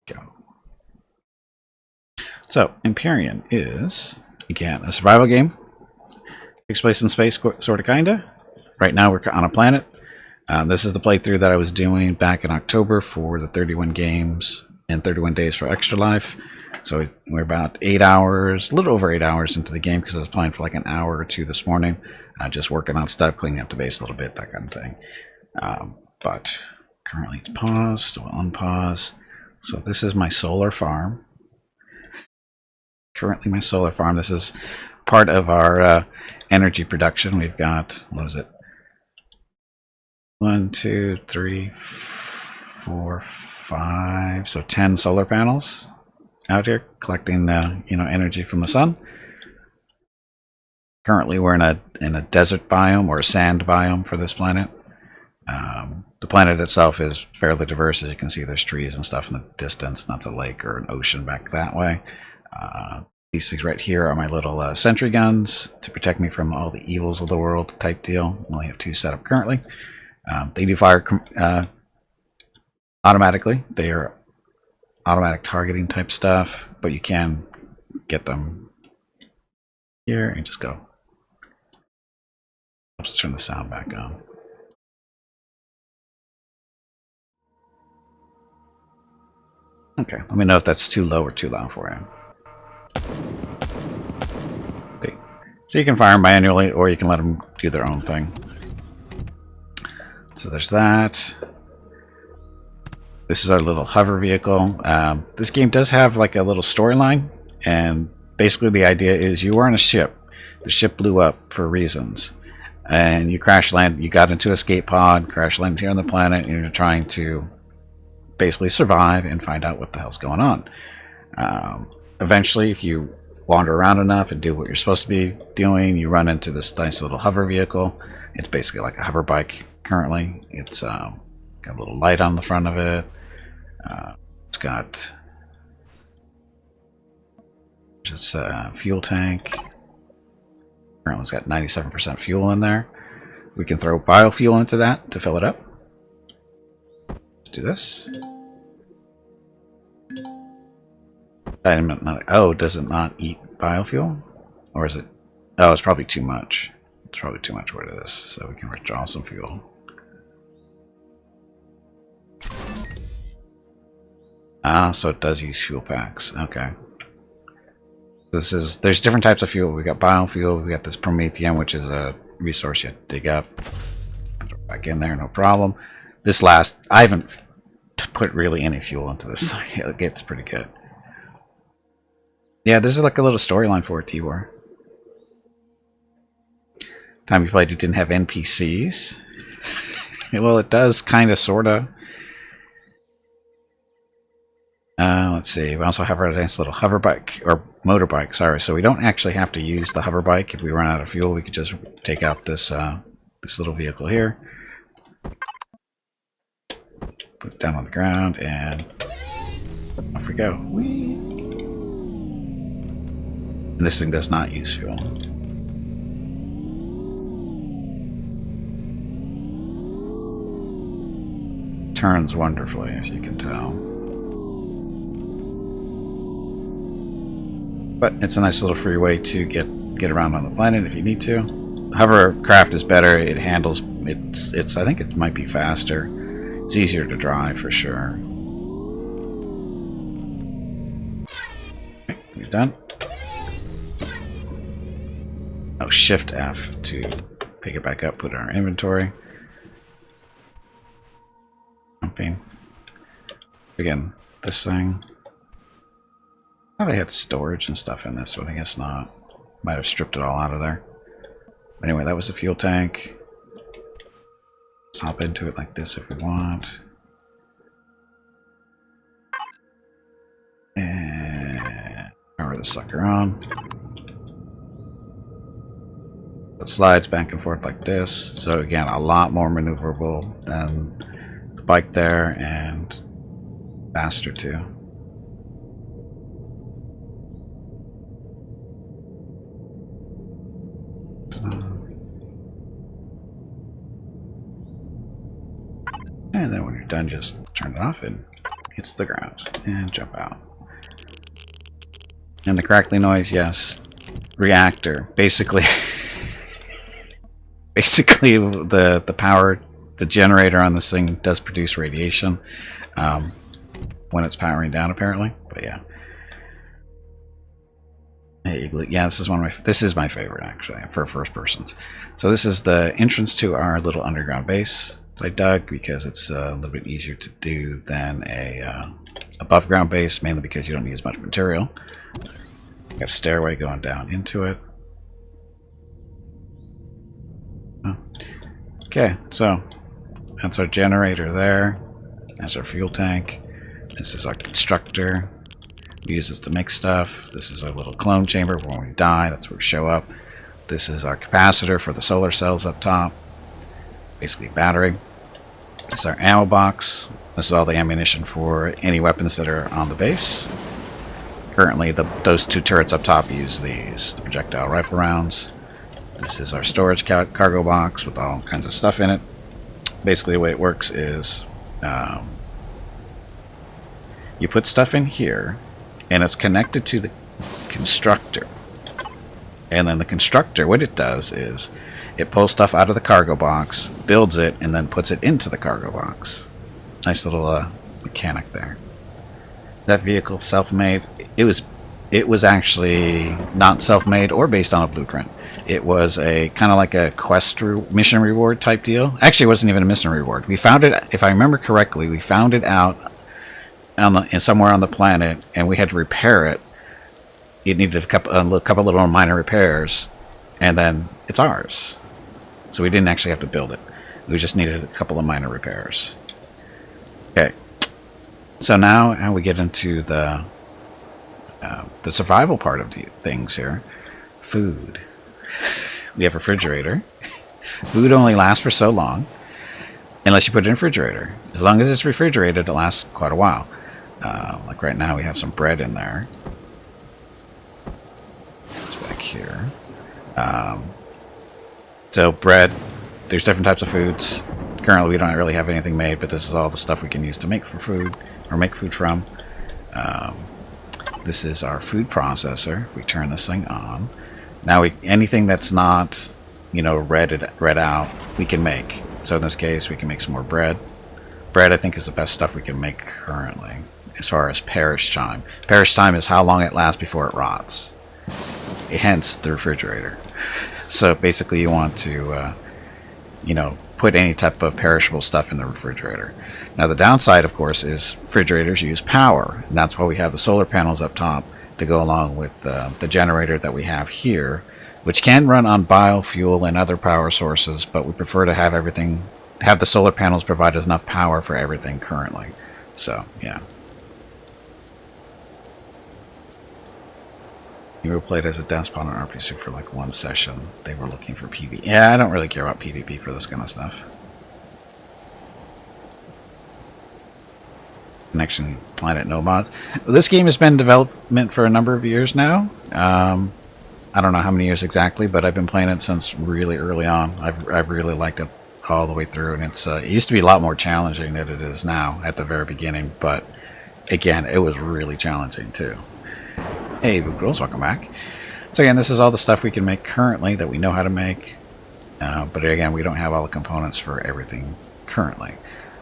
Go. So, Empyrion is, again, a survival game. Takes place in space, sort of, kinda. Right now we're on a planet. This is the playthrough that I was doing back in October for the 31 games and 31 days for Extra Life. So we're about 8 hours, a little over 8 hours into the game because I was playing for like an hour or two this morning. Just working on stuff, cleaning up the base a little bit, that kind of thing. But currently it's paused, so we'll unpause. So this is my solar farm. Currently my solar farm. This is part of our energy production. We've got, what is it? 1, 2, 3, 4, 5. So 10 solar panels out here collecting energy from the sun. Currently we're in a desert biome or a sand biome for this planet. The planet itself is fairly diverse. As you can see, there's trees and stuff in the distance, not the lake or an ocean back that way. These things right here are my little sentry guns to protect me from all the evils of the world type deal. I only have 2 set up currently. They do fire automatically. They are automatic targeting type stuff, but you can get them here and just go. Let's turn the sound back on. Okay, let me know if that's too low or too loud for you. Okay. So you can fire them manually, or you can let them do their own thing. So there's that. This is our little hover vehicle. This game does have like a little storyline, and basically the idea is you were on a ship. The ship blew up for reasons, and you crash land. You got into an escape pod, crash landed here on the planet, and you're trying to basically survive and find out what the hell's going on. Eventually, if you wander around enough and do what you're supposed to be doing, you run into this nice little hover vehicle. It's basically like a hover bike currently. It's got a little light on the front of it. It's got just a fuel tank. Currently it's got 97% fuel in there. We can throw biofuel into that to fill it up. Let's do this. Oh, does it not eat biofuel? Or is it? Oh, it's probably too much. It's probably too much what it is. So we can withdraw some fuel. Ah, so it does use fuel packs. Okay. There's different types of fuel. We got biofuel. We got this Prometheum, which is a resource you have to dig up. Put it back in there, no problem. This last, I haven't put really any fuel into this. It gets pretty good. Yeah, there's like a little storyline for it, T-War. Time you played, it didn't have NPCs. Well, it does, kind of, sort of. Let's see. We also have our nice little hover bike, or motorbike, sorry. So we don't actually have to use the hover bike. If we run out of fuel, we could just take out this this little vehicle here. Put it down on the ground, and off we go. And this thing does not use fuel. Turns wonderfully, as you can tell. But it's a nice little free way to get around on the planet if you need to. Hovercraft is better. It handles I think it might be faster. It's easier to drive for sure. Okay, we're done. Oh, Shift F to pick it back up, put it in our inventory. Jumping. Again, this thing. I thought I had storage and stuff in this, but I guess not. Might have stripped it all out of there. Anyway, that was the fuel tank. Let's hop into it like this if we want. And power the sucker on. It slides back and forth like this. So again, a lot more maneuverable than the bike there, and faster too. And then when you're done, just turn it off and hits the ground, and jump out. And the crackly noise, yes. Reactor. Basically, basically the power, the generator on this thing does produce radiation when it's powering down, apparently. But yeah. Yeah, this is my favorite actually for first persons. So this is the entrance to our little underground base that I dug because it's a little bit easier to do than a above ground base, mainly because you don't need as much material. Got a stairway going down into it. Okay, so that's our generator there. That's our fuel tank. This is our constructor. We use this to make stuff. This is our little clone chamber when we die. That's where we show up. This is our capacitor for the solar cells up top. Basically battery. This is our ammo box. This is all the ammunition for any weapons that are on the base. Currently, those two turrets up top use these, the projectile rifle rounds. This is our storage cargo box with all kinds of stuff in it. Basically, the way it works is you put stuff in here, and it's connected to the constructor. And then the constructor, what it does is it pulls stuff out of the cargo box, builds it, and then puts it into the cargo box. Nice little mechanic there. That vehicle self-made. It was actually not self-made or based on a blueprint. It was a kind of like a quest mission reward type deal. Actually, it wasn't even a mission reward. We found it, if I remember correctly, we found it out somewhere on the planet, and we had to repair it. It needed a couple little minor repairs, and then it's ours. So we didn't actually have to build it. We just needed a couple of minor repairs. Okay. So now we get into the survival part of the things here. Food. We have a refrigerator. Food only lasts for so long, unless you put it in a refrigerator. As long as it's refrigerated, it lasts quite a while. Like right now, we have some bread in there. It's back here. So bread, there's different types of foods. Currently, we don't really have anything made, but this is all the stuff we can use to make for food, or make food from. This is our food processor. If we turn this thing on, now anything that's not, read out, we can make. So in this case, we can make some more bread. Bread, I think, is the best stuff we can make currently. As far as perish time. Perish time is how long it lasts before it rots. Hence the refrigerator. So basically you want to, put any type of perishable stuff in the refrigerator. Now the downside, of course, is refrigerators use power. And that's why we have the solar panels up top to go along with the generator that we have here, which can run on biofuel and other power sources, but we prefer to have the solar panels provide enough power for everything currently. So, yeah. You played as a despot on RPC for like one session. They were looking for PvP. Yeah, I don't really care about PvP for this kind of stuff. Connection Planet No Mods. This game has been in development for a number of years now. I don't know how many years exactly, but I've been playing it since really early on. I've really liked it all the way through, and it used to be a lot more challenging than it is now at the very beginning, but again, it was really challenging too. Hey, Voop Girls, welcome back. So again, this is all the stuff we can make currently that we know how to make, but again, we don't have all the components for everything currently.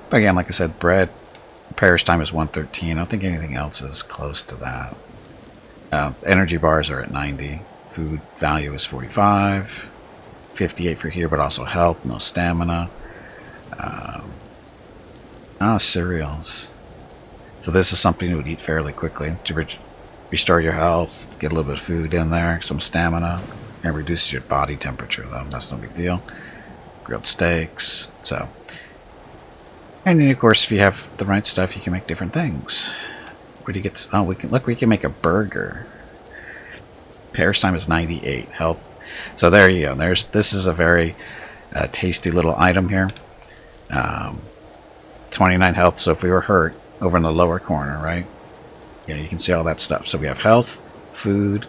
But again, like I said, bread, perish time is 113. I don't think anything else is close to that. Energy bars are at 90. Food value is 45. 58 for here, but also health, no stamina. Cereals. So this is something you would eat fairly quickly to restore your health, get a little bit of food in there, some stamina, and reduces your body temperature though. That's no big deal. Grilled steaks. So, and then of course, if you have the right stuff, you can make different things. Where do you get? Oh, we can make a burger. Perish time is 98. Health. So there you go. This is a very tasty little item here. 29 health. So if we were hurt, over in the lower corner, right? Yeah, you can see all that stuff. So we have health, food,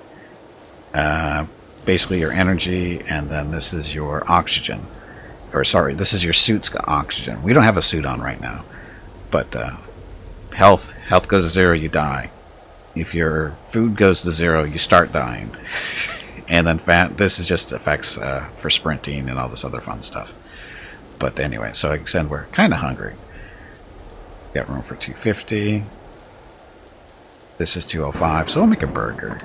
basically your energy, and then this is your oxygen. Or sorry, this is your suit's got oxygen. We don't have a suit on right now, but Health goes to 0, you die. If your food goes to 0, you start dying. And then this is just effects for sprinting and all this other fun stuff. But anyway, so like I said, we're kind of hungry. Got room for 250. This is 205, so we'll make a burger.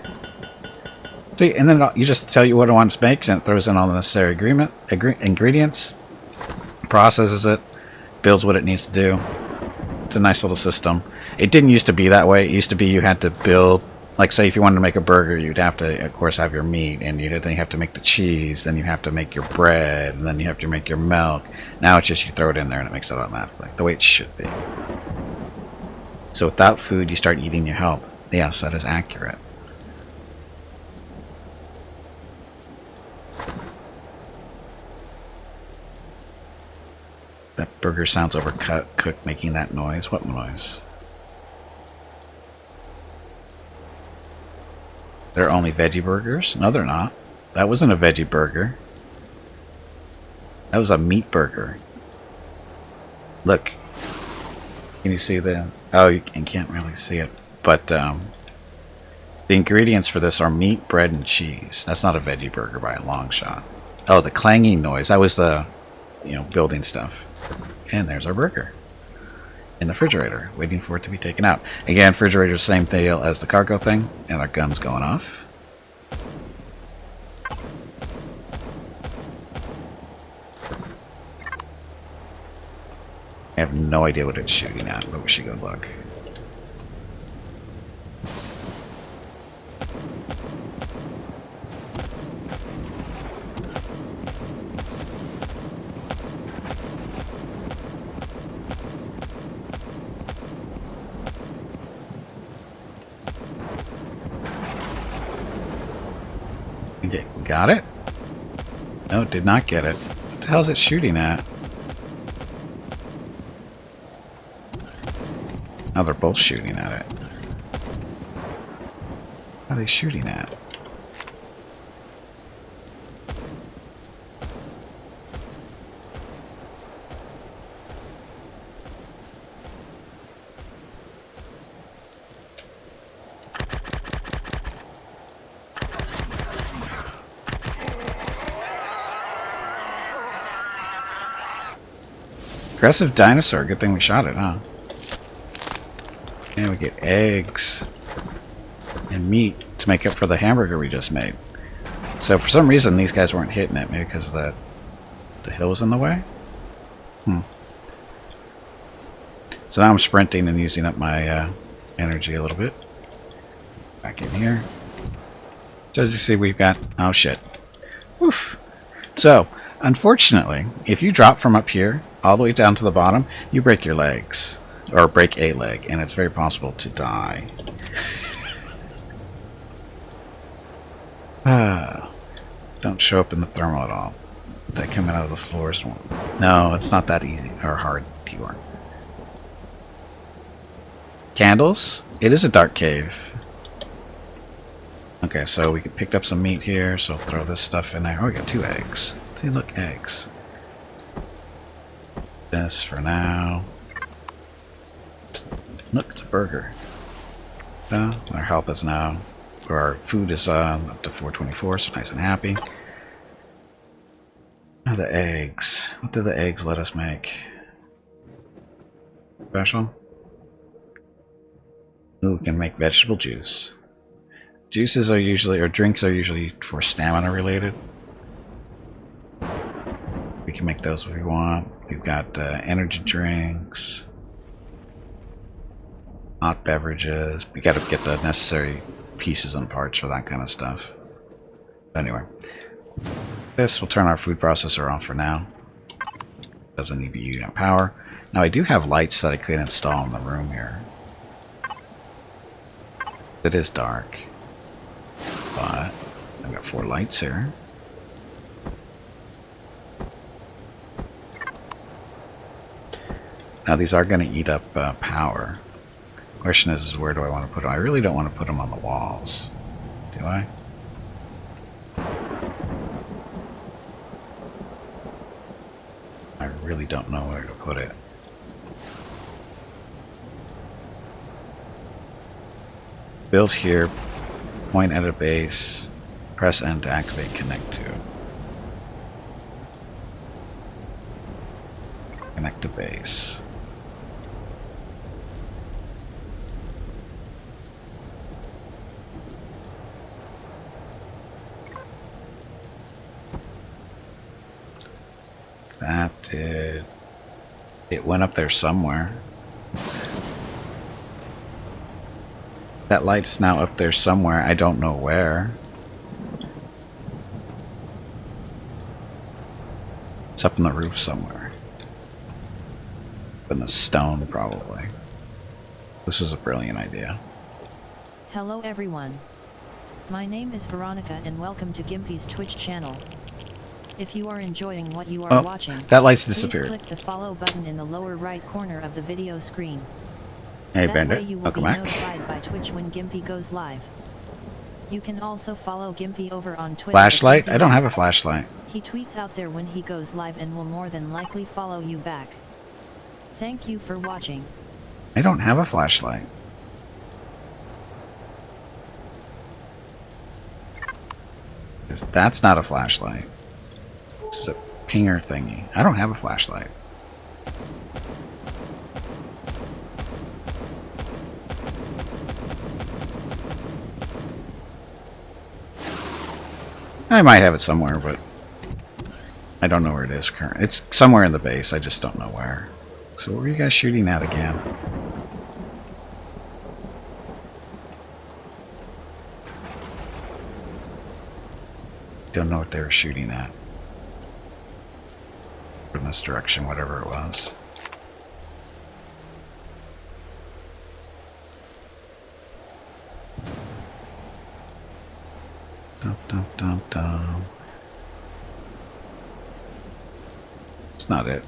See, and then you just tell you what I want to make, and it throws in all the necessary ingredients, processes it, builds what it needs to do. It's a nice little system. It didn't used to be that way. It used to be you had to build, like say if you wanted to make a burger, you'd have to, of course, have your meat, and then you have to make the cheese, then you have to make your bread, and then you have to make your milk. Now it's just you throw it in there and it makes it automatically, the way it should be. So without food, you start eating your health. Yes, that is accurate. That burger sounds cooked, making that noise. What noise? They're only veggie burgers? No, they're not. That wasn't a veggie burger. That was a meat burger. Look. Can you see the... Oh, you can't really see it. But the ingredients for this are meat, bread, and cheese. That's not a veggie burger by a long shot. Oh, the clanging noise. That was the, building stuff. And there's our burger. In the refrigerator, waiting for it to be taken out. Again, refrigerator, same deal as the cargo thing. And our gun's going off. I have no idea what it's shooting at, but we should go look. Okay, got it? No, did not get it. What the hell is it shooting at? Now they're both shooting at it. What are they shooting at? Aggressive dinosaur. Good thing we shot it, huh? And we get eggs and meat to make up for the hamburger we just made. So for some reason these guys weren't hitting it. Maybe because the hill was in the way? So now I'm sprinting and using up my energy a little bit. Back in here. So as you see, we've got... Oh shit. Oof. So, unfortunately, if you drop from up here all the way down to the bottom, you break your legs. Or break a leg, and it's very possible to die. Don't show up in the thermal at all. They come out of the floors. No, it's not that easy or hard, T-War. Candles? It is a dark cave. Okay, so we picked up some meat here, so throw this stuff in there. Oh, we got 2 eggs. See, look, eggs. This for now. Look, it's a burger. Our health is now, or our food is up to 424, so nice and happy. Now the eggs. What do the eggs let us make? Special? Ooh, we can make vegetable juice. Juices are usually, or drinks are usually for stamina related. We can make those if we want. We've got energy drinks. Hot beverages. We got to get the necessary pieces and parts for that kind of stuff. Anyway, this will turn our food processor on for now. Doesn't need to be using power. Now I do have lights that I could install in the room here. It is dark, but I've got 4 lights here. Now these are going to eat up power. Question is where do I want to put them? I really don't want to put them on the walls. Do I? I really don't know where to put it. Build here, point at a base, press N to activate connect to. Connect to base. That did... It went up there somewhere. That light's now up there somewhere. I don't know where. It's up in the roof somewhere. Up in the stone, probably. This was a brilliant idea. Hello everyone. My name is Veronica and welcome to Gimpy's Twitch channel. If you are enjoying what you are watching, that light's please disappeared. click the follow button in the lower right corner of the video screen. Hey That Bandit, way you will welcome be back. notified by Twitch when Gimpy goes live. You can also follow Gimpy over on Twitter. Flashlight? I don't have a flashlight. He tweets out there when he goes live and will more than likely follow you back. Thank you for watching. I don't have a flashlight. That's not a flashlight. This is a pinger thingy. I don't have a flashlight. I might have it somewhere, but I don't know where it is currently. It's somewhere in the base, I just don't know where. So what were you guys shooting at again? Don't know what they were shooting at. In this direction, whatever it was. Dum dum dum dum. It's not it.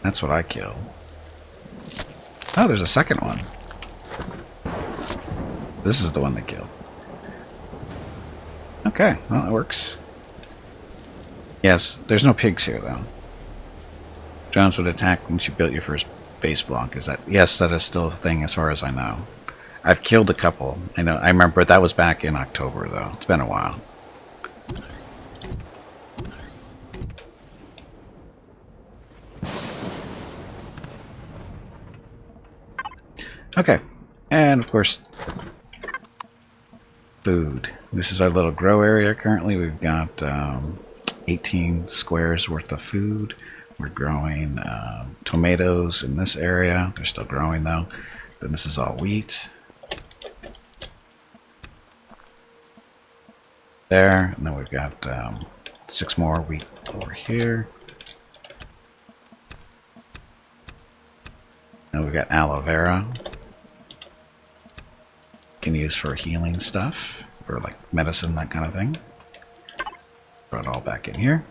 That's what I killed. Oh, there's a second one. This is the one they killed. Okay, well, it works. Yes, there's no pigs here, though. Drones would attack once you built your first base block. Is that... Yes, that is still a thing as far as I know. I've killed a couple. I know. I remember that was back in October, though. It's been a while. Okay. And, of course... food. This is our little grow area currently. We've got 18 squares worth of food. We're growing tomatoes in this area. They're still growing though. Then this is all wheat. There. And then we've got 6 more wheat over here. And we've got aloe vera. Can use for healing stuff, or like medicine, that kind of thing. Throw it all back in here.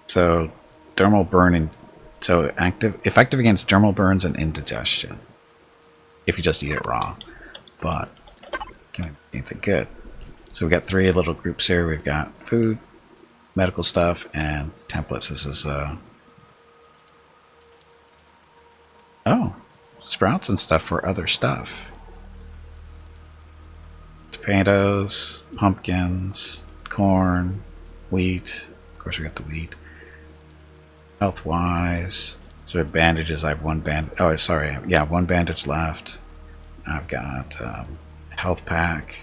So, dermal burning. So effective against dermal burns and indigestion. If you just eat it raw, but can't do anything good. So we got 3 little groups here. We've got food, medical stuff, and templates. This is oh, sprouts and stuff for other stuff. Tomatoes, pumpkins, corn, wheat. Of course, we got the wheat. Health-wise, so we have bandages. I have 1 bandage. Oh, sorry. Yeah, 1 bandage left. I've got health pack.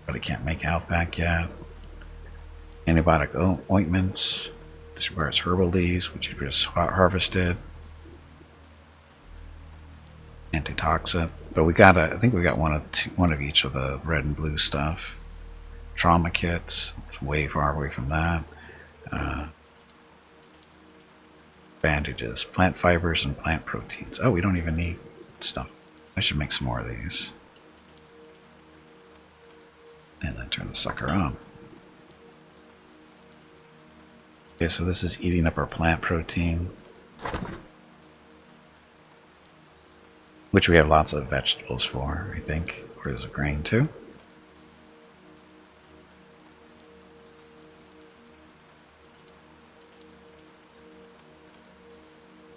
But I can't make a health pack yet. Antibiotic ointments. This is where it's herbal leaves, which you just harvested. Antitoxin, but we got I think we got one of each of the red and blue stuff. Trauma kits, it's way far away from that. Bandages, plant fibers, and plant proteins. Oh, we don't even need stuff. I should make some more of these. And then turn the sucker on. Okay, so this is eating up our plant protein, which we have lots of vegetables for, I think. Or there's a grain too.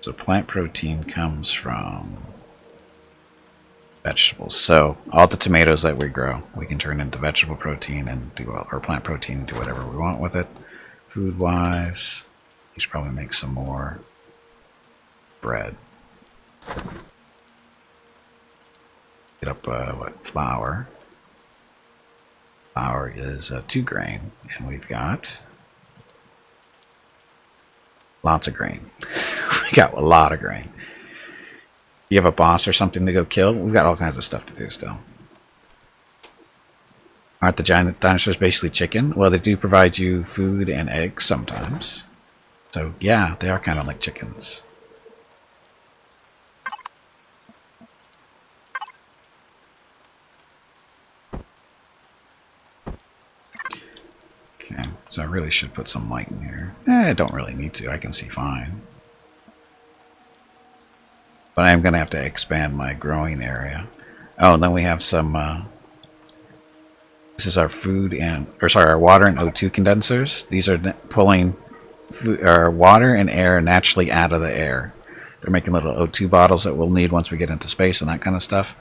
So plant protein comes from vegetables. So all the tomatoes that we grow, we can turn into vegetable protein and do, or plant protein and do whatever we want with it. Food-wise, we should probably make some more bread. Get up, what, flour. Flour is 2 grain, and we've got lots of grain. We got a lot of grain. You have a boss or something to go kill? We've got all kinds of stuff to do still. Aren't the giant dinosaurs basically chicken? Well, they do provide you food and eggs sometimes. So yeah, they are kind of like chickens. Okay, so I really should put some light in here. I don't really need to. I can see fine. But I am going to have to expand my growing area. Oh, and then we have some... this is our food and... Or sorry, our water and O2 condensers. These are pulling food, or water and air naturally out of the air. They're making little O2 bottles that we'll need once we get into space and that kind of stuff.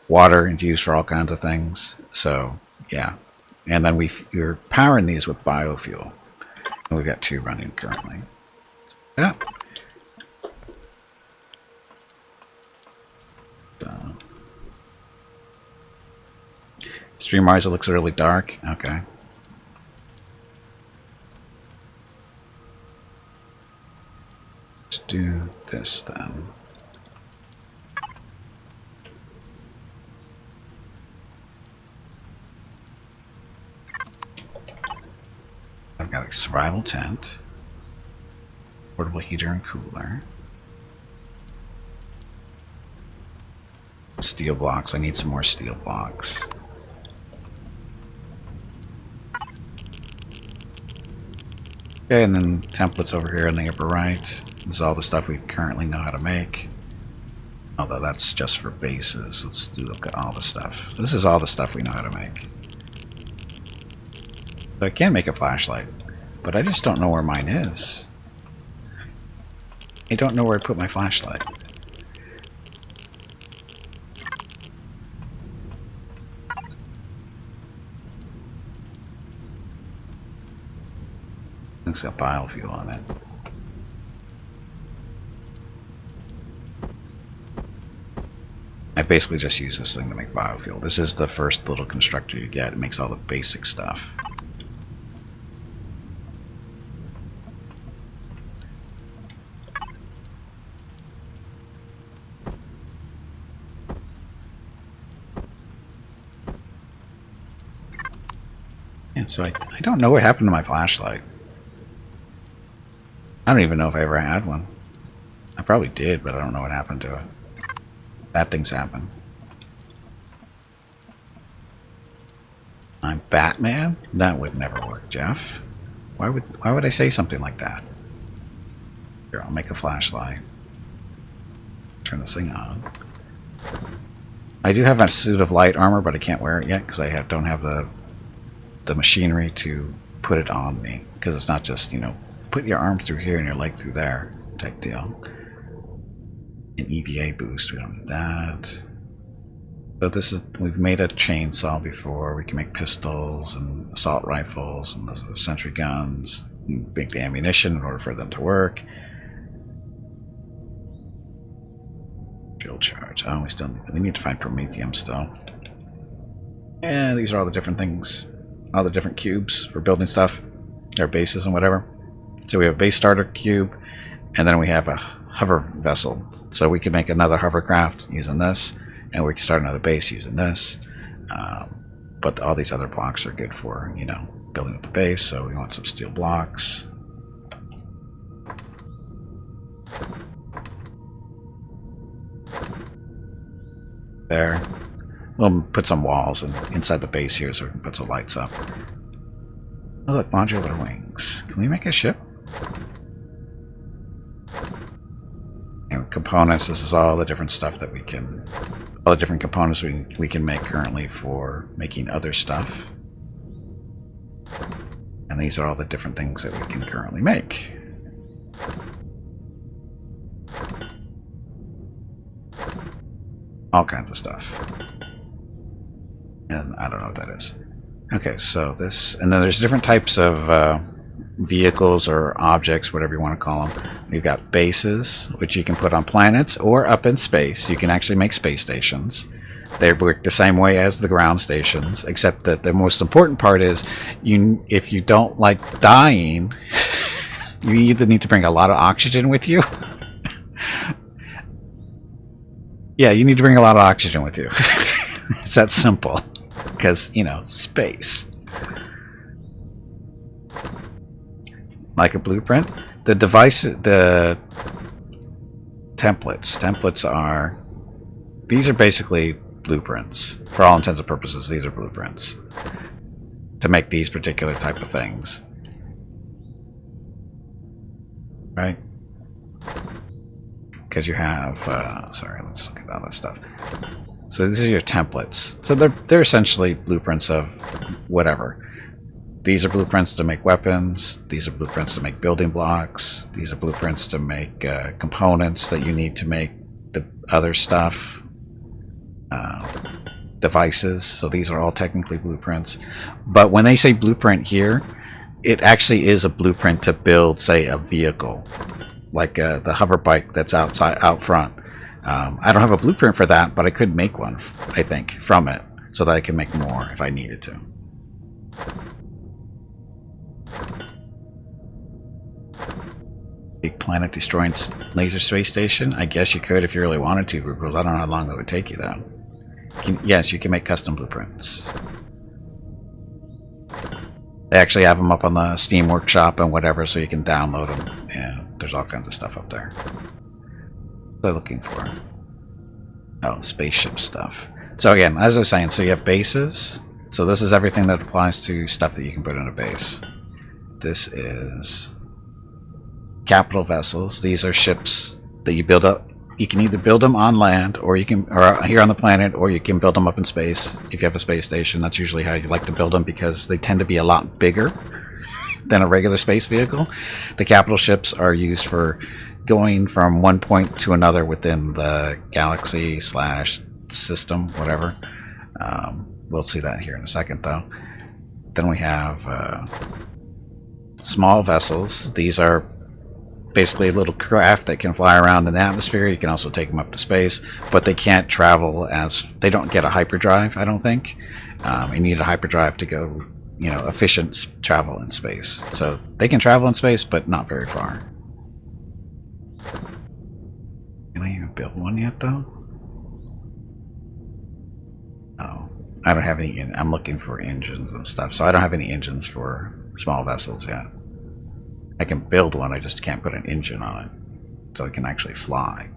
Water is used for all kinds of things. So, yeah. And then we're powering these with biofuel. And we've got 2 running currently. Yeah. Stream-wise, it looks really dark. Okay. Let's do this then. I've got a survival tent, portable heater and cooler. Steel blocks. I need some more steel blocks. Okay, and then templates over here in the upper right. This is all the stuff we currently know how to make. Although that's just for bases. Let's look at all the stuff. This is all the stuff we know how to make. So I can make a flashlight, but I just don't know where mine is. I don't know where I put my flashlight. It's got biofuel on it. I basically just use this thing to make biofuel. This is the first little constructor you get. It makes all the basic stuff. And so I don't know what happened to my flashlight. I don't even know if I ever had one. I probably did, but I don't know what happened to it. Bad things happen. I'm Batman? That would never work, Jeff. Why would I say something like that? Here, I'll make a flashlight. Turn this thing on. I do have a suit of light armor, but I can't wear it yet because I don't have the machinery to put it on me. Because it's not just, you know, put your arm through here and your leg through there type deal. An EVA boost, we don't need that. So this is, we've made a chainsaw before. We can make pistols and assault rifles and those are sentry guns. Make the ammunition in order for them to work. Drill charge. Oh, we need to find promethium still. And these are all the different things, all the different cubes for building stuff, or bases and whatever. So we have a base starter cube, and then we have a hover vessel. So we can make another hovercraft using this, and we can start another base using this. But all these other blocks are good for, you know, building up the base. So we want some steel blocks. There. We'll put some walls inside the base here so we can put some lights up. Oh look, modular wings. Can we make a ship? And components, this is all the different stuff that we can, all the different components we can make currently for making other stuff. And these are all the different things that we can currently make. all kinds of stuff. And I don't know what that is. Okay, so this, and then there's different types of vehicles or objects, whatever you want to call them. You've got bases, which you can put on planets or up in space. You can actually make space stations. They work the same way as the ground stations, except that the most important part is, if you don't like dying, you either need to bring a lot of oxygen with you. Yeah, you need to bring a lot of oxygen with you. It's that simple. Because, you know, space. Like a blueprint. The device, the templates are, these are basically blueprints. For all intents and purposes, these are blueprints to make these particular type of things. Right? Because you have, sorry, let's look at all this stuff. So these are your templates. So they're essentially blueprints of whatever. These are blueprints to make weapons. These are blueprints to make building blocks. These are blueprints to make components that you need to make the other stuff. Devices. So these are all technically blueprints. But when they say blueprint here, it actually is a blueprint to build, say, a vehicle. Like the hover bike that's out front. I don't have a blueprint for that, but I could make one, I think, from it, so that I can make more if I needed to. Big planet destroying laser space station? I guess you could if you really wanted to, because I don't know how long it would take you, though. Yes, you can make custom blueprints. They actually have them up on the Steam Workshop and whatever, so you can download them, and there's all kinds of stuff up there. They're looking for, oh, spaceship stuff. So again, as I was saying, so you have bases. So this is everything that applies to stuff that you can put in a base. This is capital vessels. These are ships that you build up. You can either build them on land, or you can, or here on the planet, or you can build them up in space. If you have a space station, that's usually how you like to build them, because they tend to be a lot bigger than a regular space vehicle. The capital ships are used for going from one point to another within the galaxy / system, whatever. We'll see that here in a second, though. Then we have small vessels. These are basically a little craft that can fly around in the atmosphere. You can also take them up to space, but they can't travel as, they don't get a hyperdrive, I don't think. You need a hyperdrive to go, you know, efficient travel in space. So they can travel in space, but not very far. Can I even build one yet, though? Oh, I don't have any. I'm looking for engines and stuff, so I don't have any engines for small vessels yet. I can build one, I just can't put an engine on it, so it can actually fly.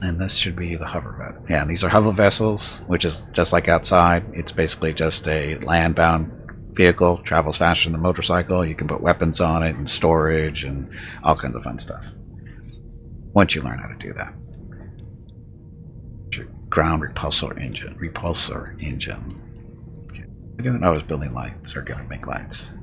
And this should be the hover vessel. Yeah, these are hover vessels, which is just like outside. It's basically just a land-bound vehicle, travels faster than a motorcycle. You can put weapons on it and storage and all kinds of fun stuff. Once you learn how to do that. Your ground repulsor engine. Okay. I was building lights, or going to make lights.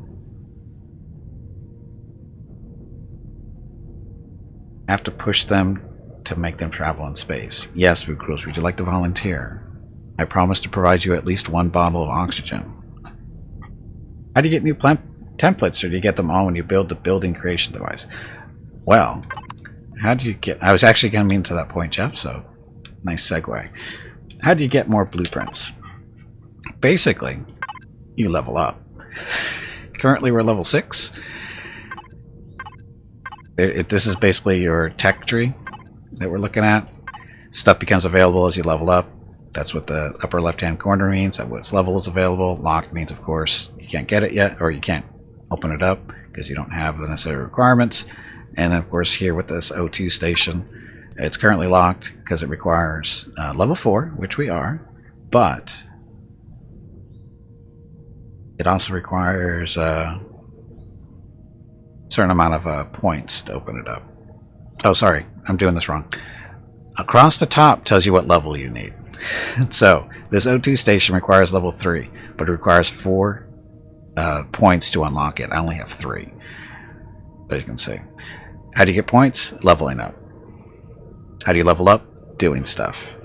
I have to push them to make them travel in space. Yes, Food Cruise, would you like to volunteer? I promise to provide you at least one bottle of oxygen. How do you get new templates, or do you get them all when you build the building creation device? Well, how do you get... I was actually coming to that point, Jeff, so nice segue. How do you get more blueprints? Basically, you level up. Currently, we're level 6. This is basically your tech tree that we're looking at. Stuff becomes available as you level up. That's what the upper left-hand corner means, that what level is available. Locked means, of course, you can't get it yet, or you can't open it up because you don't have the necessary requirements. And then, of course, here with this O2 station, it's currently locked because it requires level 4, which we are, but it also requires a certain amount of points to open it up. Oh, sorry, I'm doing this wrong. Across the top tells you what level you need. So this O2 station requires level 3, but it requires 4 points to unlock it. I only have 3, as you can see. How do you get points? Leveling up. How do you level up? doing stuff.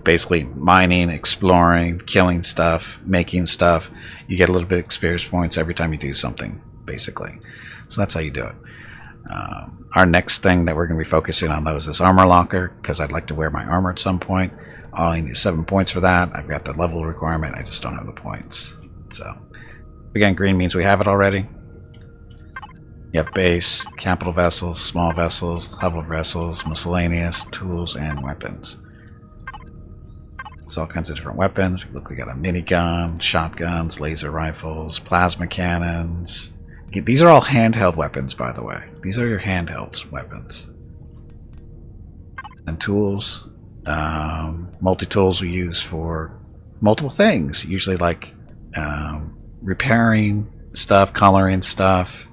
Basically mining, exploring, killing stuff, making stuff. You get a little bit of experience points every time you do something, basically. So that's how you do it. Our next thing that we're going to be focusing on though is this armor locker, because I'd like to wear my armor at some point. I need 7 points for that. I've got the level requirement, I just don't have the points. So again, green means we have it already. You have base, capital vessels, small vessels, level vessels, miscellaneous, tools, and weapons. So all kinds of different weapons. Look, we got a minigun, shotguns, laser rifles, plasma cannons. These are all handheld weapons, by the way. These are your handheld weapons. And tools. Multi-tools we use for multiple things. Usually like repairing stuff, coloring stuff,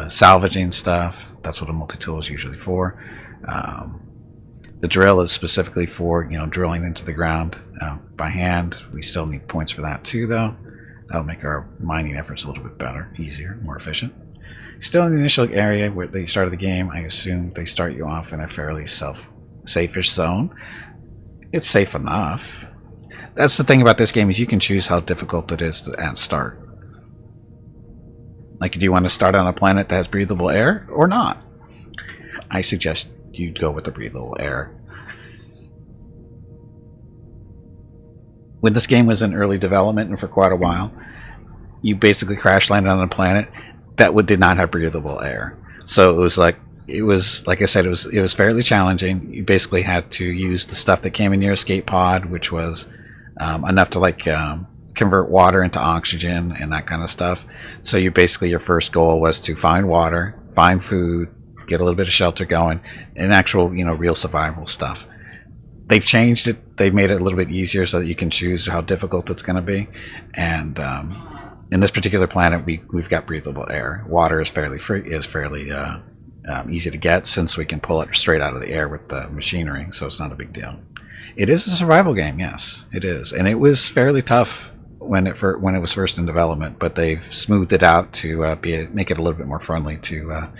salvaging stuff. That's what a multi-tool is usually for. The drill is specifically for, drilling into the ground by hand. We still need points for that too, though. That'll make our mining efforts a little bit better, easier, more efficient. Still in the initial area where they started the game, I assume they start you off in a fairly safe-ish zone. It's safe enough. That's the thing about this game, is you can choose how difficult it is at start. Like, do you want to start on a planet that has breathable air or not? I suggest you go with the breathable air. When this game was in early development and for quite a while, you basically crash landed on a planet that did not have breathable air. So it was like I said, it was fairly challenging. You basically had to use the stuff that came in your escape pod, which was enough to convert water into oxygen and that kind of stuff. So your first goal was to find water, find food, get a little bit of shelter going, and actual real survival stuff. They've changed it. They've made it a little bit easier so that you can choose how difficult it's going to be. And in this particular planet, we've got breathable air. Water is fairly easy to get, since we can pull it straight out of the air with the machinery, so it's not a big deal. It is a survival game, yes, it is, and it was fairly tough when it was first in development, but they've smoothed it out to make it a little bit more friendly to a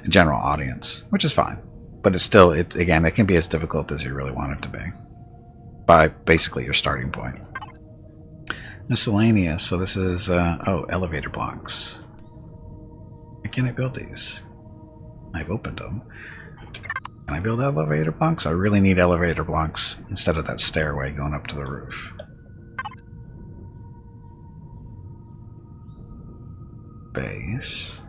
general audience, which is fine. But it's still, it can be as difficult as you really want it to be, by basically your starting point. Miscellaneous. So this is elevator blocks. Why can't I build these? I've opened them. Can I build elevator blocks? I really need elevator blocks instead of that stairway going up to the roof. Base.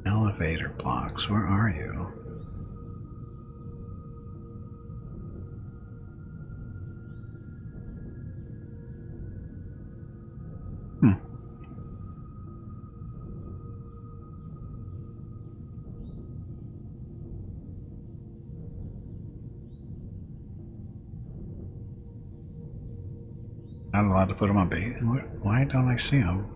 Elevator blocks, where are you? Not allowed to put them on base. Why don't I see them?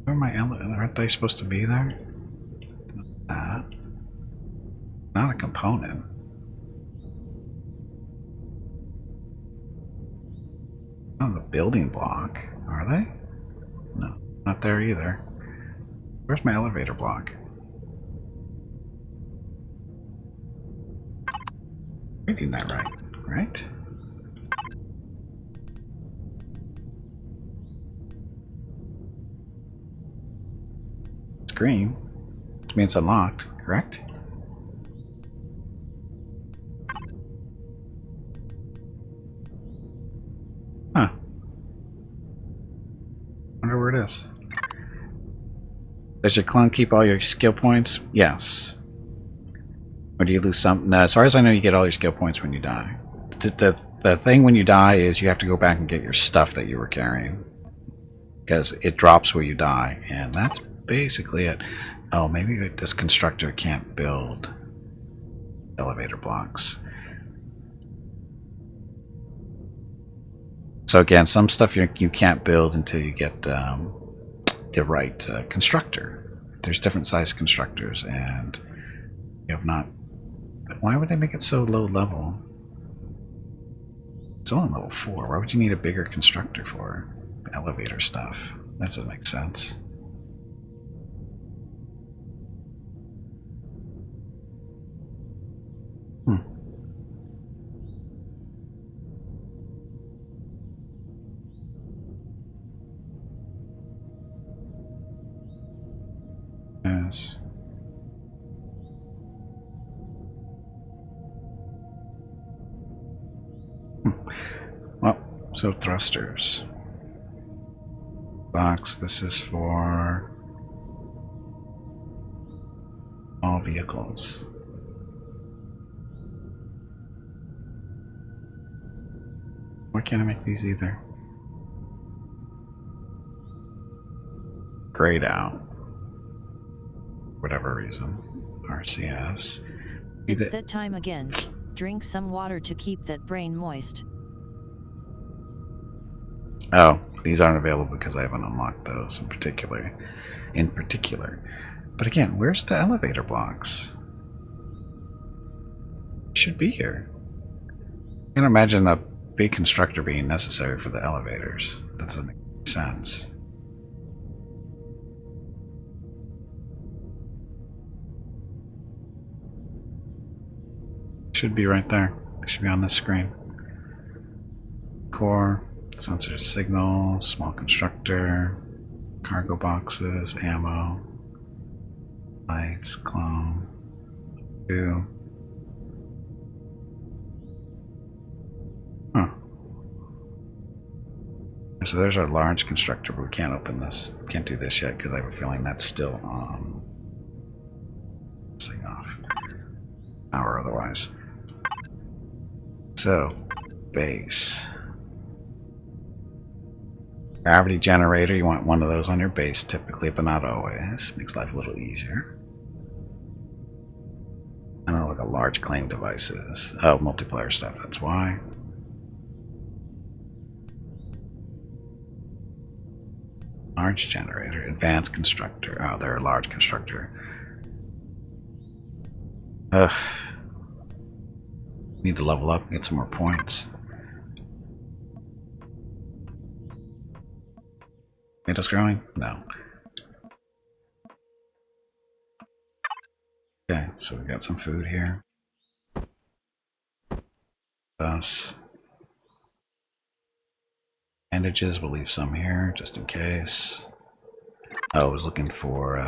Where are my aren't they supposed to be there? Not a component. Not a building block, are they? No, not there either. Where's my elevator block? Reading that right? It's green, which means unlocked, correct? Huh. Wonder where it is. Does your clone keep all your skill points? Yes. Or do you lose some? No, as far as I know, you get all your skill points when you die. The thing when you die is you have to go back and get your stuff that you were carrying, because it drops where you die, and that's basically it. Oh, maybe this constructor can't build elevator blocks. So again, some stuff you can't build until you get the right constructor there's different size constructors, and you have not. Why would they make it so low level? It's only level 4. Why would you need a bigger constructor for elevator stuff? That doesn't make sense. Yes. Well, so thrusters. Box, this is for all vehicles. Why can't I make these either? Grayed out. Whatever reason. RCS. It's that time again. Drink some water to keep that brain moist. Oh, these aren't available because I haven't unlocked those in particular. But again, where's the elevator blocks? Should be here. I can't imagine a big constructor being necessary for the elevators. That doesn't make sense. Should be right there. It should be on this screen. Core, sensor signal, small constructor, cargo boxes, ammo, lights, clone, 2. Huh. So there's our large constructor, but we can't open this. Can't do this yet because I have a feeling that's still on. Thing off. Or otherwise. So, base. Gravity generator, you want one of those on your base typically, but not always. Makes life a little easier. I don't know what a large claim device is. Oh, multiplayer stuff, that's why. Large generator, advanced constructor. Oh, they're a large constructor. Ugh. Need to level up and get some more points. Tomatoes growing? No. Okay, so we got some food here. Thus. Bandages, we'll leave some here just in case. Oh, I was looking for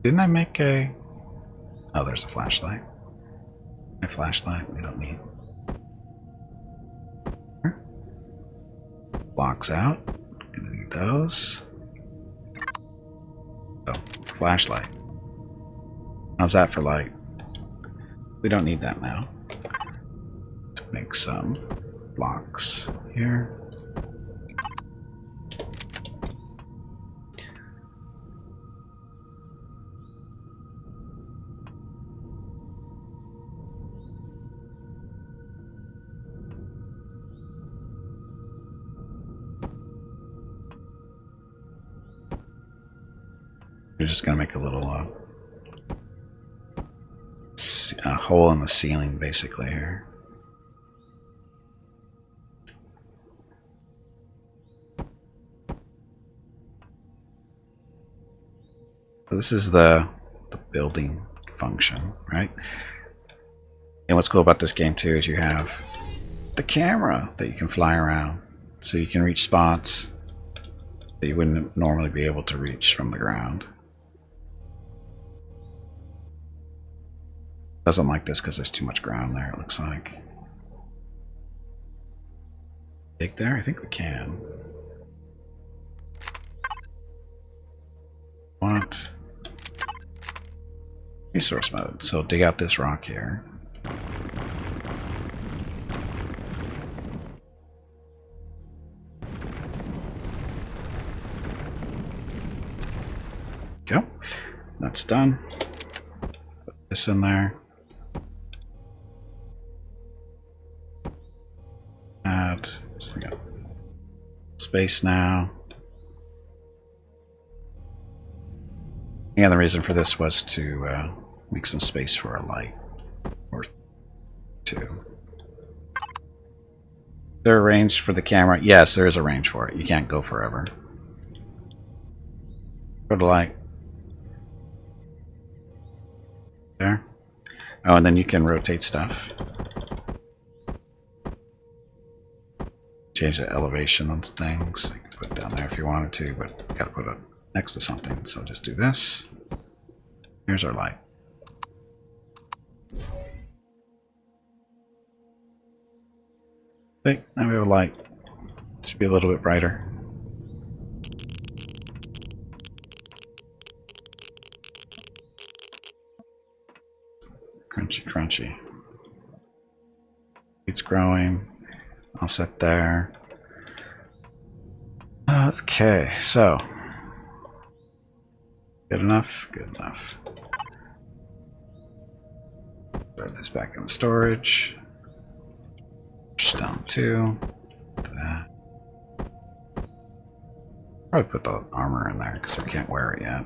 didn't I make a... Oh, there's a flashlight. A flashlight we don't need. Blocks out. Gonna need those. So, flashlight. How's that for light? We don't need that now. Let's make some blocks here. We're just gonna make a little hole in the ceiling, basically here. So this is the building function, right? And what's cool about this game too is you have the camera that you can fly around, so you can reach spots that you wouldn't normally be able to reach from the ground. Doesn't like this because there's too much ground there, it looks like. Dig there? I think we can. What? Resource mode. So dig out this rock here. Go. That's done. Put this in there. So we got space now. And the reason for this was to make some space for a light or two. Is there a range for the camera? Yes, there is a range for it. You can't go forever. Go to light. There. Oh, and then you can rotate stuff. Change the elevation on things. You can put it down there if you wanted to, but you gotta put it next to something. So just do this. Here's our light. See, now we have a light. Should be a little bit brighter. Crunchy, crunchy. It's growing. I'll set there. Okay, so. Good enough? Good enough. Throw this back in the storage. Push down 2. That. Probably put the armor in there because I can't wear it yet.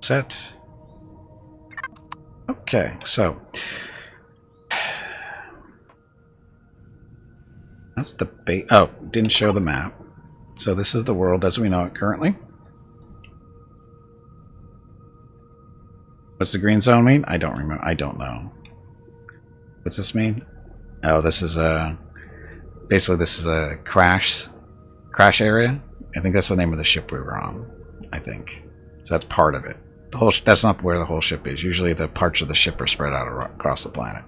Set. Okay, so that's the bait. Oh, didn't show the map. So this is the world as we know it currently. What's the green zone mean? I don't remember. I don't know. What's this mean? Oh, this is a basically this is a crash area. I think that's the name of the ship we were on. I think so. That's part of it. The whole that's not where the whole ship is. Usually the parts of the ship are spread out across the planet.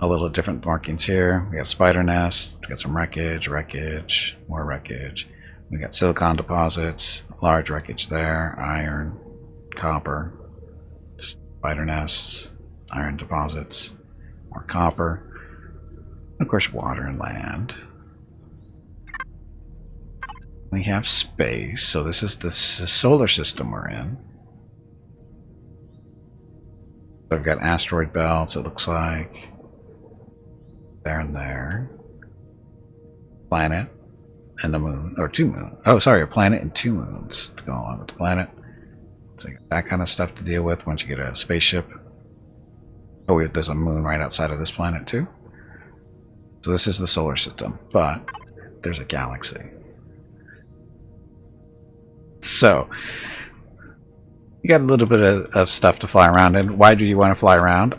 A little different markings here. We got spider nests. We got some wreckage, more wreckage. We got silicon deposits, large wreckage there, iron, copper, spider nests, iron deposits, more copper. And of course, water and land. We have space. So this is the solar system we're in. So I've got asteroid belts, it looks like. There and there. Planet and the moon. Or 2 moons. Oh, sorry, a planet and 2 moons to go along with the planet. So you got that kind of stuff to deal with once you get a spaceship. Oh, there's a moon right outside of this planet too. So this is the solar system, but there's a galaxy. So you got a little bit of stuff to fly around in. Why do you want to fly around?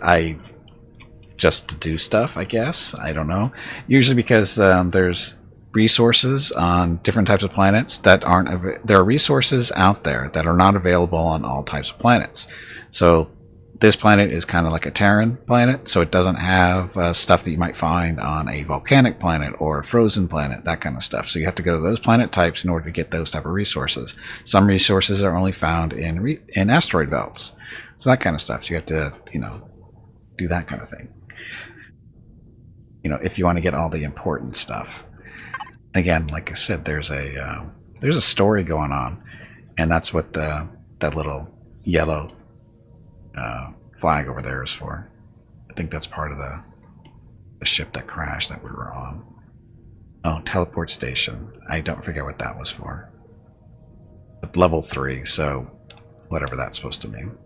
Just to do stuff, I guess. I don't know. Usually because there's resources on different types of planets that aren't. There are resources out there that are not available on all types of planets. So this planet is kind of like a Terran planet, so it doesn't have stuff that you might find on a volcanic planet or a frozen planet, that kind of stuff. So you have to go to those planet types in order to get those type of resources. Some resources are only found in asteroid belts, so that kind of stuff. So you have to, do that kind of thing. If you want to get all the important stuff. Again, like I said, there's a story going on, and that's what that little yellow flag over there is for. I think that's part of the ship that crashed that we were on. Oh, teleport station. I don't forget what that was for. But level 3, so whatever that's supposed to mean.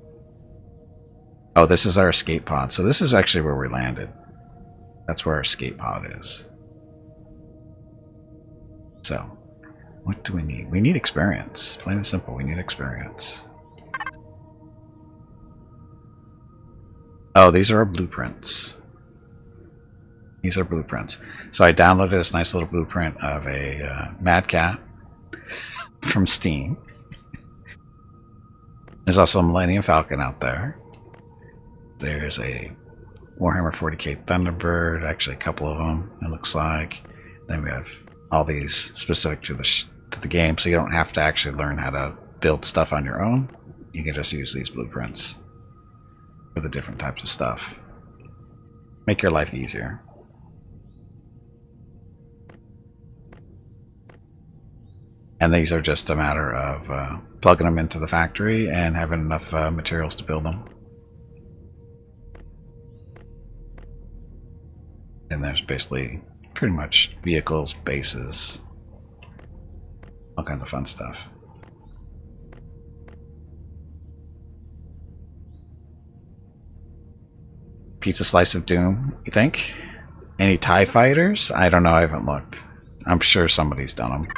Oh, this is our escape pod. So this is actually where we landed. That's where our escape pod is. So, what do we need? We need experience. Plain and simple, we need experience. Oh, these are our blueprints. These are blueprints. So I downloaded this nice little blueprint of a Mad Cat from Steam. There's also a Millennium Falcon out there. There's a Warhammer 40k Thunderbird, actually a couple of them, it looks like. Then we have all these specific to the game, so you don't have to actually learn how to build stuff on your own. You can just use these blueprints for the different types of stuff. Make your life easier. And these are just a matter of plugging them into the factory and having enough materials to build them. And there's basically pretty much vehicles, bases, all kinds of fun stuff. Pizza Slice of Doom, you think? Any TIE fighters? I don't know, I haven't looked. I'm sure somebody's done them.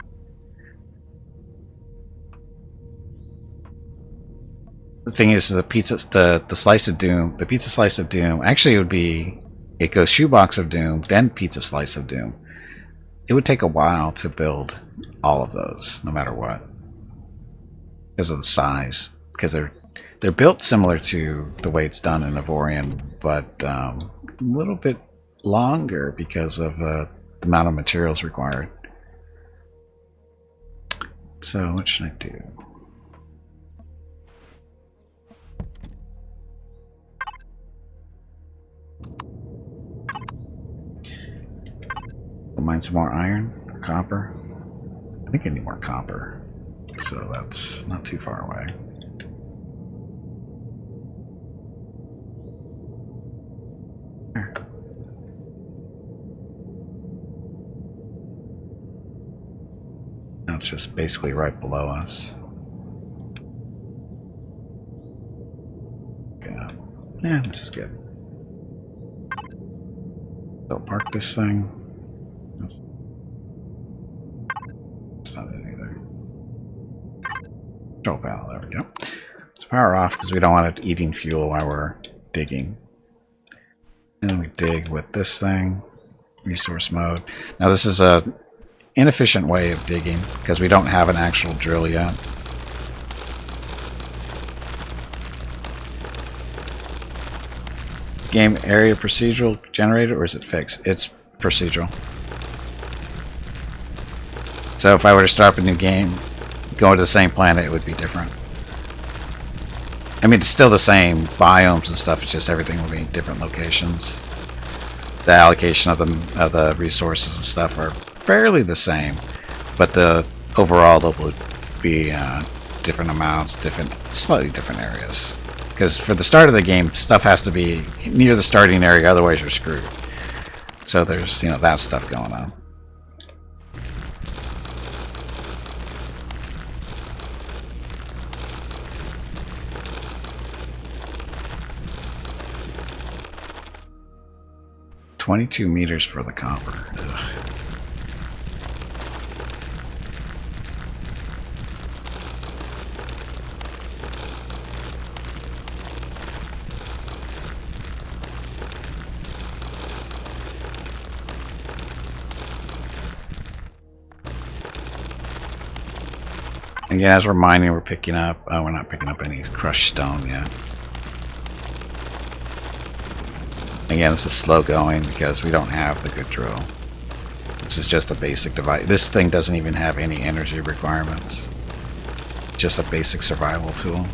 The thing is, the Slice of Doom, the Pizza Slice of Doom, actually it would be, it goes Shoebox of Doom, then Pizza Slice of Doom. It would take a while to build all of those, no matter what. Because of the size. Because they're built similar to the way it's done in Empyrion, but a little bit longer because of the amount of materials required. So what should I do? We'll mine some more iron or copper. I think I need more copper, so that's not too far away. There. Now it's just basically right below us. Okay. Yeah, this is good. So park this thing. That's not it either. Control panel, there we go. Let's power off because we don't want it eating fuel while we're digging. And then we dig with this thing. Resource mode. Now this is a inefficient way of digging because we don't have an actual drill yet. Game area procedural generated, or is it fixed? It's procedural. So if I were to start up a new game, going to the same planet, it would be different. I mean, it's still the same biomes and stuff, it's just everything will be in different locations. The allocation of the resources and stuff are fairly the same, but the overall there would be different amounts, slightly different areas. Because for the start of the game, stuff has to be near the starting area, otherwise you're screwed. So there's, that stuff going on. $22 meters for the copper. Ugh. Again, as we're mining, we're picking up. We're not picking up any crushed stone yet. Again, this is slow going because we don't have the good drill. This is just a basic device. This thing doesn't even have any energy requirements. It's just a basic survival tool.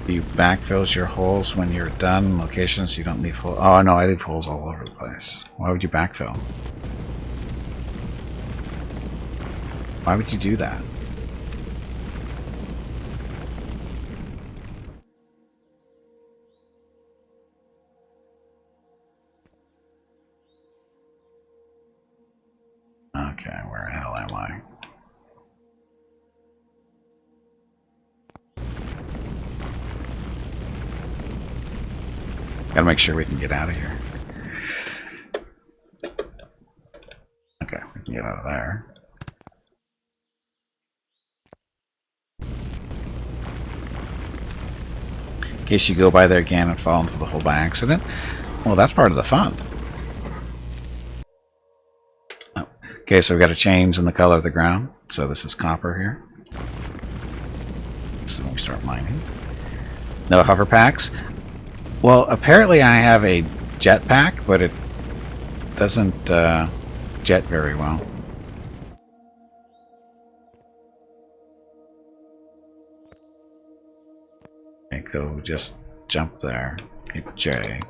You backfills your holes when you're done. Locations you don't leave holes. Oh no, I leave holes all over the place. Why would you backfill? Why would you do that? Okay, where the hell am I? Gotta make sure we can get out of here. Okay, we can get out of there. In case you go by there again and fall into the hole by accident. Well, that's part of the fun. Oh. Okay, so we've got a change in the color of the ground. So this is copper here. So we start mining. No hover packs. Well, apparently I have a jetpack, but it doesn't jet very well. Okay, go just jump there. Hit J.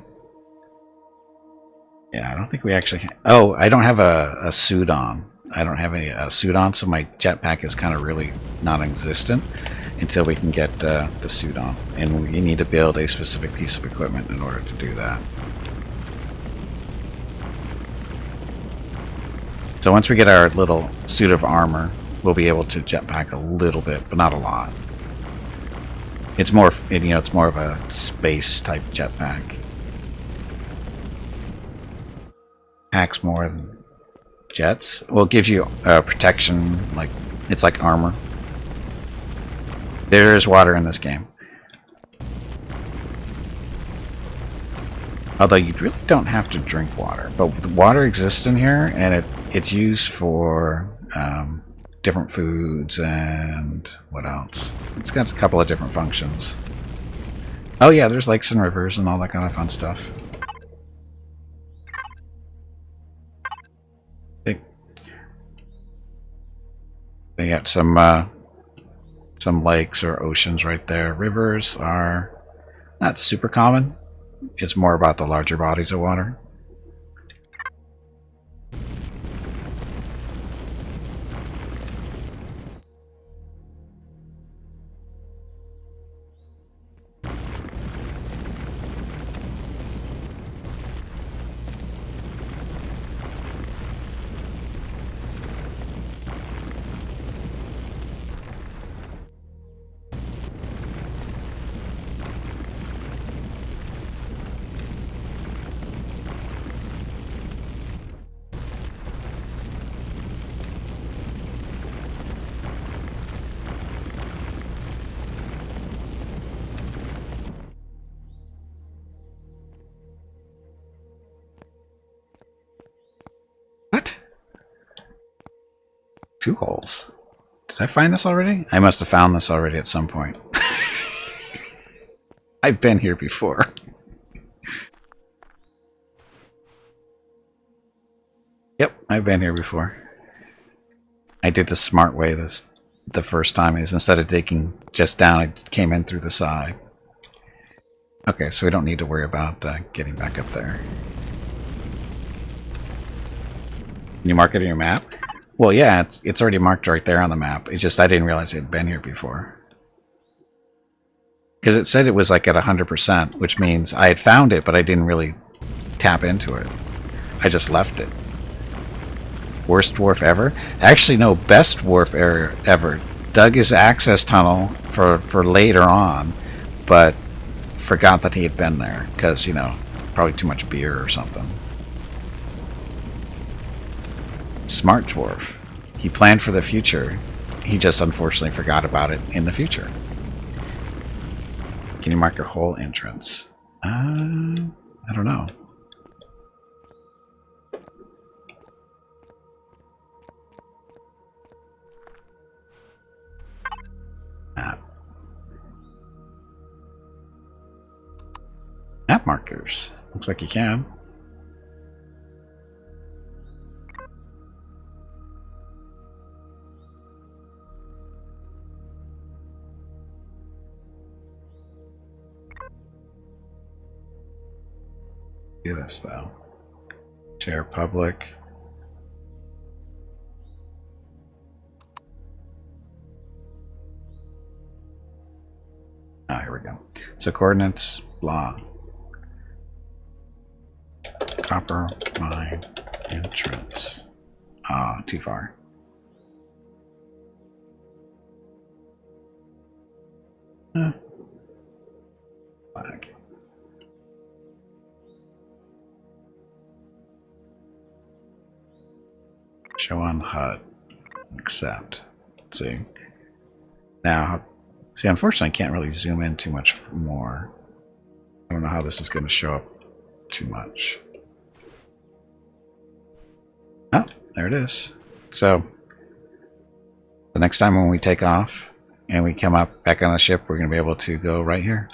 Yeah, I don't think we actually can. Oh, I don't have a suit on. I don't have any suit on, so my jetpack is kind of really non-existent until we can get the suit on. And we need to build a specific piece of equipment in order to do that. So once we get our little suit of armor, we'll be able to jetpack a little bit, but not a lot. It's more, it's more of a space type jetpack. Packs more than jets. Well, it gives you protection, like it's like armor. There is water in this game. Although you really don't have to drink water, but the water exists in here, and it's used for different foods and what else? It's got a couple of different functions. Oh yeah, there's lakes and rivers and all that kind of fun stuff. They got some lakes or oceans right there. Rivers are not super common. It's more about the larger bodies of water. What? 2 holes. Did I find this already? I must have found this already at some point. I've been here before. Yep, I've been here before. I did the smart way the first time, is instead of digging just down, I came in through the side. Okay, so we don't need to worry about getting back up there. Can you mark it on your map? Well, yeah, it's already marked right there on the map. It's just I didn't realize it had been here before. Because it said it was like at 100%, which means I had found it, but I didn't really tap into it. I just left it. Worst dwarf ever? Actually, no, best dwarf ever. Dug his access tunnel for later on, but forgot that he had been there because, probably too much beer or something. Smart dwarf. He planned for the future. He just unfortunately forgot about it in the future. Can you mark your whole entrance? I don't know. Map markers. Looks like you can. Do this though. Share public. Ah, here we go. So coordinates, blah. Copper mine entrance. Ah, too far. Flag. Show on HUD. Accept. Let's see. Now, see, unfortunately, I can't really zoom in too much more. I don't know how this is going to show up too much. Oh, there it is. So, the next time when we take off and we come up back on the ship, we're going to be able to go right here.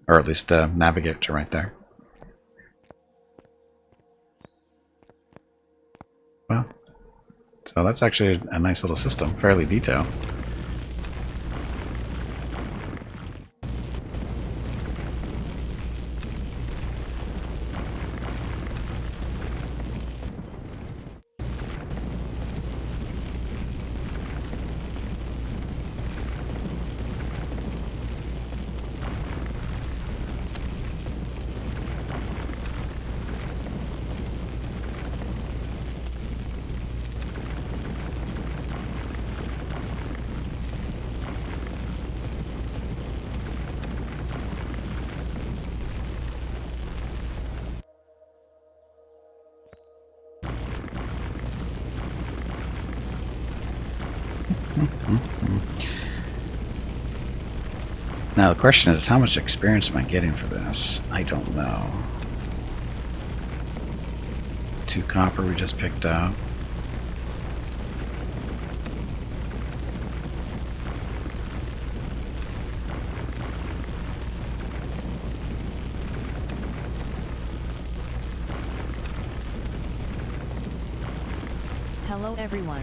Or at least navigate to right there. Well, so that's actually a nice little system, fairly detailed. Now the question is, how much experience am I getting for this? I don't know. 2 copper we just picked up. Hello everyone.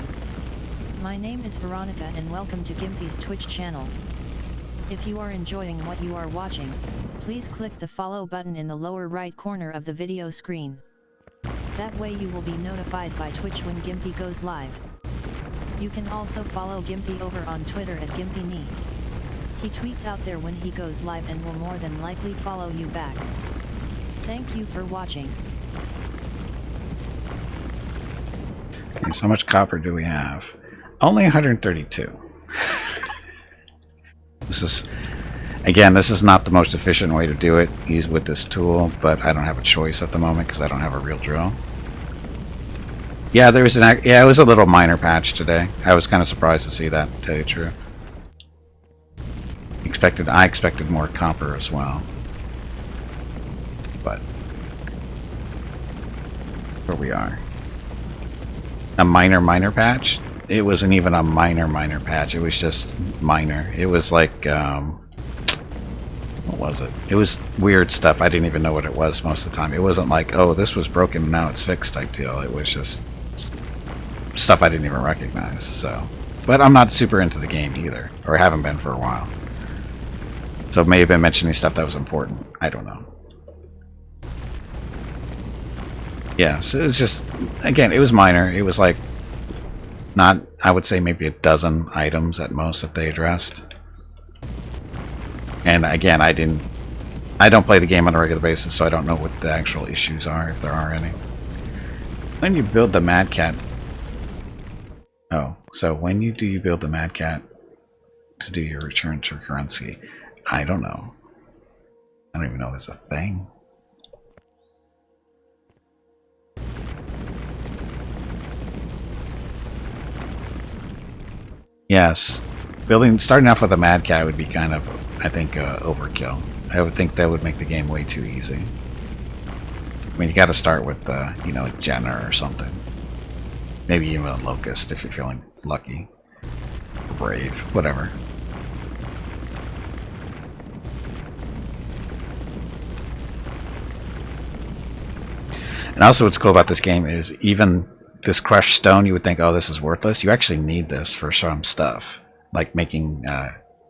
My name is Veronica and welcome to Gimpy's Twitch channel. If you are enjoying what you are watching, please click the follow button in the lower right corner of the video screen. That way you will be notified by Twitch when Gimpy goes live. You can also follow Gimpy over on Twitter at GimpyNe. He tweets out there when he goes live and will more than likely follow you back. Thank you for watching. Okay, so how much copper do we have? Only 132. This is, again, this is not the most efficient way to do it, use with this tool, but I don't have a choice at the moment because I don't have a real drill. Yeah, there was it was a little minor patch today. I was kind of surprised to see that, to tell you the truth. I expected more copper as well. But here we are. A minor patch? It wasn't even a minor patch. It was just minor. It was like, what was it? It was weird stuff. I didn't even know what it was most of the time. It wasn't like, oh, this was broken, now it's fixed type deal. It was just stuff I didn't even recognize. So, but I'm not super into the game either, or haven't been for a while. So it may have been mentioning stuff that was important. I don't know. Yeah, so it was just, again, it was minor. It was like, not, I would say maybe a dozen items at most that they addressed. And again, I don't play the game on a regular basis, so I don't know what the actual issues are, if there are any. When you build the Mad Cat... Oh, so when do you build the Mad Cat to do your return to currency? I don't know. I don't even know if it's a thing. Yes, starting off with a Mad Cat would be kind of, I think, overkill. I would think that would make the game way too easy. I mean, you got to start with, you know, a Jenner or something. Maybe even a Locust if you're feeling lucky. Brave, whatever. And also what's cool about this game is even this crushed stone, you would think, oh, this is worthless. You actually need this for some stuff, like making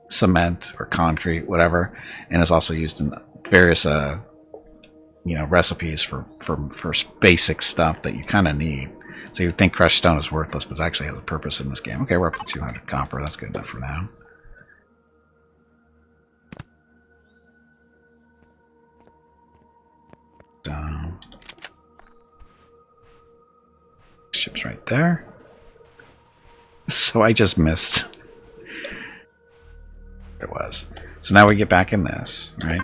cement or concrete, whatever. And it's also used in various, you know, recipes for basic stuff that you kind of need. So you'd think crushed stone is worthless, but it actually has a purpose in this game. Okay, we're up to 200 copper. That's good enough for now. Down. Ship's right there. So I just missed. There it was. So now we get back in this, right?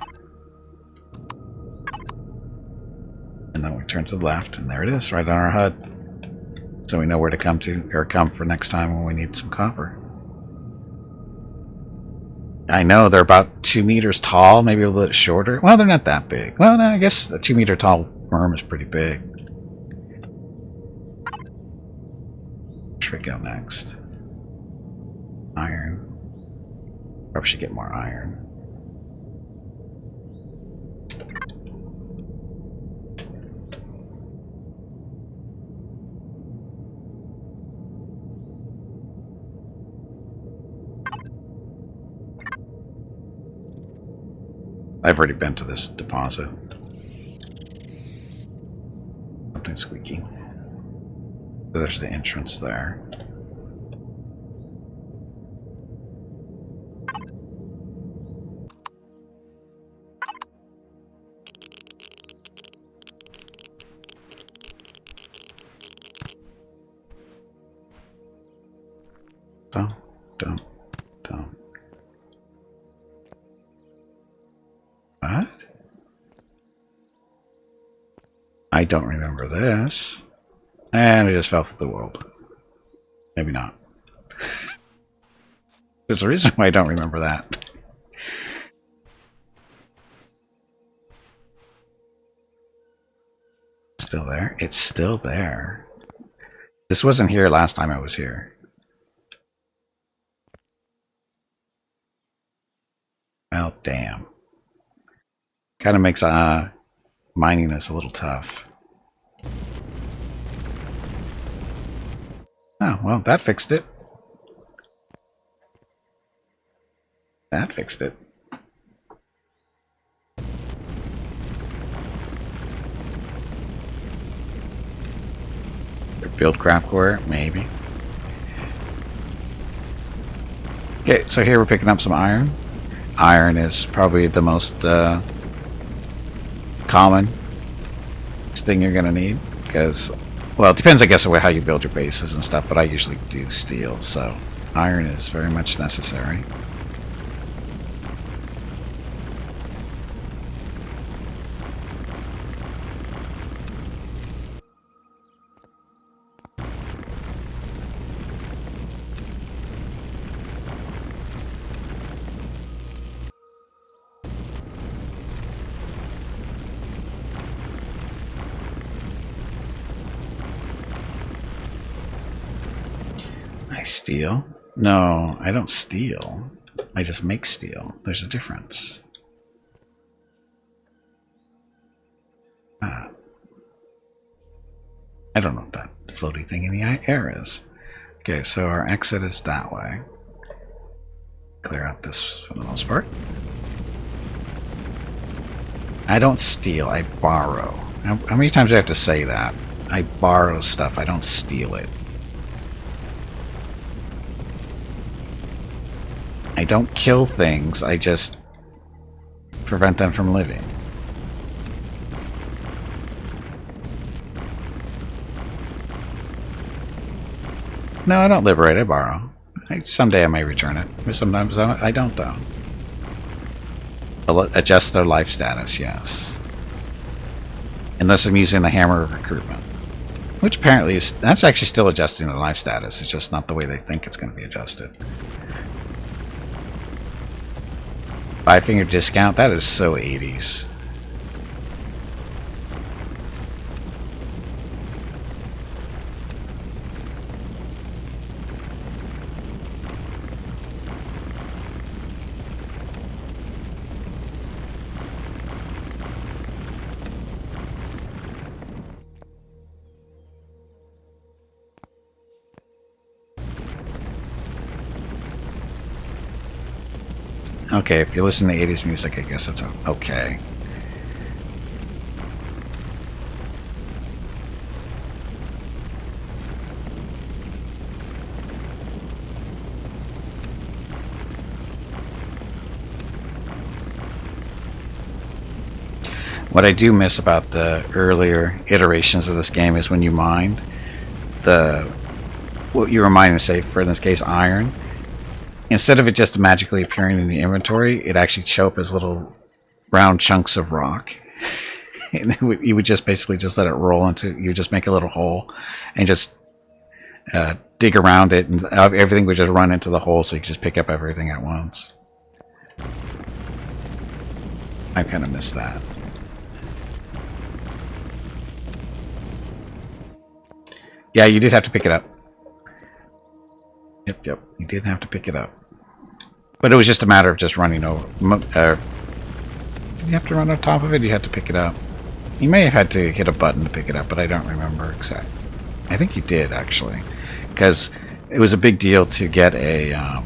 And then we turn to the left, and there it is, right on our HUD. So we know where to come to, or come for next time when we need some copper. I know they're about 2 meters tall, maybe a little bit shorter. Well, they're not that big. Well, no, I guess a 2 meter tall worm is pretty big. Should we go next? Iron. Probably should get more iron. I've already been to this deposit. Something squeaky. So there's the entrance there. Don't. What? I don't remember this. And it just fell through the world. Maybe not. There's a reason why I don't remember that. Still there? It's still there. This wasn't here last time I was here. Well, damn. Kind of makes mining this a little tough. Oh, well, that fixed it. That fixed it. Build craft core, maybe. Okay, so here we're picking up some iron. Iron is probably the most common thing you're gonna need, because, well, it depends, I guess, on how you build your bases and stuff, but I usually do steel, so iron is very much necessary. Steel? No, I don't steal. I just make steel. There's a difference. I don't know what that floaty thing in the air is. Okay, so our exit is that way. Clear out this for the most part. I don't steal, I borrow. How many times do I have to say that? I borrow stuff, I don't steal it. I don't kill things, I just prevent them from living. No, I don't liberate, I borrow. Someday I may return it. Sometimes I don't, though. Adjust their life status, yes. Unless I'm using the hammer of recruitment. Which apparently is... That's actually still adjusting their life status. It's just not the way they think it's going to be adjusted. 5-finger discount? That is so 80s. Okay, if you listen to 80s music, I guess it's okay. What I do miss about the earlier iterations of this game is when you mine, what you were mining, say, for in this case, iron, instead of it just magically appearing in the inventory, it actually show up as little round chunks of rock. And you would just basically just let it roll into, you would just make a little hole and just dig around it, and everything would just run into the hole, so you could just pick up everything at once. I kind of miss that. Yeah, you did have to pick it up. Yep, you did have to pick it up. But it was just a matter of just running over. Did you have to run on top of it? You had to pick it up. You may have had to hit a button to pick it up, but I don't remember exactly. I think you did, actually. Because it was a big deal to get a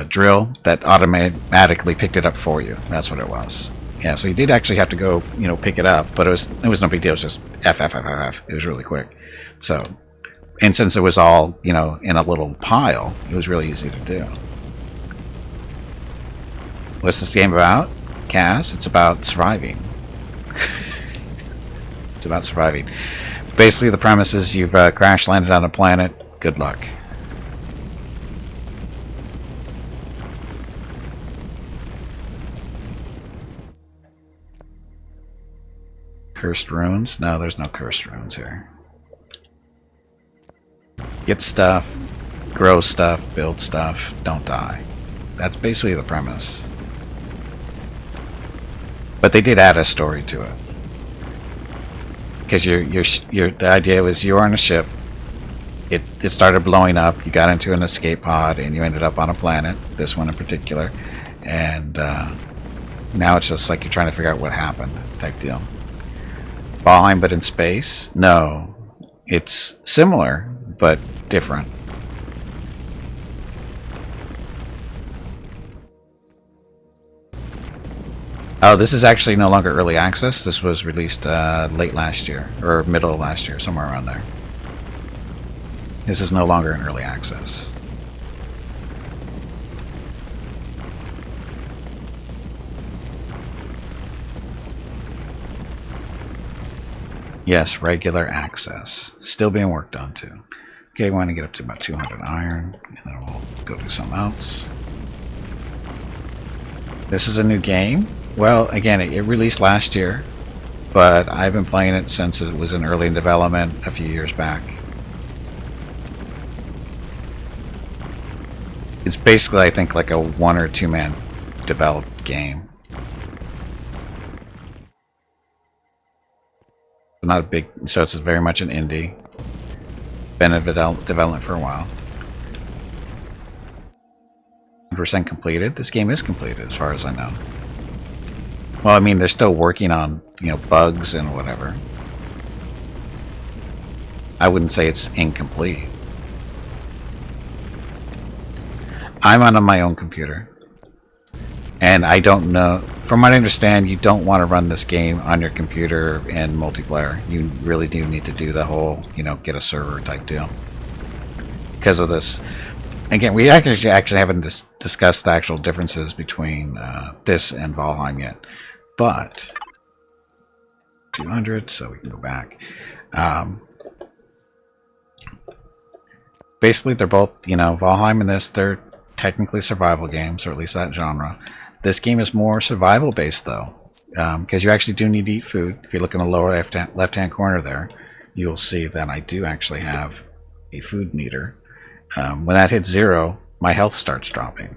drill that automatically picked it up for you. That's what it was. Yeah, so you did actually have to go, pick it up, but it was no big deal. It was just F. It was really quick. So, and since it was all, in a little pile, it was really easy to do. What's this game about, Cass? It's about surviving. It's about surviving. Basically, the premise is you've crash landed on a planet. Good luck. Cursed runes? No, there's no cursed runes here. Get stuff. grow stuff, build stuff, don't die. That's basically the premise. But they did add a story to it. Because the idea was you were on a ship, it started blowing up, you got into an escape pod, and you ended up on a planet, this one in particular, and now it's just like you're trying to figure out what happened, type deal. Valheim, but in space? No. It's similar, but different. Oh, this is actually no longer early access. This was released late last year, or middle of last year, somewhere around there. This is no longer in early access. Yes, regular access. Still being worked on too. Okay, we want to get up to about 200 iron, and then we'll go do something else. This is a new game. Well, again, it released last year, but I've been playing it since it was in early development a few years back. It's basically, I think, like a 1 or 2 man developed game. Not a big, so it's very much an indie. Been in development for a while. 100% completed. This game is completed, as far as I know. Well, I mean, they're still working on, bugs and whatever. I wouldn't say it's incomplete. I'm on my own computer. And I don't know, from what I understand, you don't want to run this game on your computer in multiplayer. You really do need to do the whole, get a server type deal. Because of this. Again, we actually haven't discussed the actual differences between this and Valheim yet. But 200, so we can go back. Basically, they're both, Valheim and this, they're technically survival games, or at least that genre. This game is more survival based, though, because you actually do need to eat food. If you look in the lower left-hand corner there, you'll see that I do actually have a food meter. When that hits 0, my health starts dropping.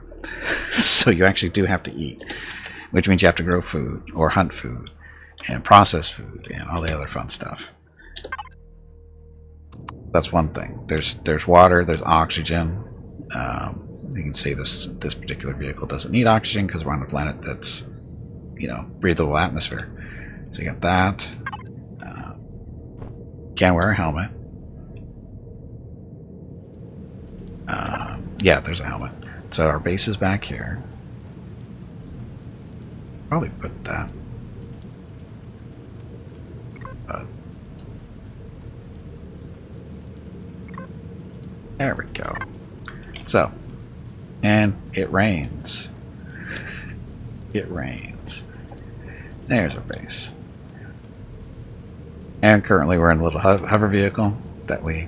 So you actually do have to eat, which means you have to grow food, or hunt food, and process food, and all the other fun stuff. That's one thing. There's water, there's oxygen. You can see this particular vehicle doesn't need oxygen because we're on a planet that's, breathable atmosphere. So you got that. Can't wear a helmet. Yeah, there's a helmet. So our base is back here. Probably put that. There we go. So. And it rains. It rains. There's our base. And currently we're in a little hover vehicle that we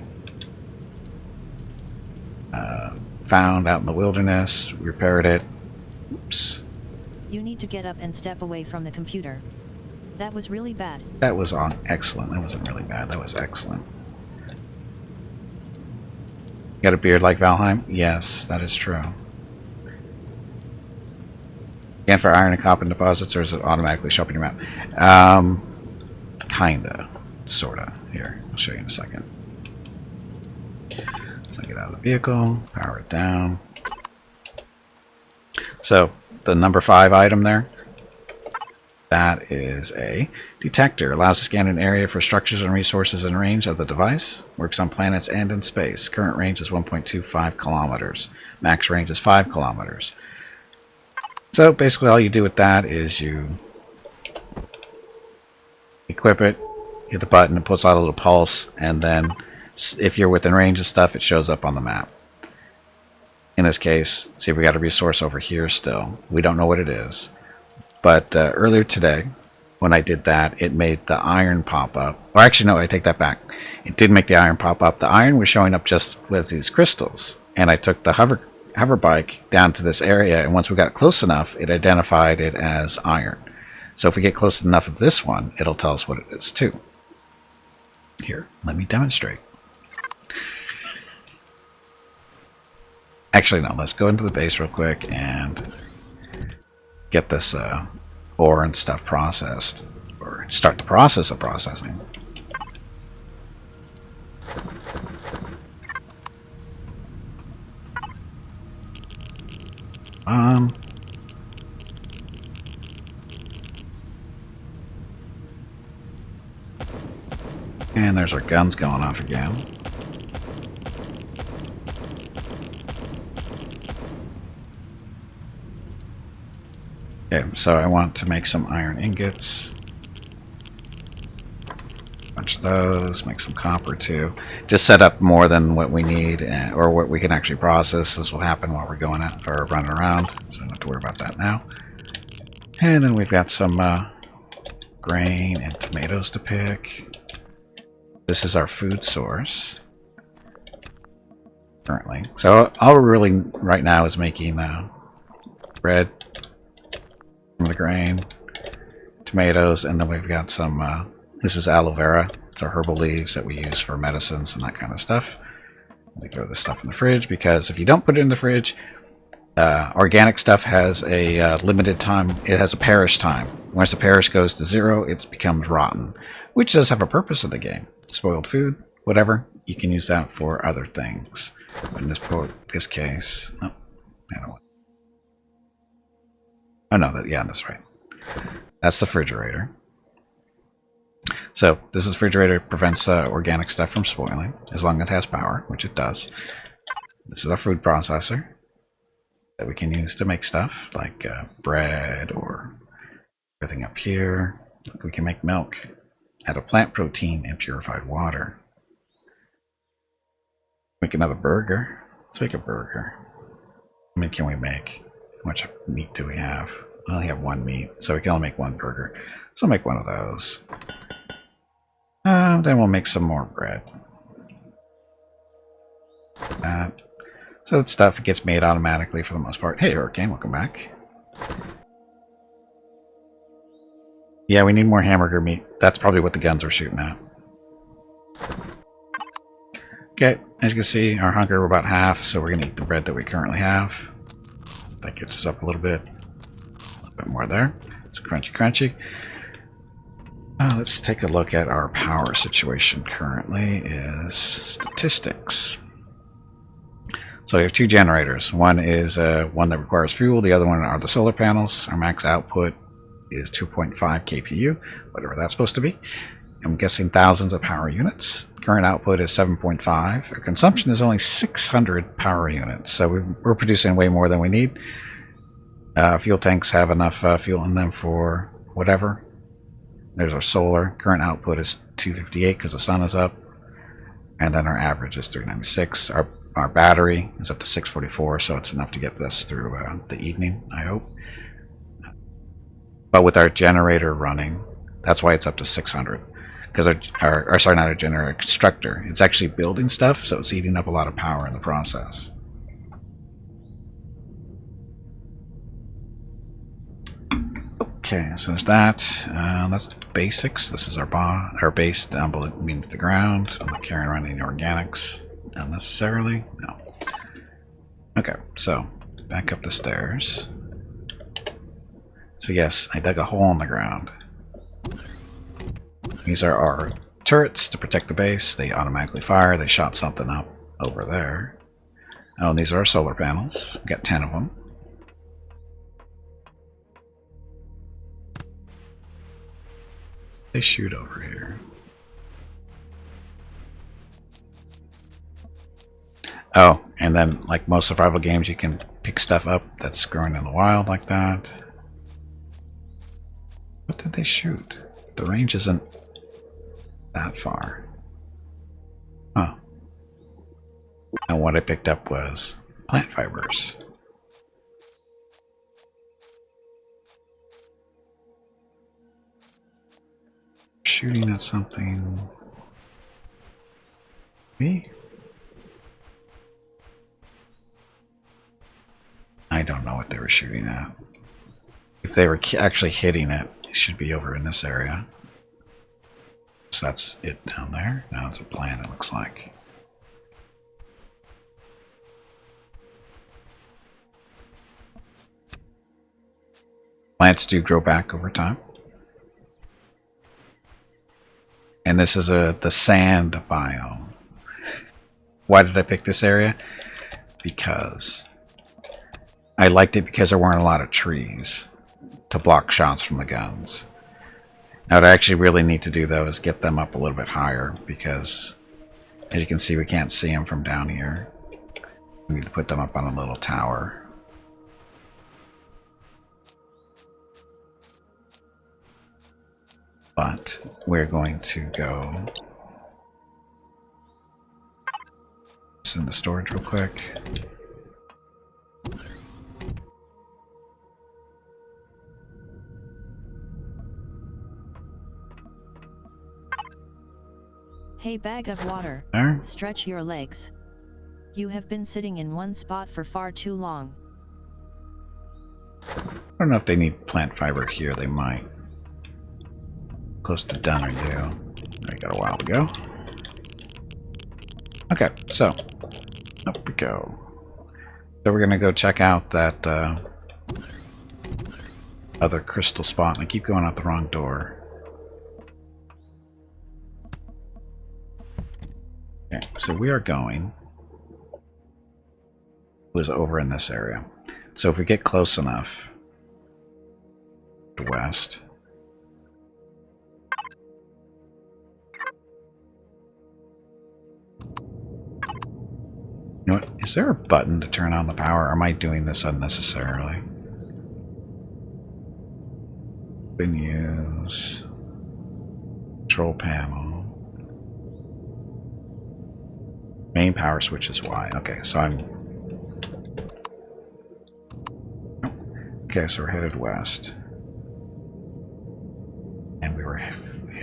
found out in the wilderness. Repaired it. Oops. You need to get up and step away from the computer. That was really bad. That was excellent. That wasn't really bad. That was excellent. Got a beard like Valheim? Yes, that is true. Again, for iron and copper deposits, or is it automatically show up in your map? Kinda. Sorta. Here, I'll show you in a second. So get out of the vehicle, power it down. So, the number 5 item there, that is a detector. Allows to scan an area for structures and resources in range of the device. Works on planets and in space. Current range is 1.25 kilometers. Max range is 5 kilometers. So basically all you do with that is you equip it, hit the button, it puts out a little pulse, and then if you're within range of stuff, it shows up on the map. In this case, see, we got a resource over here still. We don't know what it is. But earlier today, when I did that, it made the iron pop up. Or actually, no, I take that back. It did make the iron pop up. The iron was showing up just with these crystals. And I took the hover bike down to this area, and once we got close enough, it identified it as iron. So if we get close enough of this one, it'll tell us what it is too. Here, let me demonstrate. Actually, no, let's go into the base real quick and get this ore and stuff processed, or start the process of processing. And there's our guns going off again. Okay, so I want to make some iron ingots. A bunch of those, make some copper too. Just set up more than what we need, or what we can actually process. This will happen while we're going out, or running around, so don't have to worry about that now. And then we've got some grain and tomatoes to pick. This is our food source currently. So all we're really right now is making bread from the grain, tomatoes, and then we've got some, this is aloe vera. It's our herbal leaves that we use for medicines and that kind of stuff. We throw this stuff in the fridge because if you don't put it in the fridge, organic stuff has a limited time. It has a perish time. Once the perish goes to 0, it becomes rotten, which does have a purpose in the game. Spoiled food, whatever, you can use that for other things. But in this case, oh, oh no, yeah, that's right. That's the refrigerator. So this is refrigerator, prevents organic stuff from spoiling as long as it has power, which it does. This is our food processor that we can use to make stuff like bread or everything up here. We can make milk out of plant protein and purified water. Make another burger. Let's make a burger. How many can we make? How much meat do we have? We only have 1 meat, so we can only make 1 burger. So I'll make 1 of those. Then we'll make some more bread. So that stuff gets made automatically for the most part. Hey, Hurricane, welcome back. Yeah, we need more hamburger meat. That's probably what the guns were shooting at. Okay, as you can see, our hunger, we're about half, so we're going to eat the bread that we currently have. That gets us up a little bit more there. It's crunchy, crunchy. Let's take a look at our power situation currently is statistics. So we have 2 generators. One is one that requires fuel. The other one are the solar panels. Our max output is 2.5 kPu, whatever that's supposed to be. I'm guessing thousands of power units. Current output is 7.5. Our consumption is only 600 power units, so we're producing way more than we need. Fuel tanks have enough fuel in them for whatever. There's our solar. Current output is 258 because the sun is up. And then our average is 396. Our battery is up to 644, so it's enough to get this through the evening, I hope. But with our generator running, that's why it's up to 600. Because sorry, not our generator, Constructor. It's actually building stuff, so it's eating up a lot of power in the process. Okay, so there's that. That's the basics. This is our base down beneath the ground. I'm not carrying around any organics unnecessarily. No. Okay, so back up the stairs. So yes, I dug a hole in the ground. These are our turrets to protect the base. They automatically fire. They shot something up over there. Oh, and these are our solar panels. We've got 10 of them. They shoot over here. Oh, and then like most survival games, you can pick stuff up that's growing in the wild like that. What did they shoot? The range isn't that far. Oh. And what I picked up was plant fibers. Shooting at something. Me? I don't know what they were shooting at. If they were actually hitting it, it should be over in this area. So that's it down there. Now it's a plant, it looks like. Plants do grow back over time. And this is the sand biome. Why did I pick this area? Because I liked it because there weren't a lot of trees to block shots from the guns. Now, what I actually really need to do, though, is get them up a little bit higher because, as you can see, we can't see them from down here. We need to put them up on a little tower. But we're going to go into storage real quick. Hey, bag of water. There. Stretch your legs. You have been sitting in one spot for far too long. I don't know if they need plant fiber here. They might. Close to done, are you? I got a while to go. Okay, so up we go. So we're gonna go check out that other crystal spot, and I keep going out the wrong door. Okay, so we are going. It was over in this area. So if we get close enough to west. You know what? Is there a button to turn on the power, or am I doing this unnecessarily? Menus. Control panel. Main power switch is Y. Okay, so I'm... Okay, so we're headed west. And we were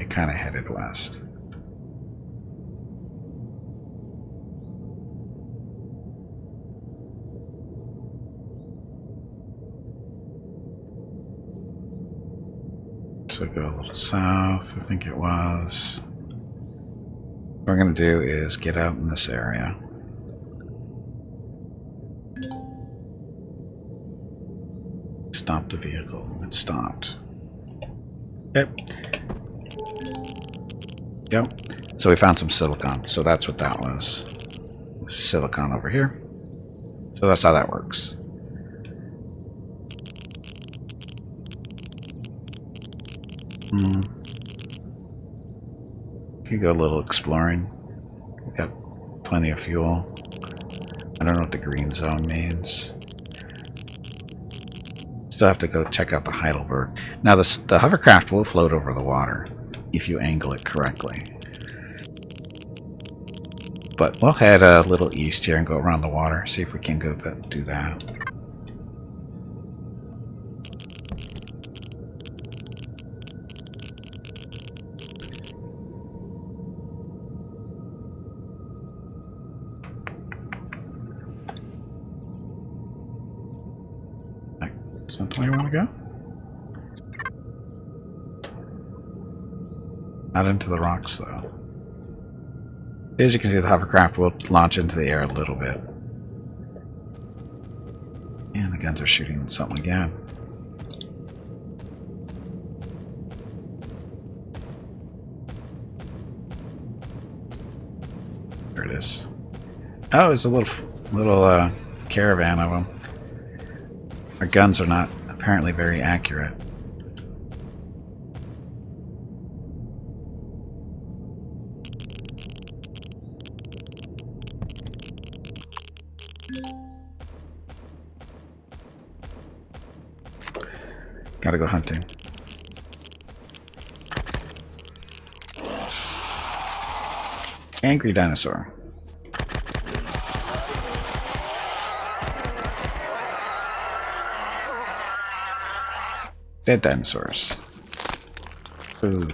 kind of headed west. So go a little south, I think it was. What we're going to do is get out in this area. Stop the vehicle. It stopped. Yep. Yep. So we found some silicon. So that's what that was. Silicon over here. So that's how that works. Could go a little exploring. We've got plenty of fuel. I don't know what the green zone means. Still have to go check out the Heidelberg. Now the hovercraft will float over the water if you angle it correctly. But we'll head a little east here and go around the water. See if we can go do that. Something you want to go? Not into the rocks, though. As you can see, the hovercraft will launch into the air a little bit. And the guns are shooting something again. There it is. Oh, it's a little caravan of them. Our guns are not apparently very accurate. Gotta go hunting. Angry dinosaur. Dead dinosaurs. Food.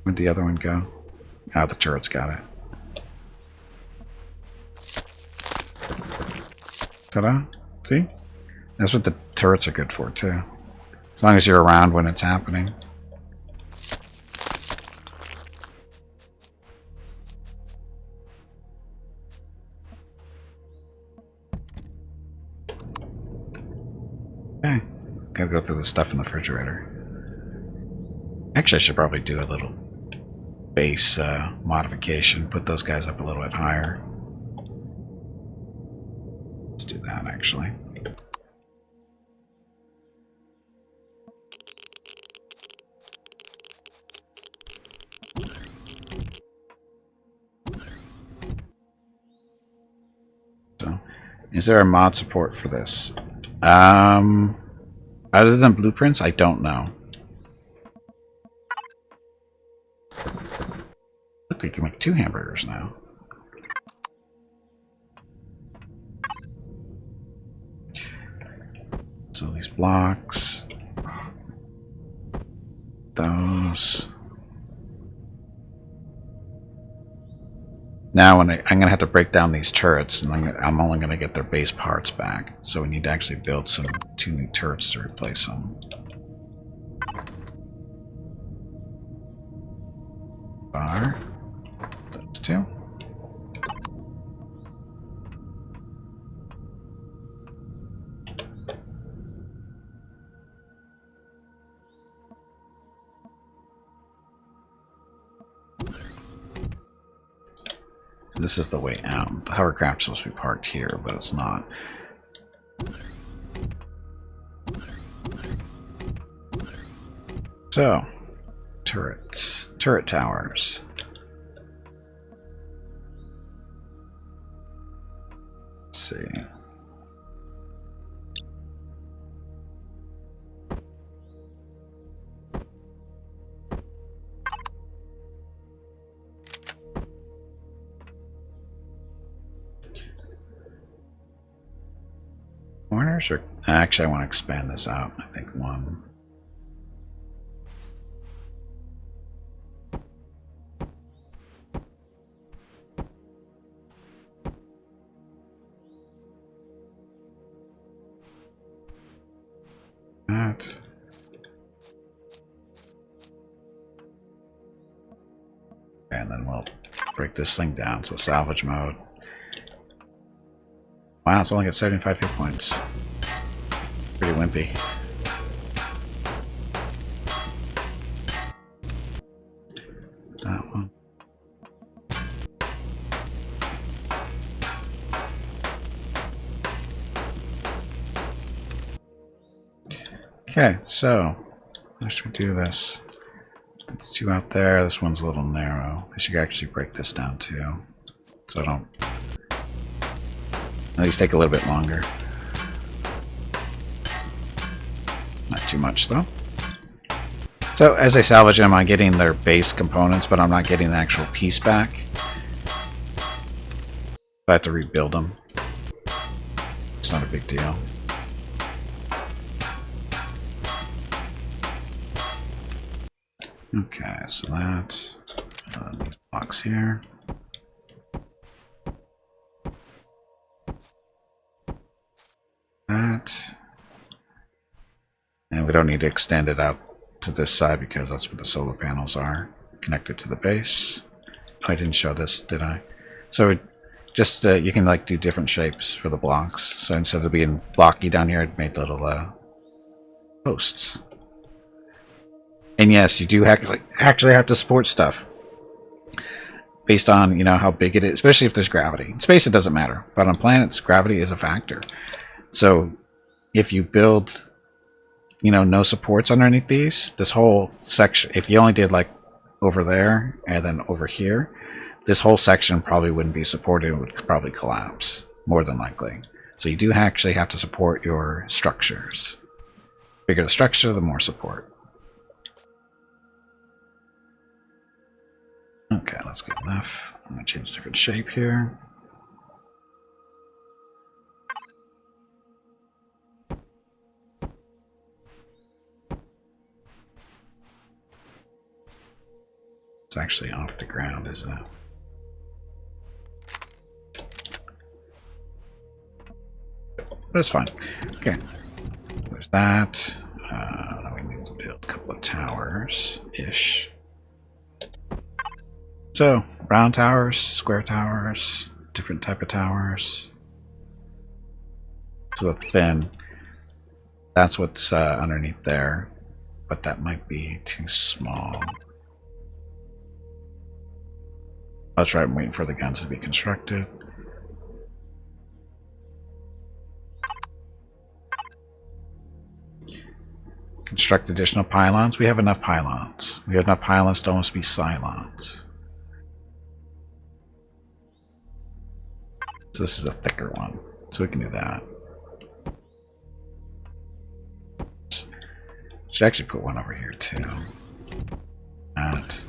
Where'd the other one go? Ah, the turret's got it. Ta-da! See? That's what the turrets are good for, too. As long as you're around when it's happening. Gotta go through the stuff in the refrigerator. Actually, I should probably do a little base modification. Put those guys up a little bit higher. Let's do that, actually. So, is there a mod support for this? Other than blueprints, I don't know. Look, we can make 2 hamburgers now. So these blocks, those. Now when I'm going to have to break down these turrets, and I'm only going to get their base parts back. So we need to actually build 2 new turrets to replace them. Bar. Those 2. This is the way out. The hovercraft's supposed to be parked here, but it's not. So, turrets. Turret towers. Let's see. Corners, or actually I want to expand this out. I think 1. That. And then we'll break this thing down. So salvage mode. Wow, it's only got 75 hit points. Pretty wimpy. That one. Okay, so how should we do this? That's 2 out there. This one's a little narrow. I should actually break this down too, so I don't. At least take a little bit longer. Not too much though. So as I salvage them, I'm getting their base components, but I'm not getting the actual piece back. I have to rebuild them. It's not a big deal. Okay, so that's these blocks here. That. And we don't need to extend it out to this side because that's where the solar panels are connected to the base. Oh, I didn't show this, did I? So just you can like do different shapes for the blocks. So instead of being blocky down here, it made little posts. And yes, you do actually have to support stuff based on, you know, how big it is, especially if there's gravity. In space, it doesn't matter, but on planets, gravity is a factor. So if you build, you know, no supports underneath these, this whole section, if you only did like over there and then over here, this whole section probably wouldn't be supported. It would probably collapse, more than likely. So you do actually have to support your structures. The bigger the structure, the more support. Okay, that's good enough. I'm going to change a different shape here. It's actually off the ground, isn't it? But it's fine. Okay, there's that. Now we need to build a couple of towers-ish. So, round towers, square towers, different type of towers. So thin. That's what's underneath there, but that might be too small. That's right, I'm waiting for the guns to be constructed. Construct additional pylons. We have enough pylons. We have enough pylons to almost be Cylons. So this is a thicker one, so we can do that. Should actually put one over here too. That.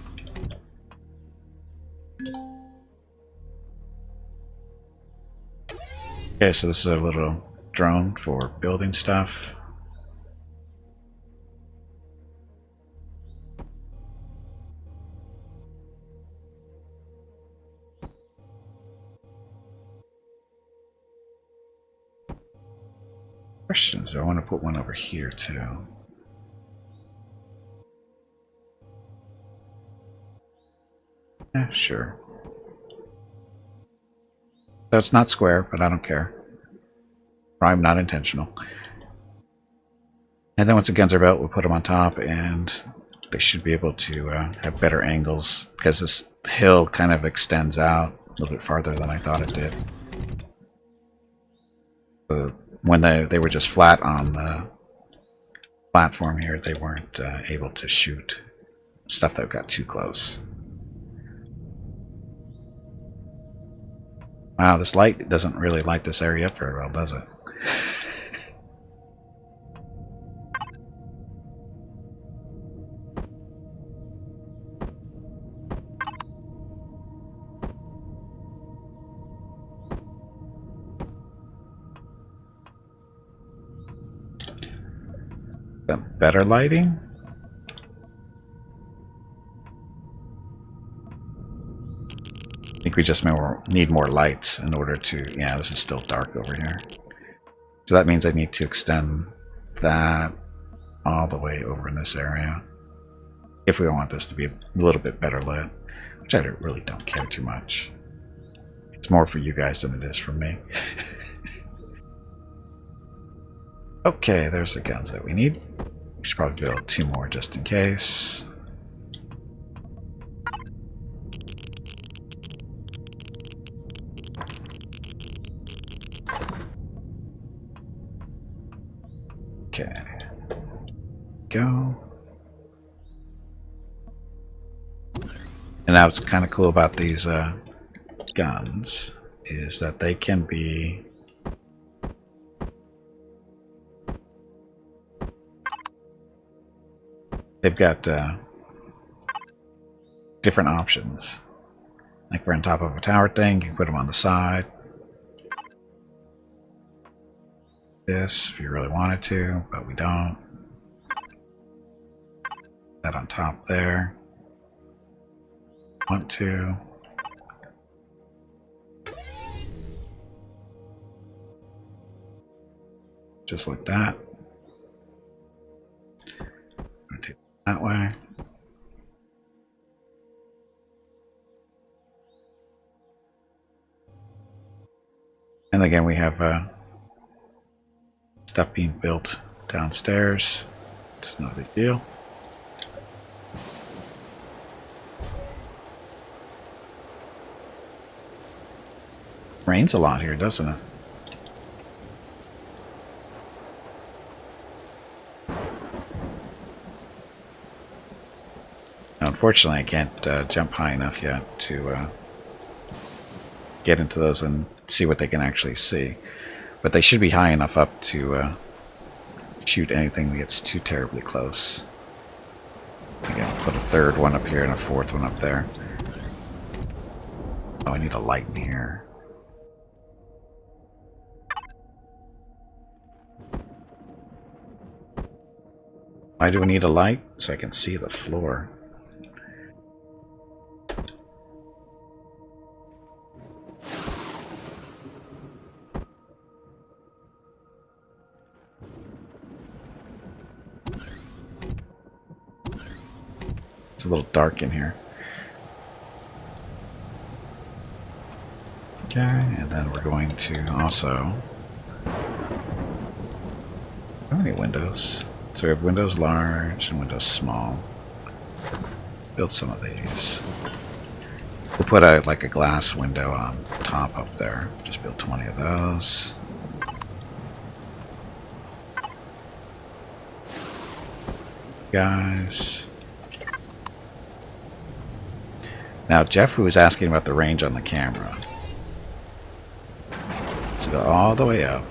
Okay, so this is a little drone for building stuff. Questions. I want to put one over here too. Yeah, sure. So it's not square, but I don't care. Probably not intentional. And then once the guns are built, we'll put them on top, and they should be able to have better angles, because this hill kind of extends out a little bit farther than I thought it did. So when they were just flat on the platform here, they weren't able to shoot stuff that got too close. Wow, this light doesn't really light this area up very well, does it? That better lighting? I think we just need more lights in order to... Yeah, this is still dark over here. So that means I need to extend that all the way over in this area. If we want this to be a little bit better lit. Which I really don't care too much. It's more for you guys than it is for me. Okay, there's the guns that we need. We should probably build 2 more just in case. Okay. Go. And now what's kind of cool about these guns is that they can be... They've got different options. Like we're on top of a tower thing, you can put them on the side. This, if you really wanted to, but we don't. That on top there. Want to. Just like that. Take it that way. And again, we have stuff being built downstairs. It's no big deal. Rains a lot here, doesn't it? Now, unfortunately, I can't jump high enough yet to get into those and see what they can actually see. But they should be high enough up to shoot anything that gets too terribly close. Again, put a 3rd one up here and a 4th one up there. Oh, I need a light in here. Why do we need a light? So I can see the floor. It's a little dark in here. Okay, and then we're going to also... Oh, many windows? So we have windows large and windows small. Build some of these. We'll put like a glass window on top up there. Just build 20 of those. Guys. Now Jeff was asking about the range on the camera. Let's go all the way up.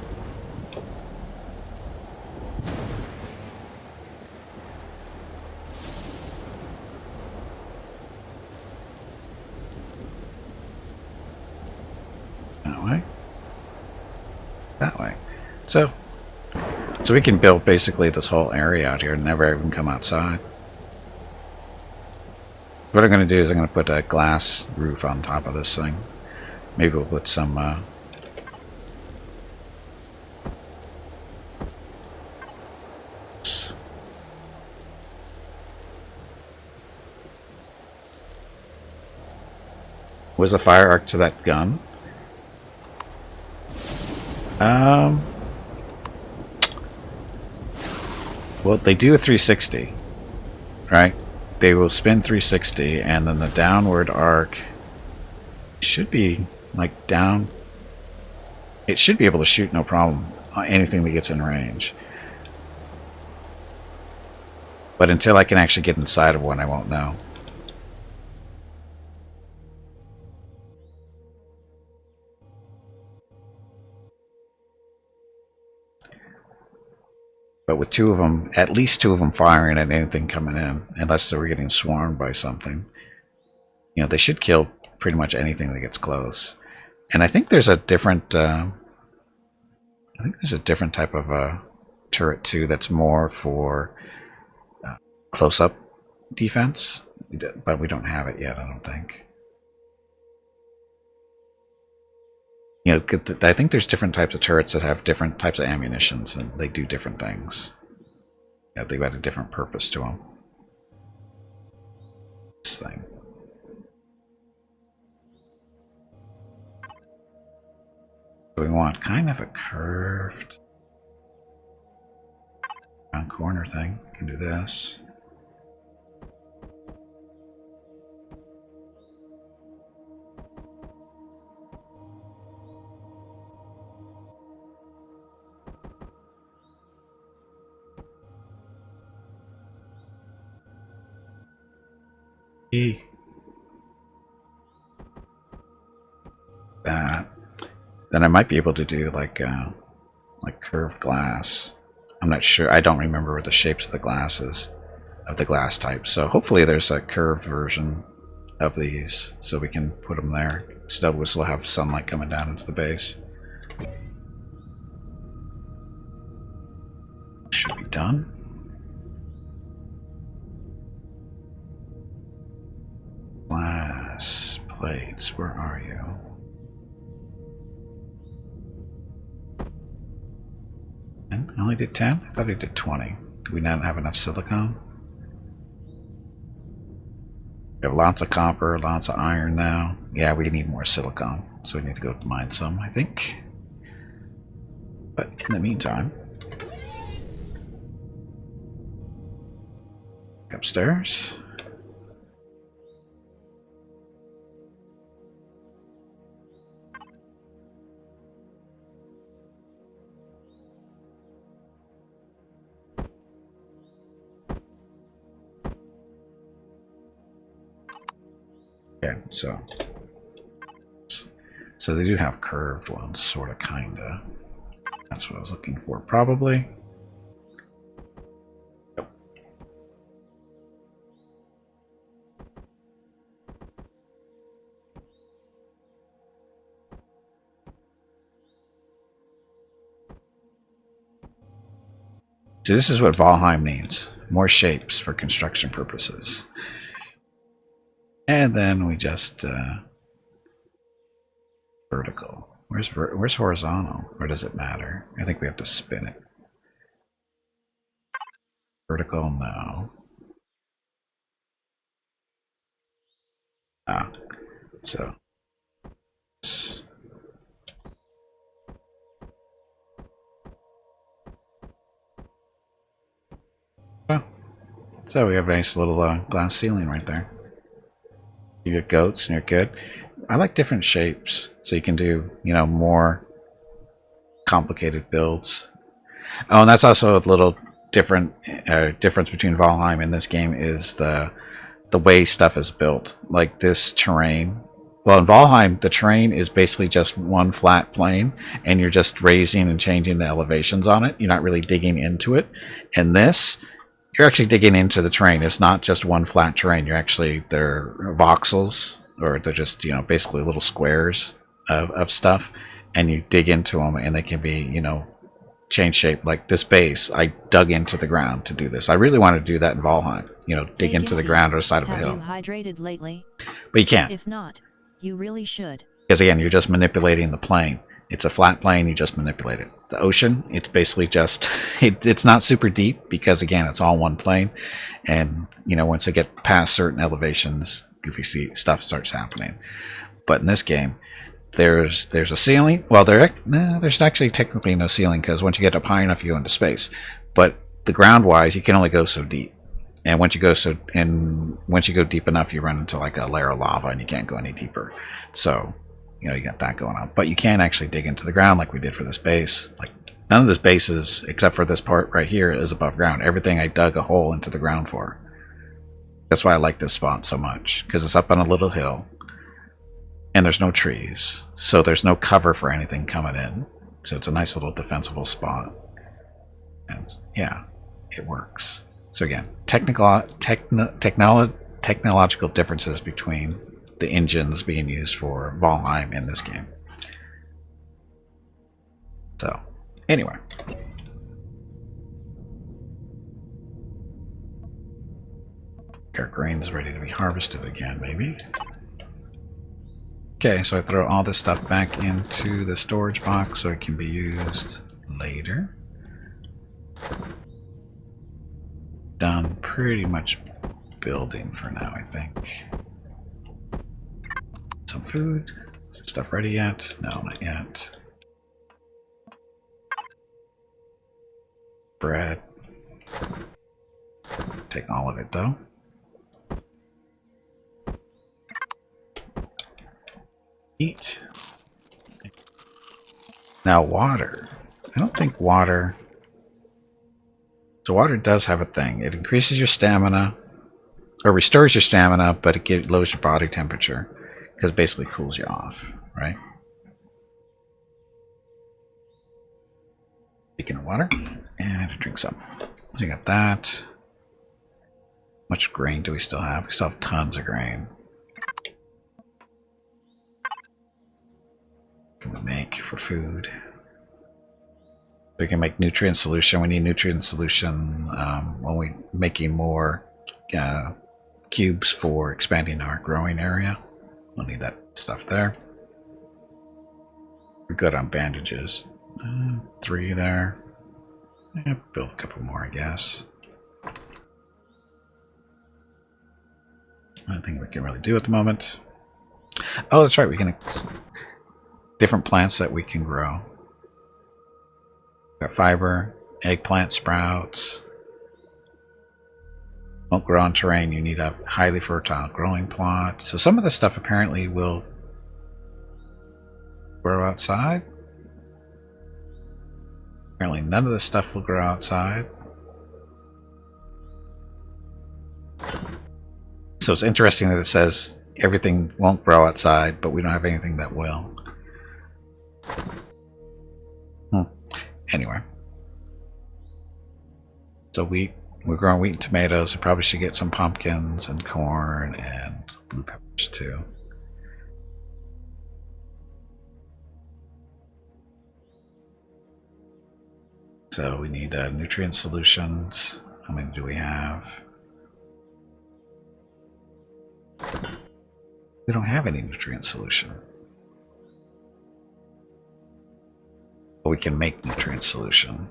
That way. That way. So we can build basically this whole area out here and never even come outside. What I'm going to do is I'm going to put a glass roof on top of this thing. Maybe we'll put some was a fire arc to that gun? Well, they do a 360, right? They will spin 360, and then the downward arc should be like down. It should be able to shoot no problem on anything that gets in range. But until I can actually get inside of one, I won't know. But with two of them, at least two of them firing at anything coming in, unless they were getting swarmed by something, you know, they should kill pretty much anything that gets close. And I think there's a different, type of turret too that's more for close-up defense, but we don't have it yet, I don't think. You know, I think there's different types of turrets that have different types of ammunitions, and they do different things. Yeah, they've got a different purpose to them. This thing. So we want kind of a curved round corner thing. We can do this. That. Then I might be able to do like curved glass. I'm not sure. I don't remember the shapes of the glasses of the glass type. So hopefully there's a curved version of these, so we can put them there. Still, we'll still have sunlight coming down into the base. Should be done. Glass plates, where are you? I only did 10? I thought I did 20. Do we not have enough silicone? We have lots of copper, lots of iron now. Yeah, we need more silicone, so we need to go mine some, I think. But in the meantime, upstairs. Okay, so they do have curved ones, sort of, kinda. That's what I was looking for, probably. Yep. So this is what Valheim needs. More shapes for construction purposes. And then we just vertical. Where's horizontal? Or does it matter? I think we have to spin it. Vertical, no. So. So we have a nice little glass ceiling right there. You get goats and you're good. I like different shapes, so you can do, you know, more complicated builds. Oh, and that's also a little different difference between Valheim and this game is the way stuff is built. Like this terrain. Well, in Valheim, the terrain is basically just one flat plane, and you're just raising and changing the elevations on it. You're not really digging into it. And this, you're actually digging into the terrain. It's not just one flat terrain. They're voxels, or they're just, you know, basically little squares of stuff, and you dig into them, and they can be, you know, change shape. Like this base, I dug into the ground to do this. I really want to do that in Valheim. You know, dig into the ground or the side of a hill. Have you hydrated lately? But you can't. If not, you really should. Because again, you're just manipulating the plane. It's a flat plane, you just manipulate it. The ocean, it's basically just, it's not super deep because again, it's all one plane. And, you know, once they get past certain elevations, goofy stuff starts happening. But in this game, there's a ceiling. Well, there's actually technically no ceiling because once you get up high enough, you go into space. But the ground-wise, you can only go so deep. And once you go deep enough, you run into like a layer of lava and you can't go any deeper. So, you know, you got that going on. But you can actually dig into the ground like we did for this base. Like none of this bases, except for this part right here, is above ground. Everything I dug a hole into the ground for. That's why I like this spot so much, because it's up on a little hill. And there's no trees. So there's no cover for anything coming in. So it's a nice little defensible spot. And yeah, it works. So again, technological differences between the engines being used for Valheim in this game. So, anyway. Our grain is ready to be harvested again, maybe. Okay, so I throw all this stuff back into the storage box so it can be used later. Done pretty much building for now, I think. Some food. Is this stuff ready yet? No, not yet. Bread. Take all of it though. Eat. Now water. I don't think water... So water does have a thing. It increases your stamina, or restores your stamina, but it lowers your body temperature, because it basically cools you off, right? Speaking of water, and to drink some. So you got that. How much grain do we still have? We still have tons of grain. What can we make for food? We can make nutrient solution. We need nutrient solution when we're making more cubes for expanding our growing area. We'll need that stuff there. We're good on bandages. 3 there. Yeah, build a couple more, I guess. I don't think we can really do at the moment. Oh, that's right. We can different plants that we can grow. Got fiber, eggplant sprouts. Won't grow on terrain. You need a highly fertile growing plot. So some of this stuff apparently will grow outside. Apparently none of this stuff will grow outside. So it's interesting that it says everything won't grow outside, but we don't have anything that will. Anyway. So wheat. We're growing wheat and tomatoes. We probably should get some pumpkins and corn and blue peppers too. So we need nutrient solutions. How many do we have? We don't have any nutrient solution. But we can make nutrient solution,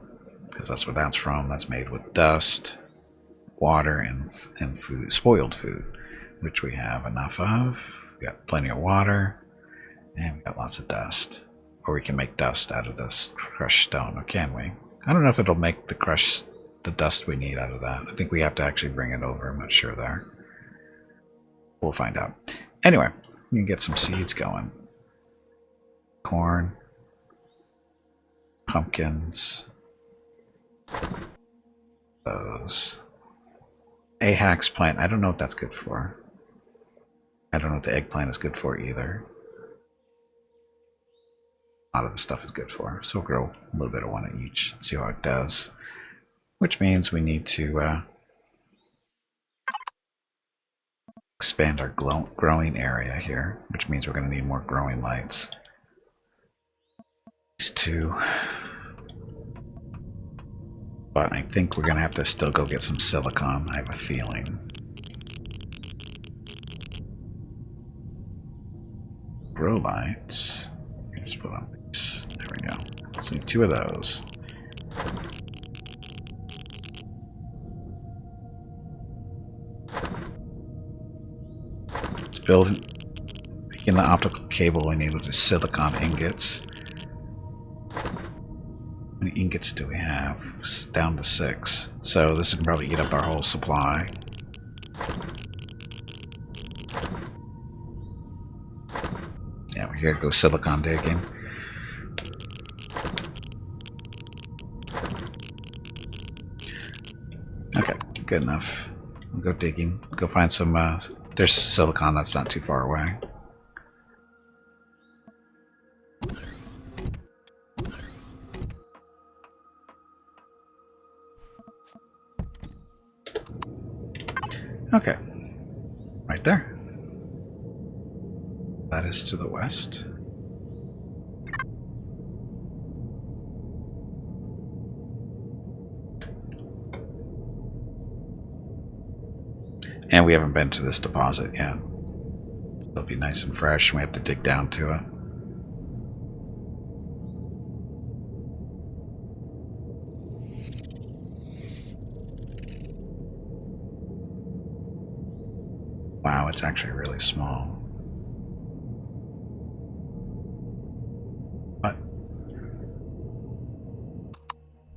because that's what that's from. That's made with dust, water, and food, spoiled food, which we have enough of. We got plenty of water, and we got lots of dust. Or we can make dust out of this crushed stone, or can we? I don't know if it'll make the crushed the dust we need out of that. I think we have to actually bring it over. I'm not sure there. We'll find out. Anyway, we can get some seeds going. Corn. Pumpkins. Those. Ahax plant. I don't know what that's good for. I don't know what the eggplant is good for either. A lot of the stuff is good for. So we'll grow a little bit of one of each. See how it does. Which means we need to expand our growing area here. Which means we're going to need more growing lights. These two. But I think we're going to have to still go get some silicon. I have a feeling. Grow lights. Just put on these. There we go. Let's need 2 of those. Let's build. Begin the optical cable. We need the silicon ingots. How many ingots do we have? It's down to 6. So this can probably eat up our whole supply. Yeah, we're here to go silicon digging. Okay, good enough. We'll go digging. Go find some, there's silicon that's not too far away. Okay, right there. That is to the west. And we haven't been to this deposit yet. It'll be nice and fresh. We have to dig down to it. Wow, it's actually really small. What?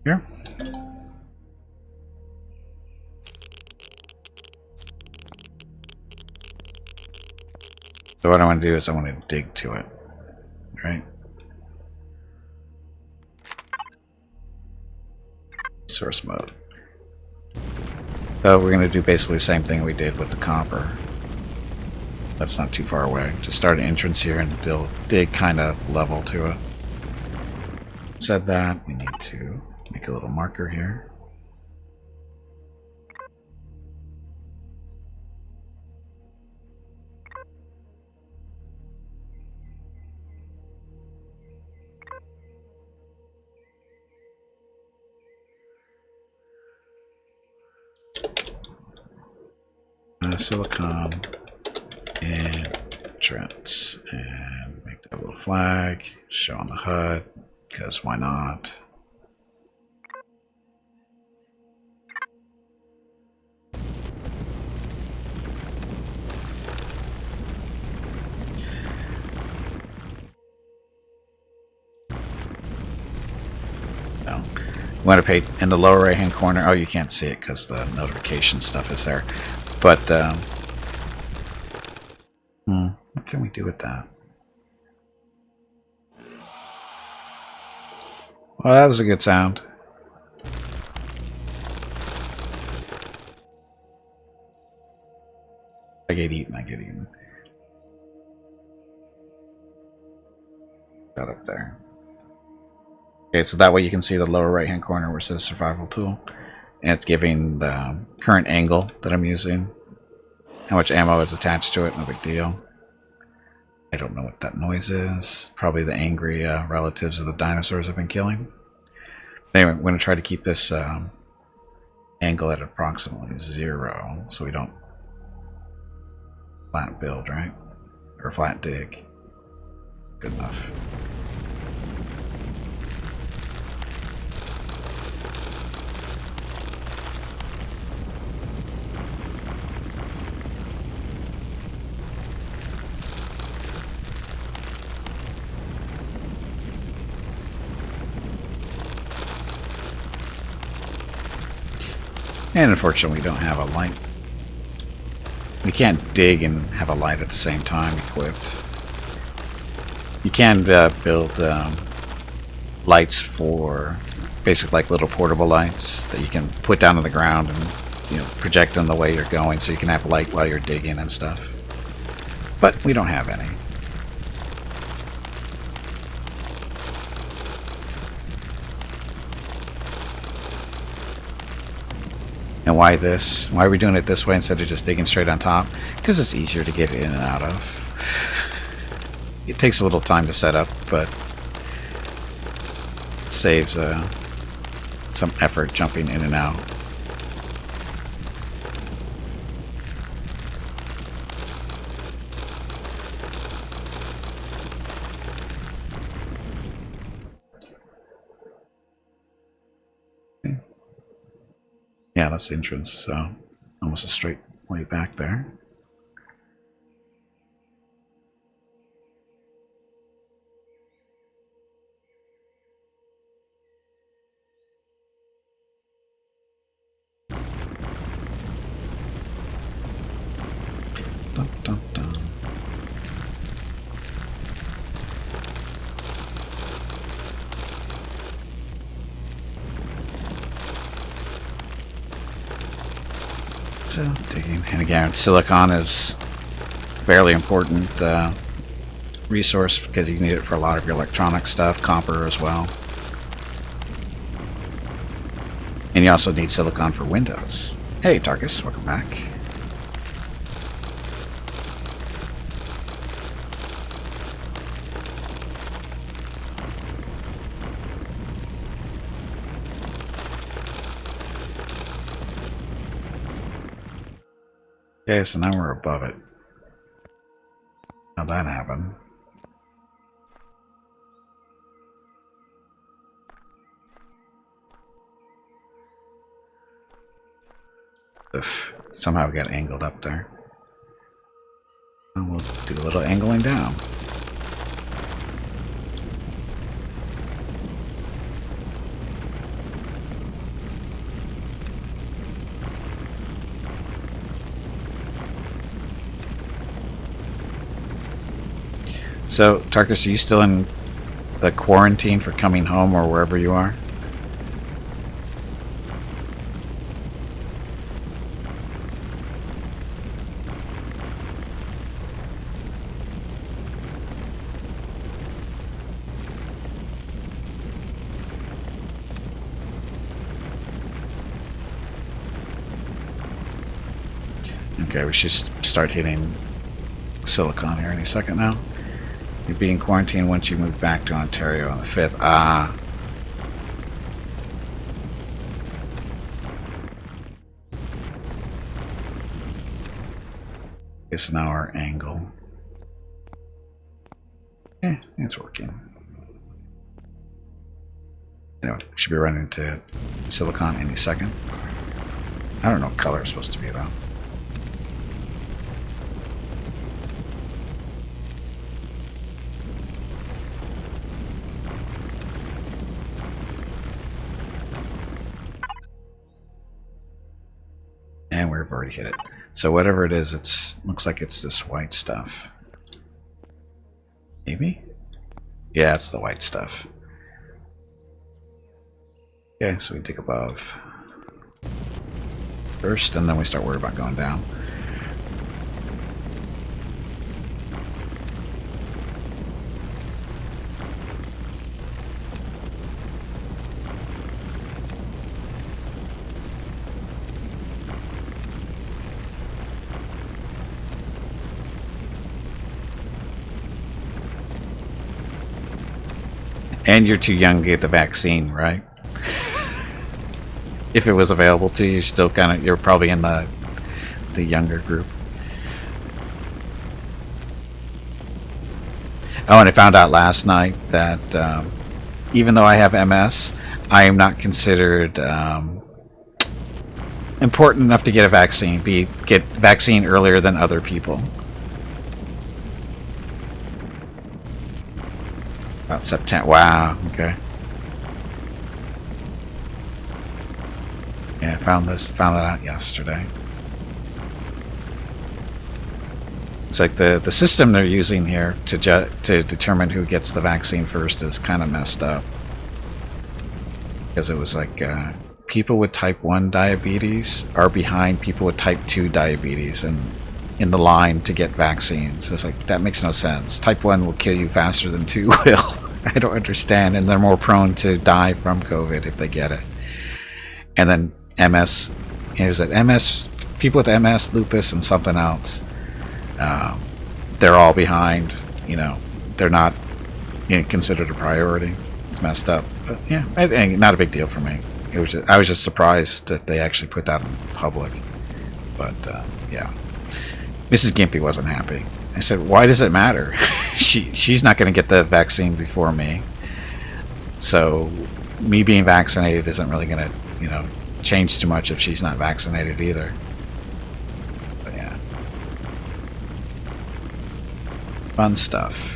Here? So what I want to do is I want to dig to it, right? Source mode. So we're going to do basically the same thing we did with the copper. That's not too far away. Just start an entrance here and dig kind of level to it. Said that, we need to make a little marker here. Silicon entrance, and make that little flag, show on the HUD, because why not? No. You want to pay in the lower right hand corner. Oh, you can't see it because the notification stuff is there. But, what can we do with that? Well, that was a good sound. I get eaten, I get eaten. That up there. Okay, so that way you can see the lower right hand corner where it says survival tool. And it's giving the current angle that I'm using. How much ammo is attached to it, no big deal. I don't know what that noise is. Probably the angry relatives of the dinosaurs I've been killing. Anyway, I'm going to try to keep this angle at approximately 0 so we don't flat build, right? Or flat dig. Good enough. And unfortunately, we don't have a light. We can't dig and have a light at the same time equipped. You can build lights for basically like little portable lights that you can put down on the ground and project them the way you're going, so you can have light while you're digging and stuff. But we don't have any. And why this? Why are we doing it this way instead of just digging straight on top? Because it's easier to get in and out of. It takes a little time to set up, but it saves some effort jumping in and out. Yeah, that's the entrance, so almost a straight way back there. Dun, dun, dun. So digging, and again, silicon is fairly important resource because you need it for a lot of your electronic stuff, copper as well. And you also need silicon for windows. Hey Tarkus, welcome back. Okay, so now we're above it. How'd that happen? Ugh, somehow we got angled up there. And we'll do a little angling down. So, Tarkus, are you still in the quarantine for coming home or wherever you are? Okay, we should start hitting silicon here any second now. You'll be in quarantine once you move back to Ontario on the 5th. Ah. Okay, so now our angle. It's working. Anyway, we should be running to silicon any second. I don't know what color it's supposed to be though. And we've already hit it. So whatever it is, looks like it's this white stuff. Maybe? Yeah, it's the white stuff. Okay, so we dig above first, and then we start worrying about going down. And you're too young to get the vaccine, right? If it was available to you, you're probably in the younger group. Oh, and I found out last night that even though I have MS, I am not considered important enough to get a vaccine. Get vaccine earlier than other people. About September. Wow. Okay. Yeah, I found that out yesterday. It's like the system they're using here to determine who gets the vaccine first is kind of messed up. Because it was like people with type 1 diabetes are behind people with type 2 diabetes and in the line to get vaccines. It's like, that makes no sense. Type 1 will kill you faster than 2 will. I don't understand. And they're more prone to die from COVID if they get it. And then MS, is it MS? People with MS, lupus, and something else. They're all behind. You know, they're not considered a priority. It's messed up. But yeah, not a big deal for me. It was I was just surprised that they actually put that in public. But yeah, Mrs. Gimpy wasn't happy. I said, "Why does it matter? She's not going to get the vaccine before me, so me being vaccinated isn't really going to, change too much if she's not vaccinated either." But yeah, fun stuff.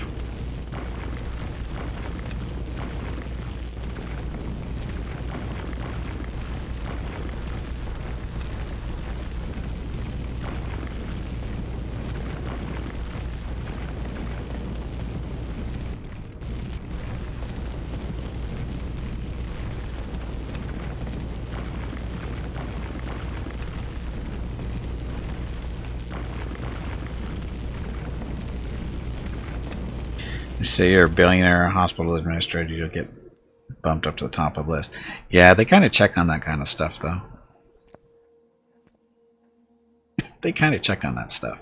You say you're a billionaire hospital administrator, you'll get bumped up to the top of the list. Yeah, they kind of check on that kind of stuff, though. They kind of check on that stuff.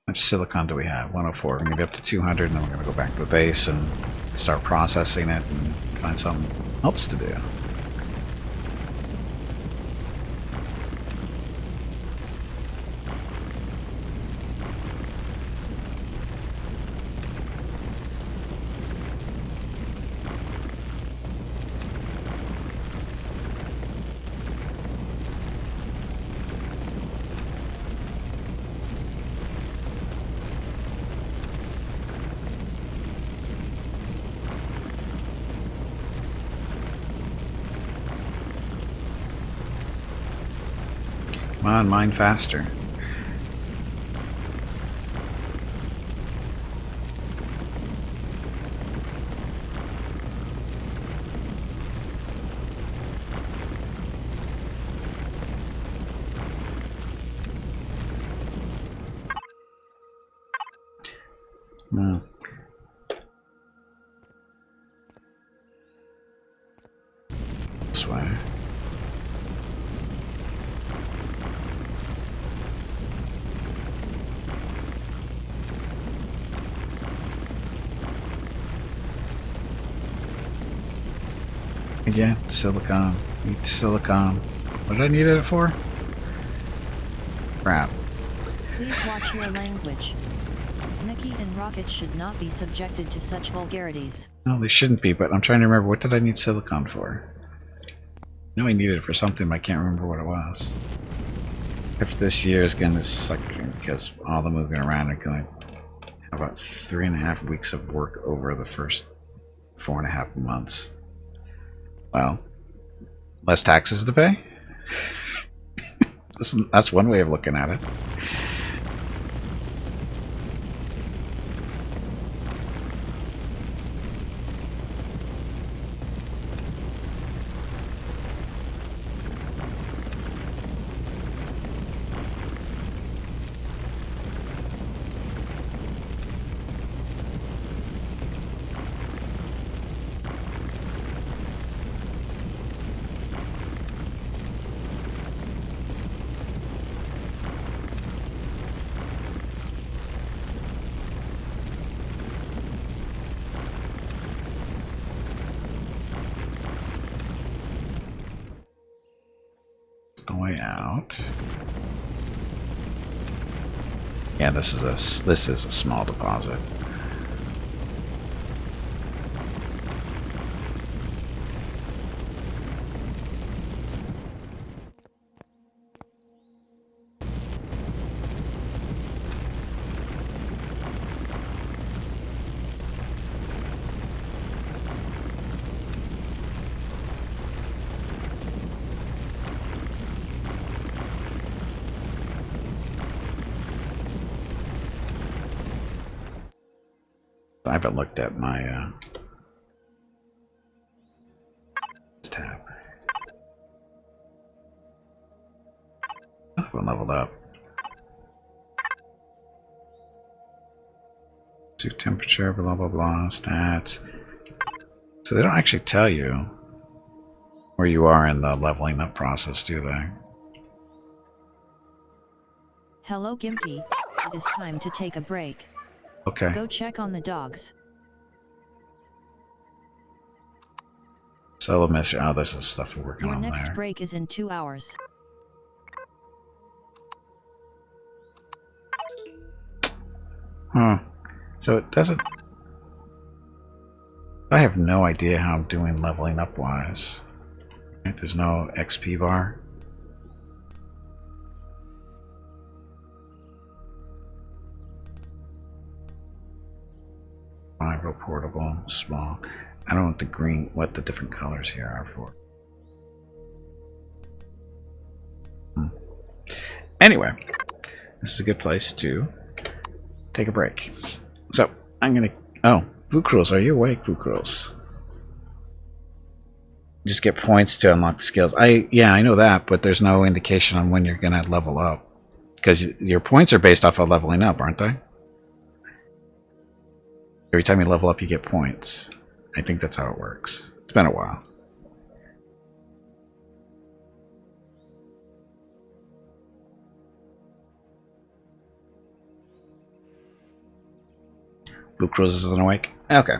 How much silicon do we have? 104. We're going to be up to 200, and then we're going to go back to the base and start processing it and find something else to do. Come on, mine faster. No. This way. Again, silicon. Need silicon. What did I need it for? Crap. Please watch your language. Mickey and Rocket should not be subjected to such vulgarities. No, they shouldn't be, but I'm trying to remember, what did I need silicon for? I know I needed it for something, but I can't remember what it was. If this year is going to suck because all the moving around are going to have about 3.5 weeks of work over the first 4.5 months. Well, less taxes to pay? That's one way of looking at it. The way out. Yeah, this is a small deposit. I haven't looked at my tab. I haven't leveled up. To temperature, blah blah blah, stats. So they don't actually tell you where you are in the leveling up process, do they? Hello Gimpy, it is time to take a break. Okay. Go check on the dogs. Solo mission. Oh, this is stuff we're working Your on next there. break is in 2 hours. Huh. So it doesn't... I have no idea how I'm doing leveling up wise. Right, there's no XP bar. Real portable, small. I don't know what the green, what the different colors here are for. Anyway, this is a good place to take a break. So I'm gonna. Oh, Vukrils, are you awake, Vukrils? Just get points to unlock skills. Yeah, I know that, but there's no indication on when you're gonna level up because your points are based off of leveling up, aren't they? Every time you level up, you get points. I think that's how it works. It's been a while. Blue Cruise isn't awake? Okay.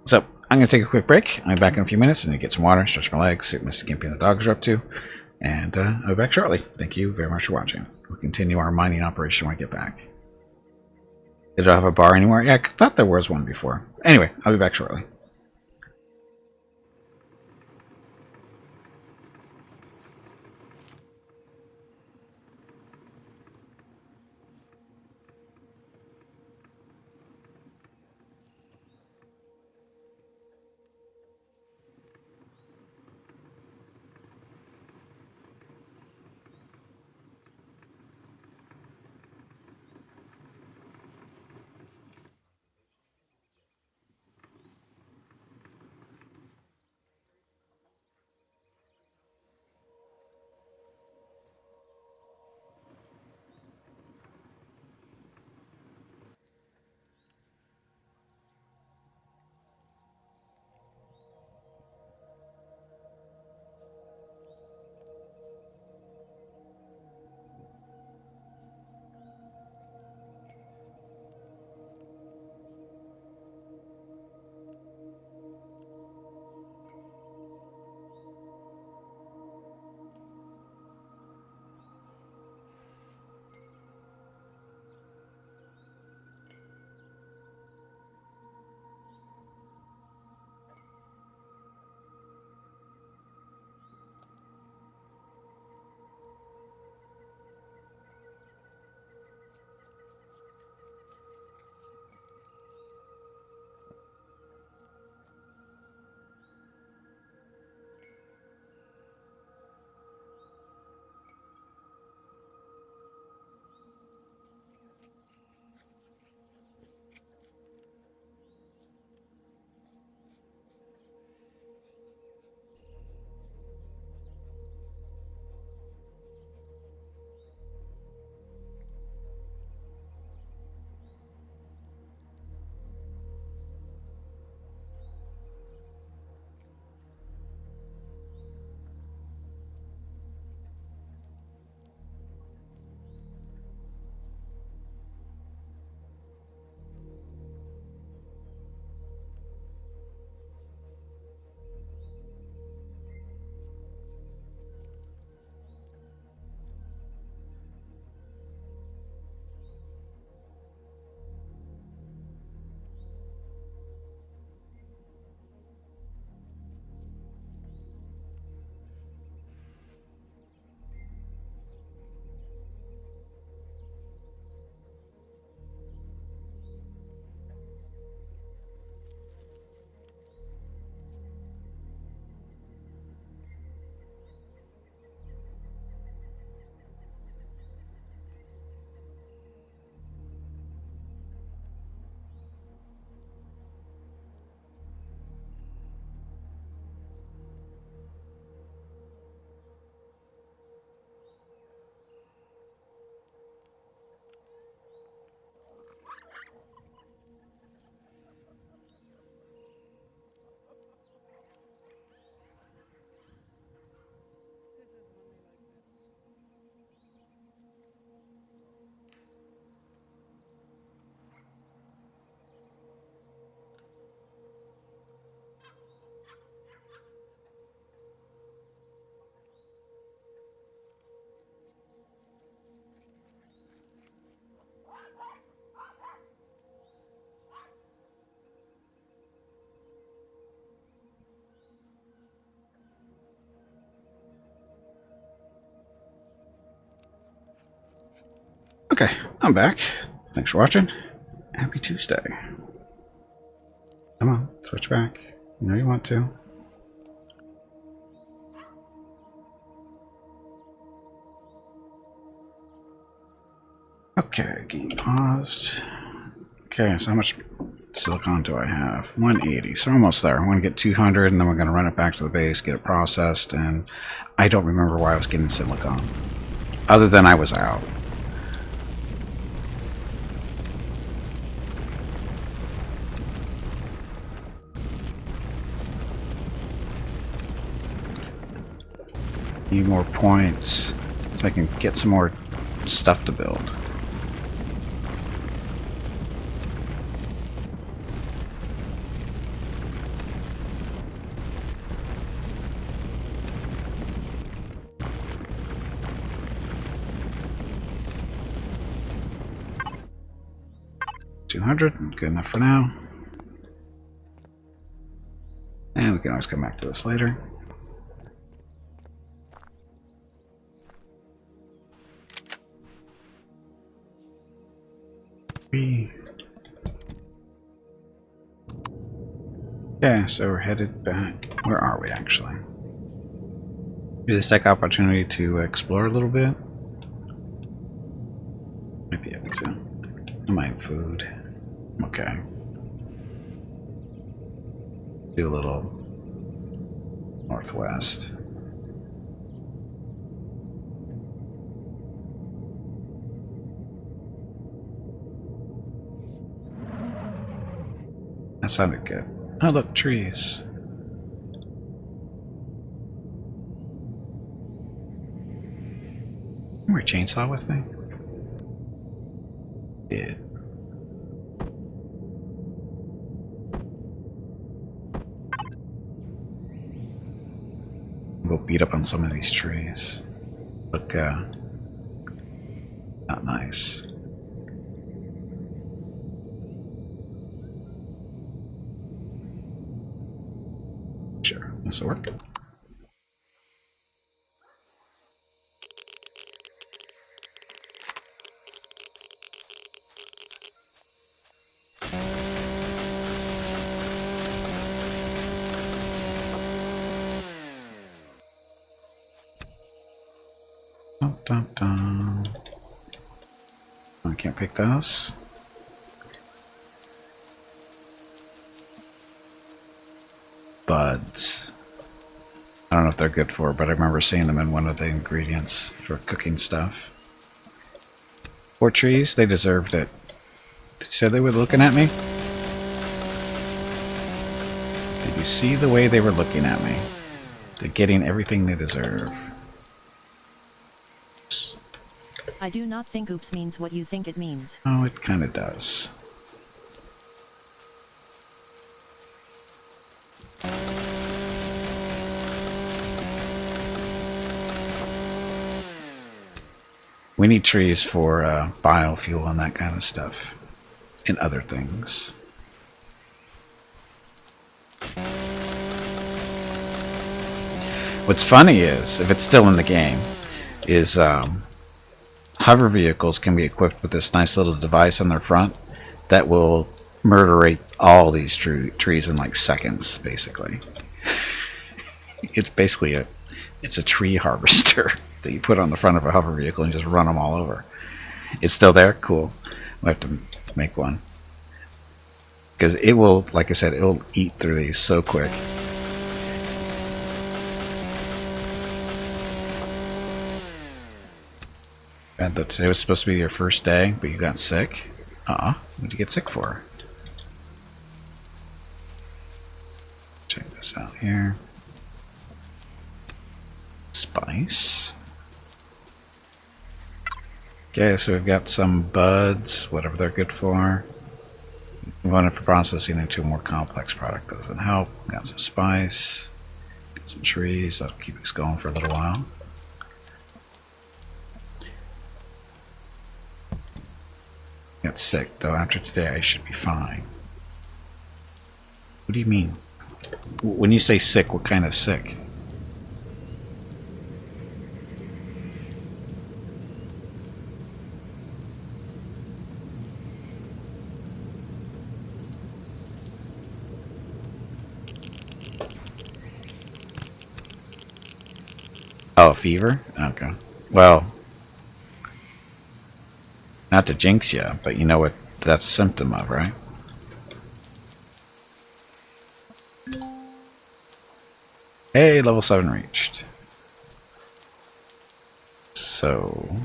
So, I'm going to take a quick break. I'll be back in a few minutes and get some water, stretch my legs, see what Mr. Gimpy and the dogs are up to. And I'll be back shortly. Thank you very much for watching. We'll continue our mining operation when I get back. Did I have a bar anymore? Yeah, I thought there was one before. Anyway, I'll be back shortly. Okay, I'm back. Thanks for watching. Happy Tuesday. Come on, switch back. You know you want to. Okay, game paused. Okay, so how much silicon do I have? 180, so almost there. I want to get 200, and then we're going to run it back to the base, get it processed, and I don't remember why I was getting silicon. Other than I was out. Need more points so I can get some more stuff to build. $200, good enough for now. And we can always come back to this later. Okay, so we're headed back. Where are we actually? Maybe this take opportunity to explore a little bit. Might be able to. I might have food. Okay. Do a little northwest. That sounded good. Oh, look, trees. Bring a chainsaw with me? Did. Go beat up on some of these trees. Look, not nice. Sure, this will work. Dun, dun, dun. I can't pick those. Buds. I don't know if they're good for, but I remember seeing them in one of the ingredients for cooking stuff. Poor trees, they deserved it. Did you say they were looking at me? Did you see the way they were looking at me? They're getting everything they deserve. I do not think oops means what you think it means. Oh, it kind of does. We need trees for biofuel and that kind of stuff. And other things. What's funny is, if it's still in the game, is hover vehicles can be equipped with this nice little device on their front that will murderate all these trees in like seconds, basically. It's basically it's a tree harvester that you put on the front of a hover vehicle and just run them all over. It's still there? Cool. We'll have to make one. Because it will, like I said, it will eat through these so quick. And today was supposed to be your first day, but you got sick? What'd you get sick for? Check this out here. Spice. Okay, so we've got some buds, whatever they're good for. We want it for processing into a more complex product. Doesn't help. Got some spice. Got some trees. That'll keep us going for a little while. Got sick, though. After today, I should be fine. What do you mean? When you say sick, what kind of sick? Oh, a fever? Okay. Well, not to jinx you, but you know what that's a symptom of, right? Hey, level 7 reached. So...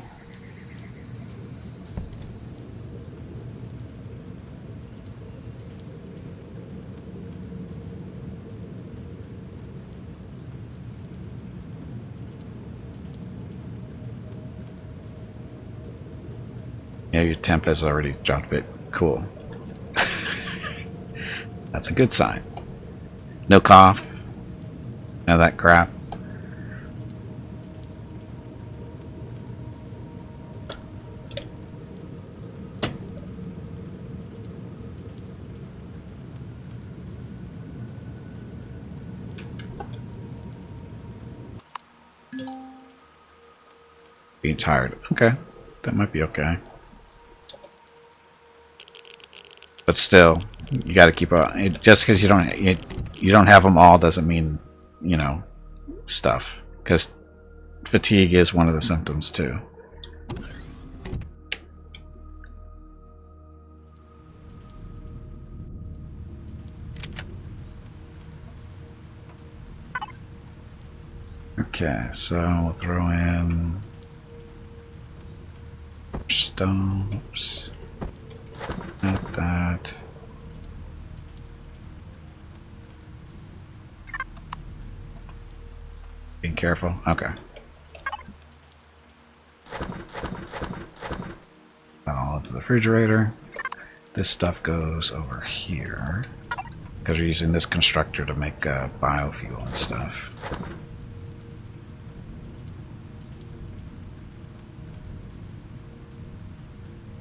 yeah, your temp has already dropped a bit. Cool. That's a good sign. No cough. None of that crap. Being tired. Okay. That might be okay. But still, you got to keep on. Just because you don't have them all doesn't mean, you know, stuff. Because fatigue is one of the symptoms too. Okay, so we'll throw in stone. Oops. Not that. Being careful. Okay. All into the refrigerator. This stuff goes over here because we're using this constructor to make biofuel and stuff.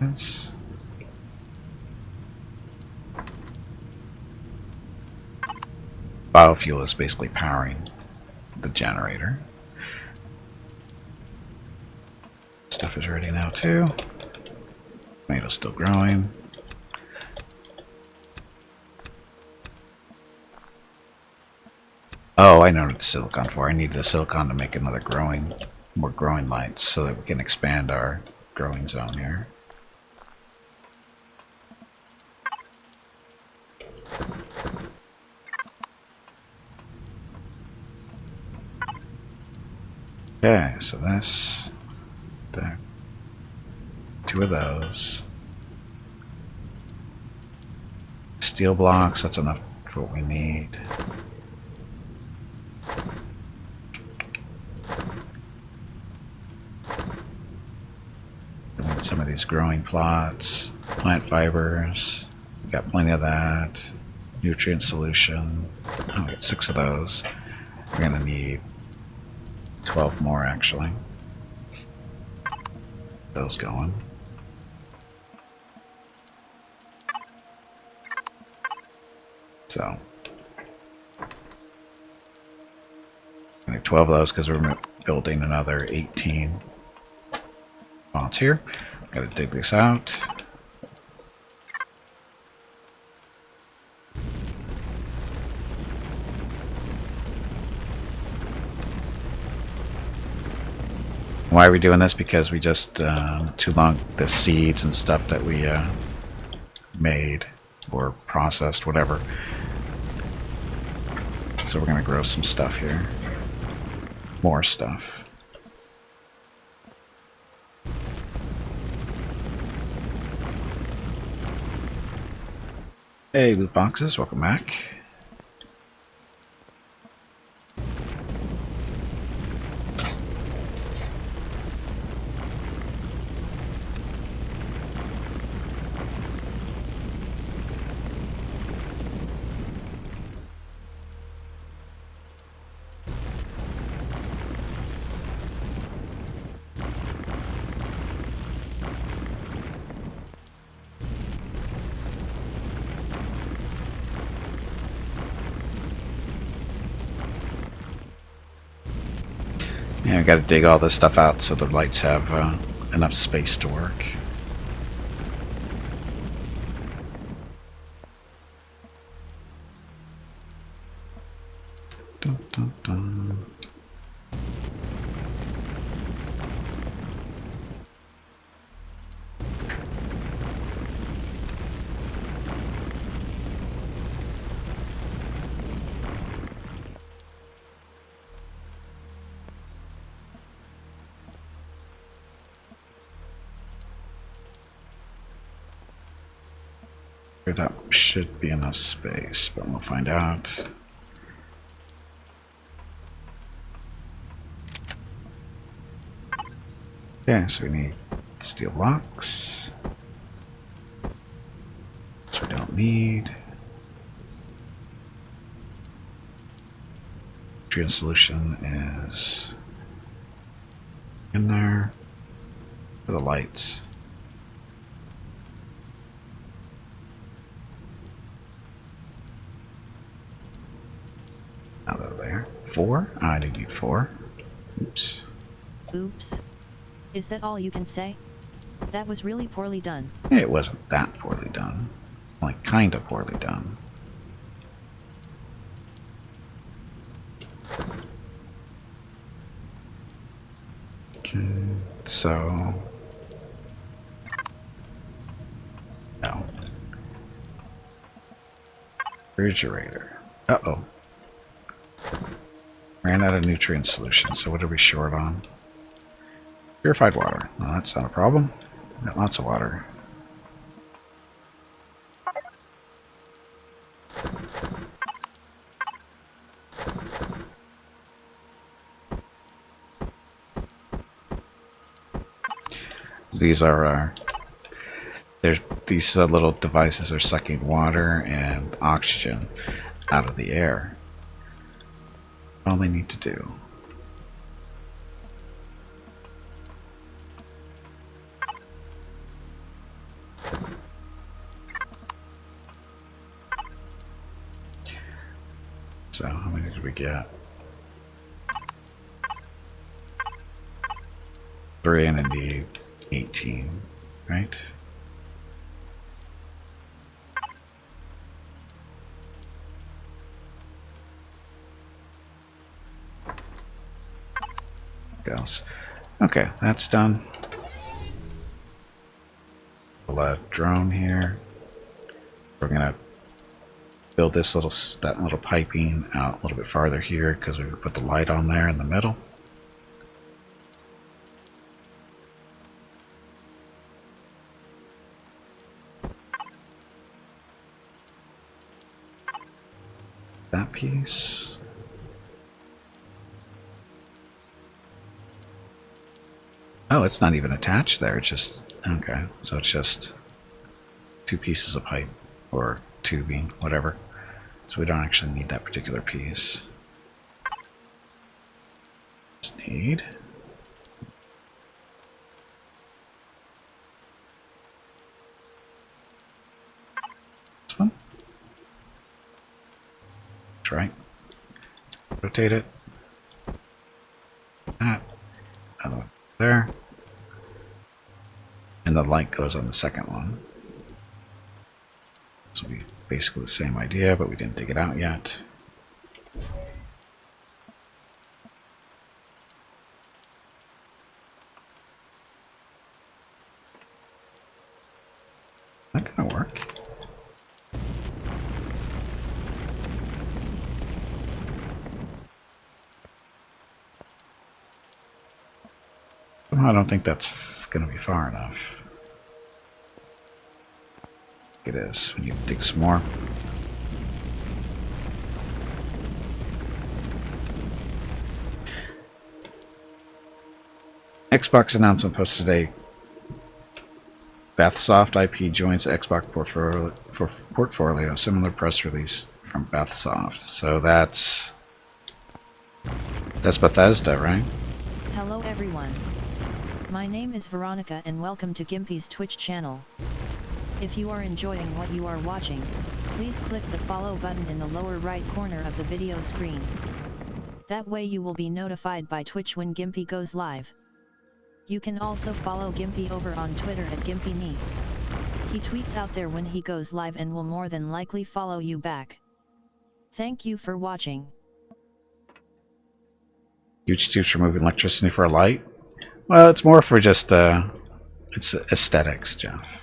Yes. Biofuel is basically powering the generator. Stuff is ready now too. Tomato's still growing. Oh, I know what the silicon for. I needed a silicon to make another more growing lights so that we can expand our growing zone here. Okay, so that's there. 2 of those. Steel blocks, that's enough for what we need. We need some of these growing plots, plant fibers. We got plenty of that. Nutrient solution. Oh, we got 6 of those. We're gonna need 12 more actually. Those going. So, I need 12 of those because we're building another 18 spots here. Gotta dig this out. Why are we doing this? Because we just too long the seeds and stuff that we made or processed, whatever. So we're gonna grow some stuff here, more stuff. Hey, loot boxes, welcome back. Yeah, I gotta dig all this stuff out so the lights have enough space to work. Dun, dun, dun. That should be enough space, but we'll find out. Okay, so we need steel blocks. This we don't need. Nutrient solution is in there for the lights. Now they're there. 4? I did need 4. Oops. Oops. Is that all you can say? That was really poorly done. It wasn't that poorly done. Like, kind of poorly done. Okay, so... No. Refrigerator. Uh-oh. Ran out of nutrient solution, so what are we short on? Purified water. No, that's not a problem. Got lots of water. These are these little devices are sucking water and oxygen out of the air. All they need to do. So how many did we get? 3 and indeed 18, right? Goes. Okay, that's done. We'll drone here. We're gonna build this that little piping out a little bit farther here because we put the light on there in the middle. That piece. Oh, it's not even attached there. It's just, okay. So it's just 2 pieces of pipe or tubing, whatever. So we don't actually need that particular piece. Just need this one. That's right. Rotate it. That. Another one there. And the light goes on the second one. This will be basically the same idea, but we didn't dig it out yet. That gonna work? Somehow I don't think that's gonna be far enough. It is. We need to dig some more. Xbox announcement posted today. Bathsoft IP joins Xbox portfolio. Similar press release from Bathsoft. So that's Bethesda, right? Hello everyone. My name is Veronica and welcome to Gimpy's Twitch channel. If you are enjoying what you are watching, please click the follow button in the lower right corner of the video screen. That way you will be notified by Twitch when Gimpy goes live. You can also follow Gimpy over on Twitter at GimpyNe. He tweets out there when he goes live and will more than likely follow you back. Thank you for watching. Huge tubes for moving electricity for a light? Well, it's more for just, it's aesthetics, Jeff.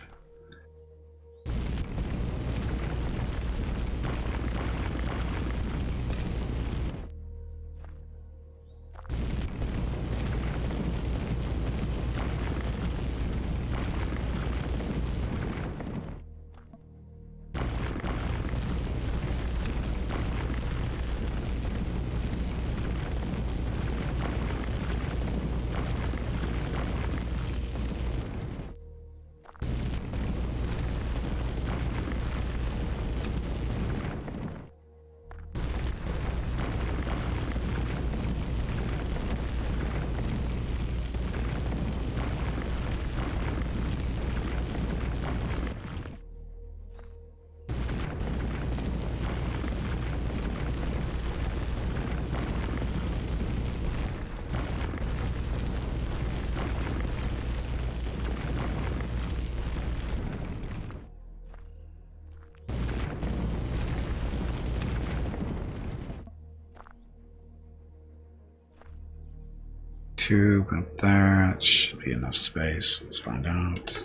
tube up there. That should be enough space. Let's find out.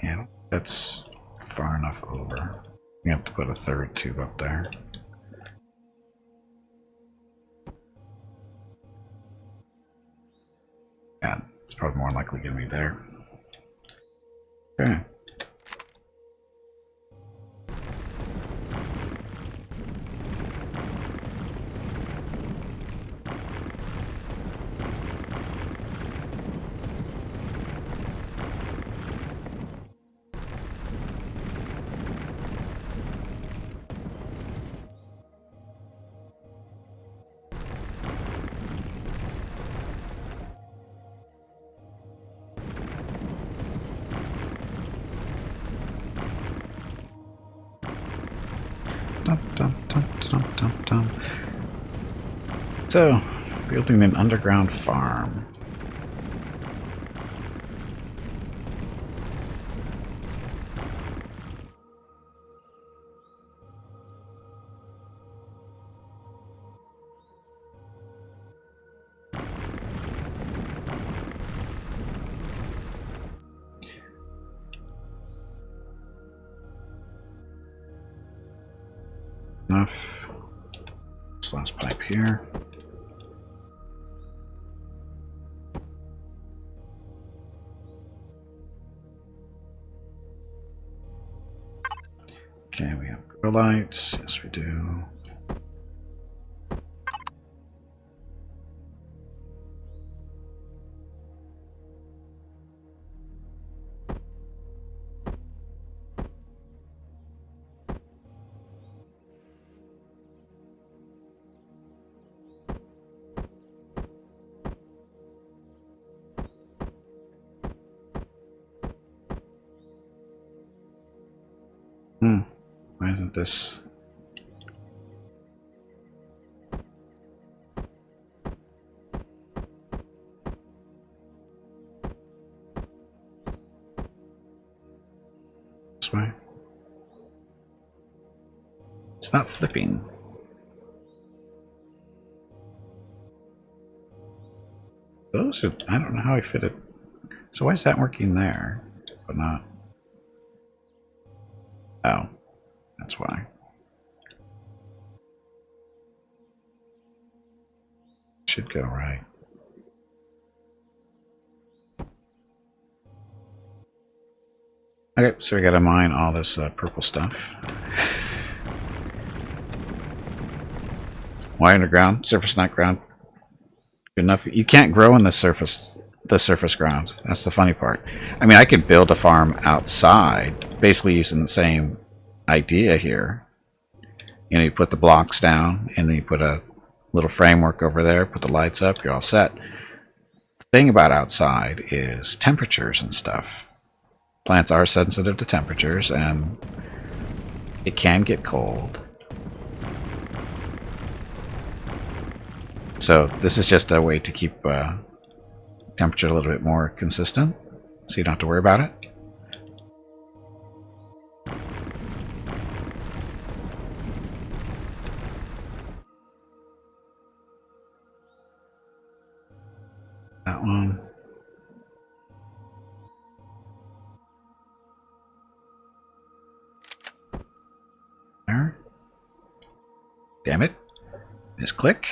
Yeah, that's far enough over. We have to put a third tube up there. Yeah, it's probably more likely going to be there. Okay. So, building an underground farm. Enough. This last pipe here. Okay, we have grow lights. Yes, we do. Why isn't this? This way? It's not flipping. Those are, I don't know how I fit it. So why is that working there, but not? Oh, that's why. Should go right. Okay, so we gotta mine all this purple stuff. Why underground? Surface, not ground. Good enough. You can't grow in the surface ground. That's the funny part. I mean, I could build a farm outside, basically using the same idea here. You know, you put the blocks down, and then you put a little framework over there, put the lights up, you're all set. The thing about outside is temperatures and stuff. Plants are sensitive to temperatures, and it can get cold. So this is just a way to keep temperature a little bit more consistent, so you don't have to worry about it. That one. There. Damn it. Just click.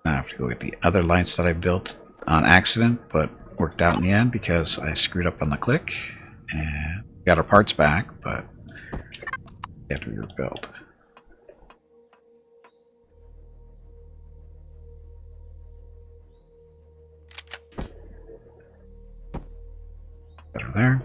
I have to go get the other lights that I built on accident, but worked out in the end because I screwed up on the click and got our parts back, but they have to be rebuilt. Better there.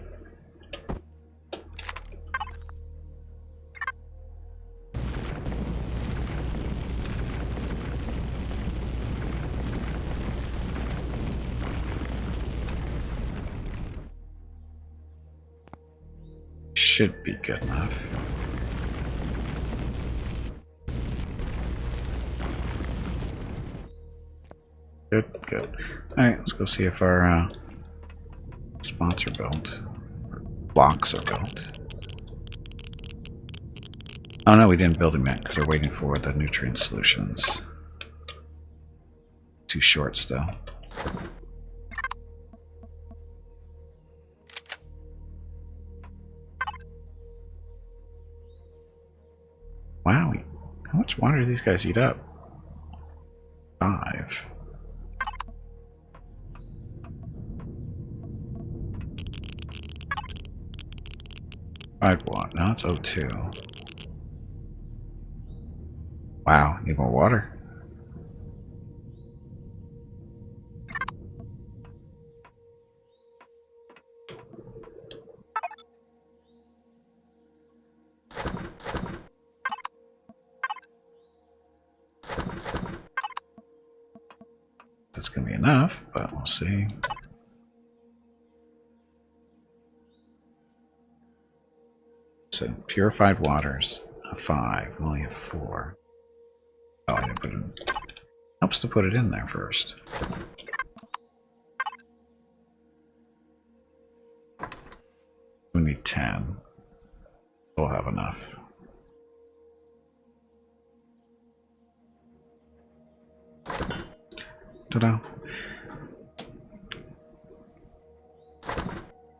Should be good enough. Good, good. Alright, let's go see if our spots are built. Blocks are built. Oh no, we didn't build them yet because we're waiting for the nutrient solutions. Too short still. Wow, how much water do these guys eat up? 5. Watt. Now it's O2. Wow, need more water. That's gonna be enough, but we'll see. So purified waters, a 5. We only have 4. Oh, I didn't put it in. Helps to put it in there first. We need 10. We'll have enough. Ta-da.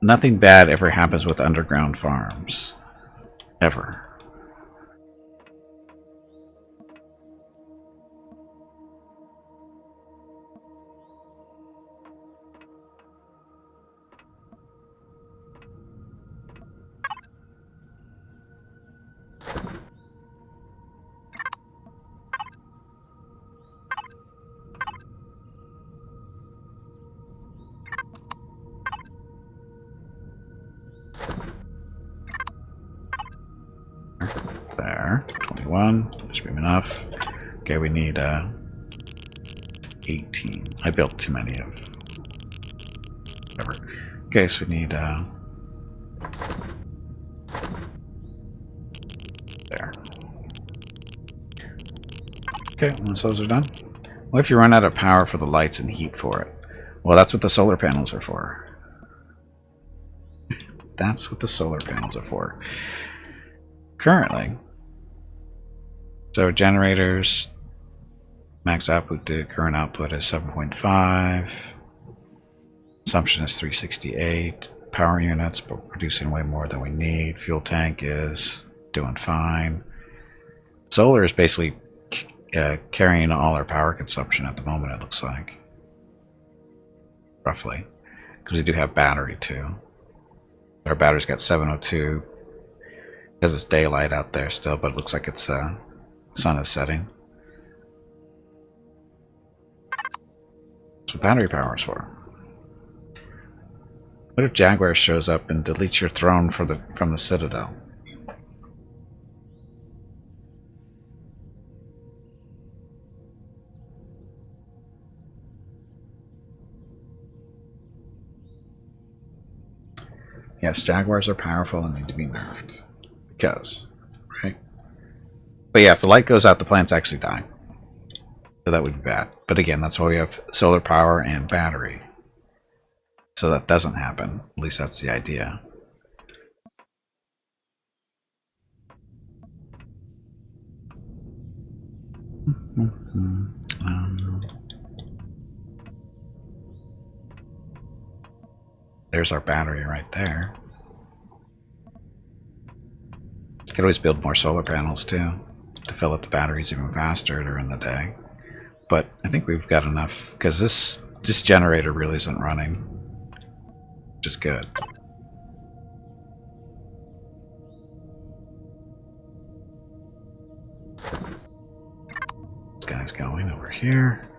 Nothing bad ever happens with underground farms. Ever. There, 21, should be enough. Okay, we need 18. I built too many of whatever. Okay, so we need there. Okay, once those are done. What if you run out of power for the lights and heat for it? Well, that's what the solar panels are for. That's what the solar panels are for. Currently, so generators, max output to current output is 7.5. Consumption is 368. Power units, but we're producing way more than we need. Fuel tank is doing fine. Solar is basically carrying all our power consumption at the moment, it looks like. Roughly. Because we do have battery too. Our battery's got 702. Because it's daylight out there still, but it looks like it's sun is setting. That's what battery power is for. What if Jaguar shows up and deletes your throne from the Citadel? Yes, Jaguars are powerful and need to be nerfed. Because, right? But yeah, if the light goes out, the plants actually die. So that would be bad. But again, that's why we have solar power and battery. So that doesn't happen. At least that's the idea. There's our battery right there. Could always build more solar panels too, to fill up the batteries even faster during the day. But I think we've got enough, because this generator really isn't running, which is good. This guy's going over here.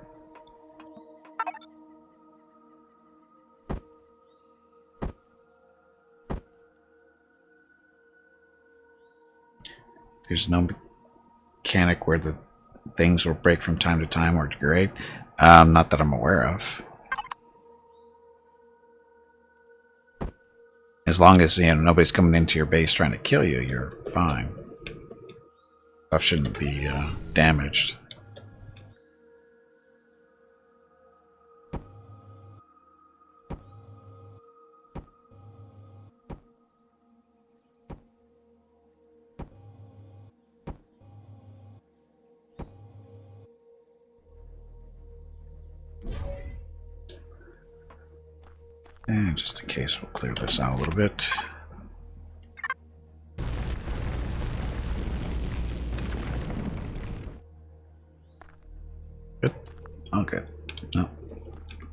There's no mechanic where the things will break from time to time or degrade. Not that I'm aware of. As long as nobody's coming into your base trying to kill you, you're fine. Stuff shouldn't be damaged. And just in case, we'll clear this out a little bit. Good. Oh, good. No.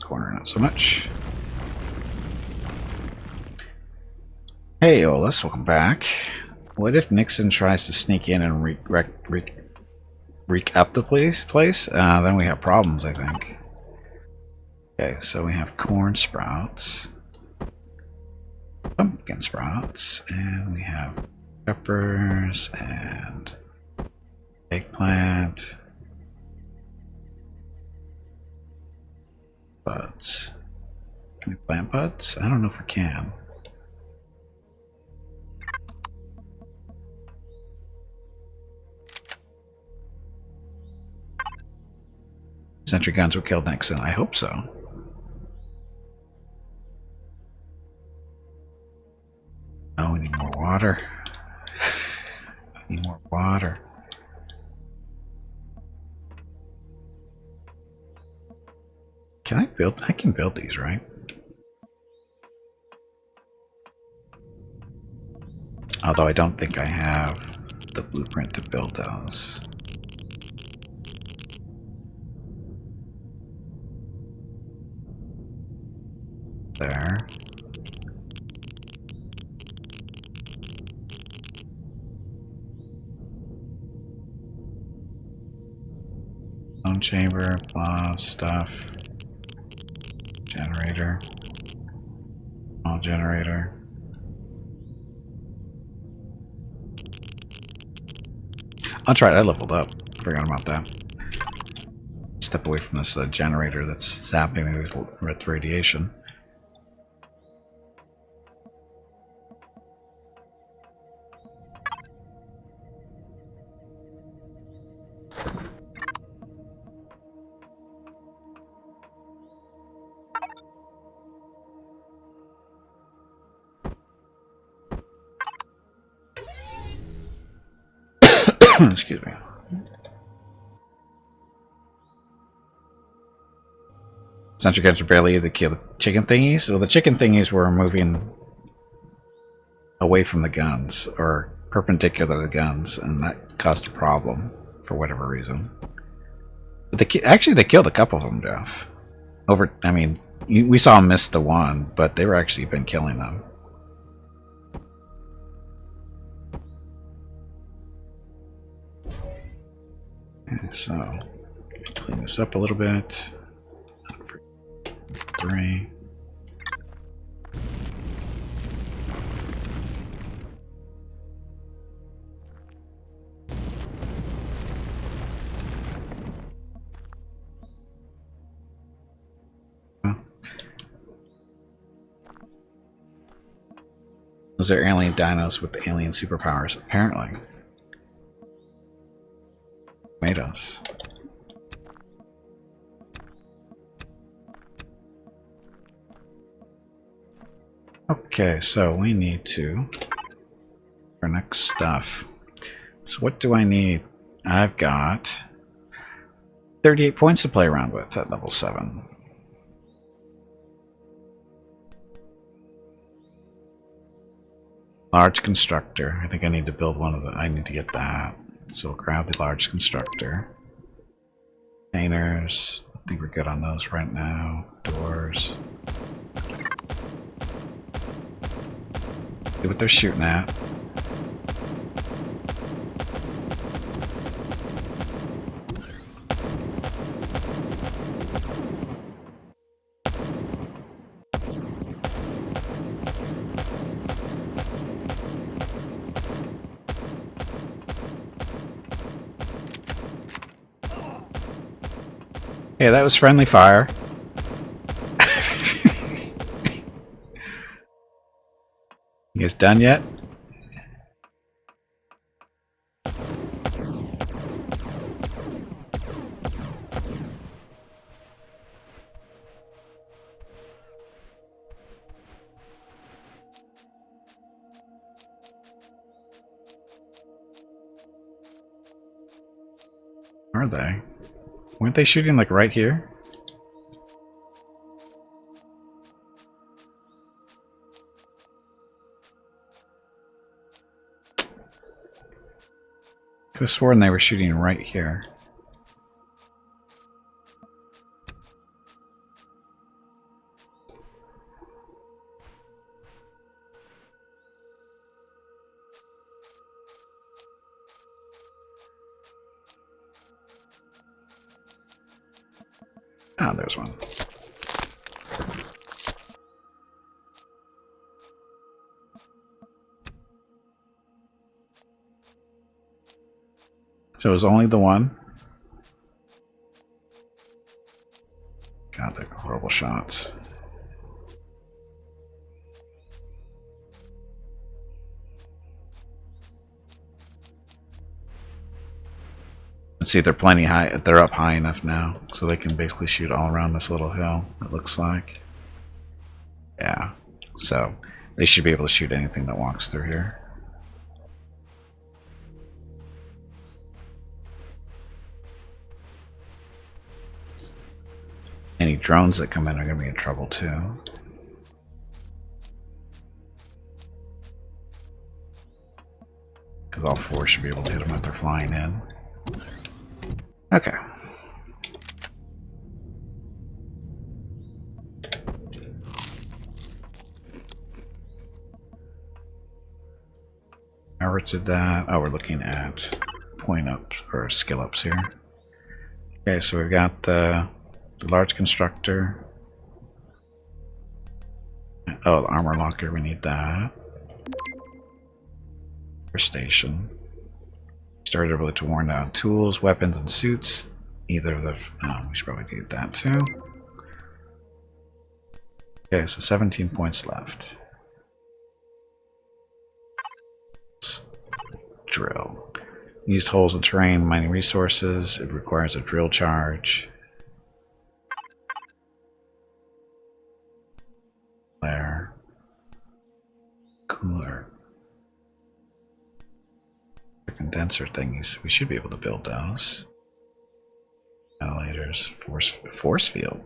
Corner, not so much. Hey, Olus, welcome back. What if Nixon tries to sneak in and reek up the place? Then we have problems, I think. Okay, so we have corn sprouts, pumpkin sprouts, and we have peppers and eggplant, buds. Can we plant buds? I don't know if we can. Sentry guns will kill Nixon. I hope so. Oh, we need more water. Need more water. Can I build? I can build these, right? Although I don't think I have the blueprint to build those. There. Phone chamber, blah, stuff. Generator. Small generator. That's right, I leveled up. Forgot about that. Step away from this generator that's zapping me with radiation. Excuse me. Sentry guns are barely able to kill the chicken thingies. So the chicken thingies were moving away from the guns, or perpendicular to the guns, and that caused a problem for whatever reason. But actually, they killed a couple of them, Jeff. I mean, we saw them miss the one, but they were actually been killing them. So, clean this up a little bit. 3. Those are alien dinos with alien superpowers, apparently. Made us. Okay, so we need to our next stuff. So what do I need? I've got 38 points to play around with at level 7. Large constructor. I think I need to build one of the. I need to get that. So we'll grab the large constructor. Containers. I think we're good on those right now. Doors. See what they're shooting at. Yeah, that was friendly fire. You guys done yet? Are they? Weren't they shooting like right here? Could have sworn they were shooting right here. Ah, there's one. So it was only the one. God, they're horrible shots. Let's see if they're plenty high. If they're up high enough now, so they can basically shoot all around this little hill. It looks like. Yeah. So they should be able to shoot anything that walks through here. Any drones that come in are going to be in trouble too. Because all four should be able to hit them if they're flying in. Okay. Now we're to that. Oh, we're looking at point ups or skill ups here. Okay, so we've got the large constructor. Oh, the armor locker, we need that. Station. Starter ability to worn down tools, weapons, and suits. Either of the. Oh, we should probably do that too. Okay, so 17 points left. Drill. Used holes in terrain, mining resources. It requires a drill charge. There. Cooler. The condenser thingies. We should be able to build those. Ventilators. Force field.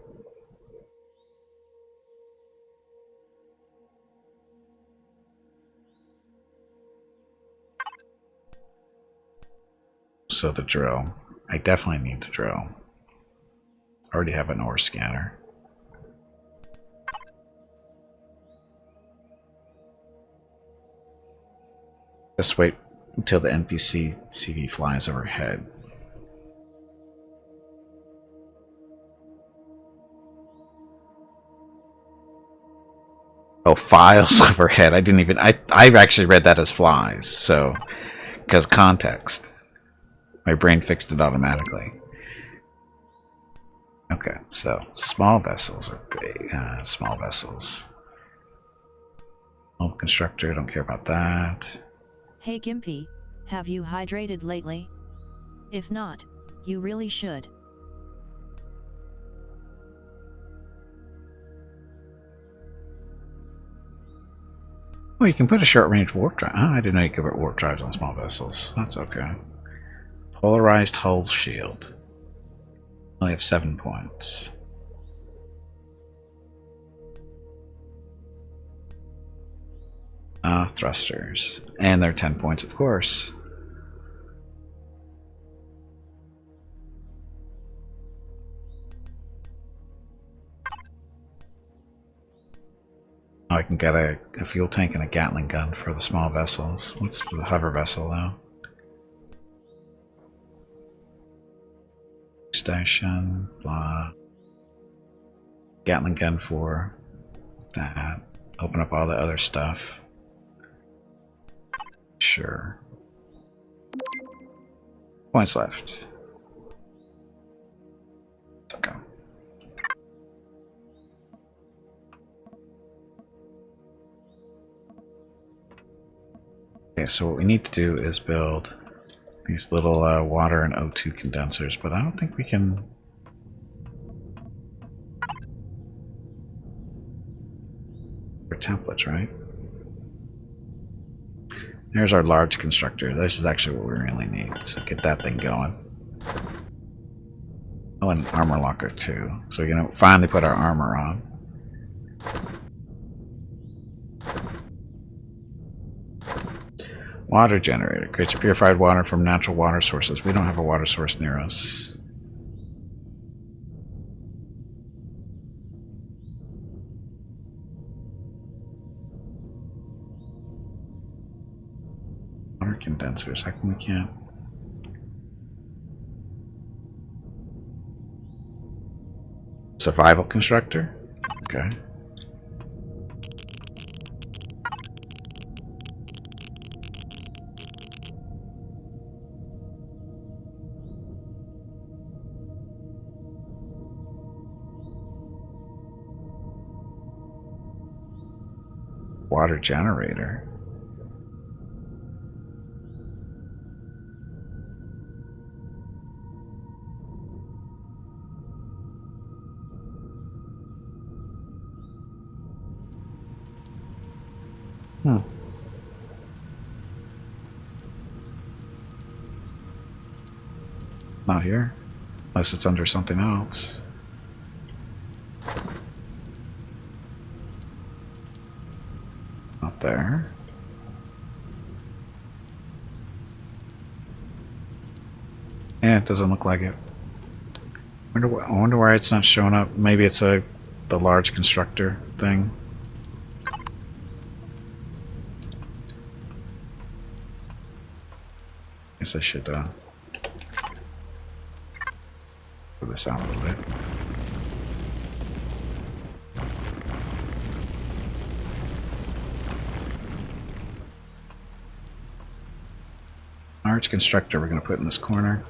So the drill. I definitely need to drill. I already have an ore scanner. Just wait until the NPC CV flies overhead. Oh, files overhead. I didn't even. I've actually read that as flies. So, because context. My brain fixed it automatically. Okay, so small vessels are big. Small vessels. Oh, constructor, don't care about that. Hey Gimpy, have you hydrated lately? If not, you really should. Well, you can put a short-range warp drive. Oh, I didn't know you could put warp drives on small vessels. That's okay. Polarized hull shield. Only have 7 points. Thrusters. And they're 10 points, of course. Oh, I can get a fuel tank and a Gatling gun for the small vessels. What's for the hover vessel, though? Station, blah. Gatling gun for that. Open up all the other stuff. Sure. Points left. Okay. Okay, so what we need to do is build these little water and O2 condensers, but I don't think we can. For templates, right? There's our large constructor. This is actually what we really need. So get that thing going. Oh, and armor locker too. So we're gonna finally put our armor on. Water generator. Creates purified water from natural water sources. We don't have a water source near us. Water condensers. How come we can't? Survival constructor? Okay. Water generator. Not here. Unless it's under something else. Not there. Yeah, it doesn't look like it. I wonder why it's not showing up. Maybe it's the large constructor thing. Guess I should put this out a little bit. Large constructor we're going to put in this corner.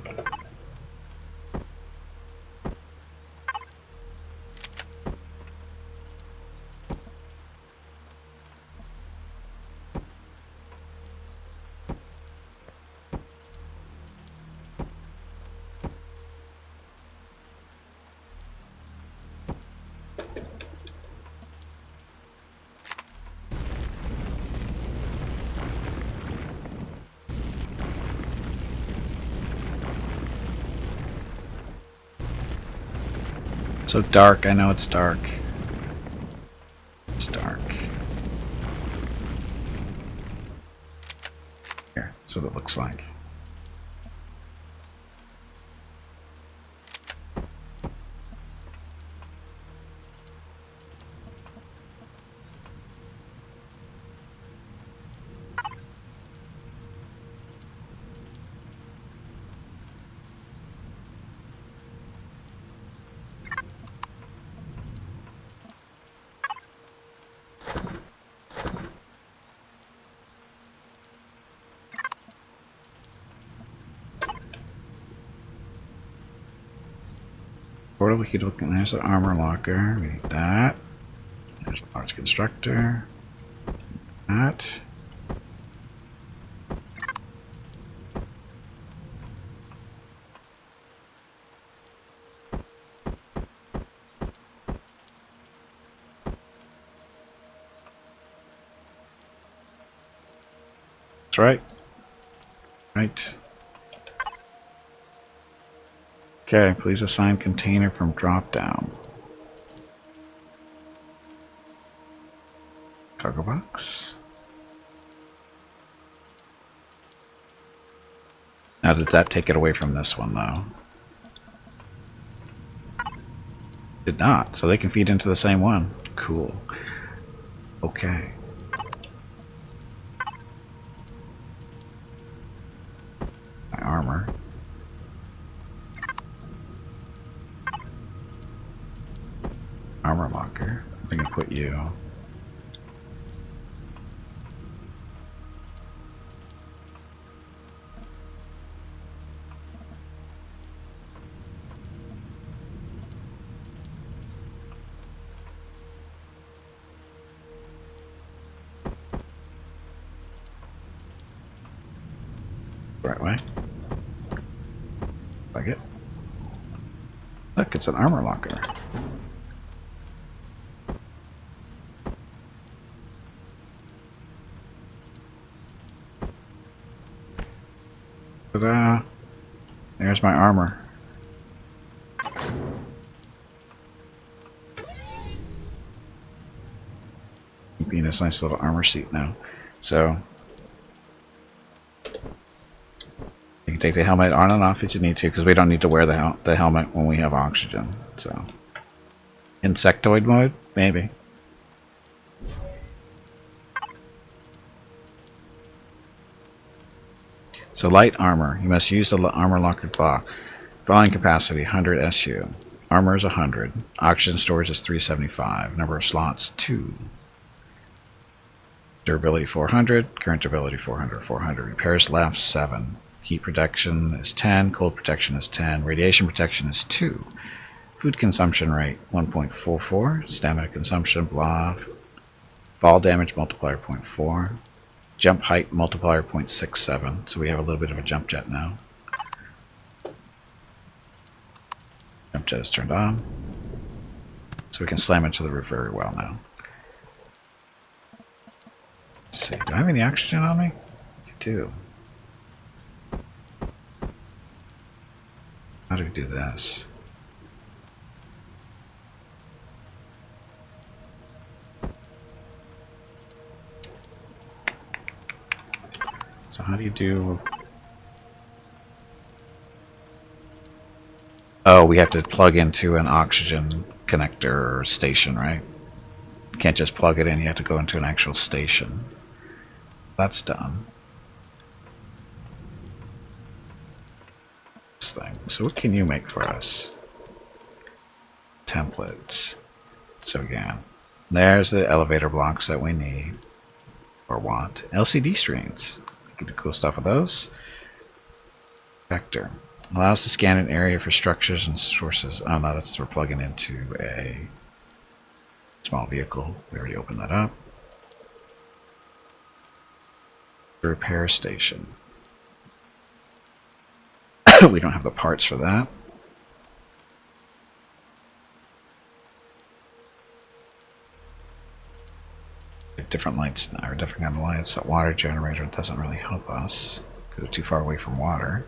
So dark, I know it's dark. It's dark. Here, that's what it looks like. Portal, we could look at. There's an armor locker. We need that. There's a large constructor. That. That's right. Right. Okay, please assign container from drop-down. Cargo box. Now, did that take it away from this one, though? Did not, so they can feed into the same one. Cool. Okay. My armor. Armor locker. I can put you. Right way. Like it. Look, it's an armor locker. Ta-da! There's my armor. Being this nice little armor seat now. So can take the helmet on and off if you need to, because we don't need to wear the helmet when we have oxygen. So, insectoid mode, maybe. So light armor. You must use the armor locker block. Volume capacity 100 SU. Armor is 100. Oxygen storage is 375. Number of slots 2. Durability 400. Current durability 400. 400. Repairs left 7. Heat protection is 10. Cold protection is 10. Radiation protection is 2. Food consumption rate 1.44. Stamina consumption blah. Fall damage multiplier 0.4. Jump height multiplier 0.67. So we have a little bit of a jump jet now. Jump jet is turned on. So we can slam into the roof very well now. Let's see. Do I have any oxygen on me? I do. How do we do this? So how do you do... Oh, we have to plug into an oxygen connector or station, right? You can't just plug it in, you have to go into an actual station. That's done. This thing. So what can you make for us? Templates. So again, there's the elevator blocks that we need or want. LCD screens. Get the cool stuff with those. Vector. Allows to scan an area for structures and sources. Oh no, that's we're plugging into a small vehicle. We already opened that up. The repair station. We don't have the parts for that. Different lights now, or different kind of lights. That water generator doesn't really help us because we're too far away from water.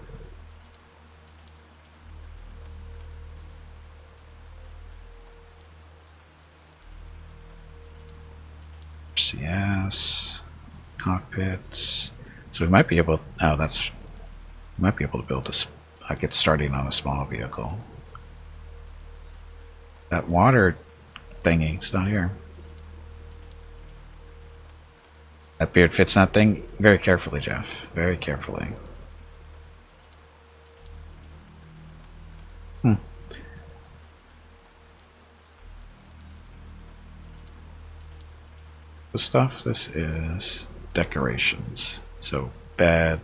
CS, cockpits. So we might be able. Oh, that's. We might be able to build this. Get starting on a small vehicle. That water thingy, it's not here. That beard fits that thing very carefully, Jeff. Very carefully. The stuff, this is decorations. So bed.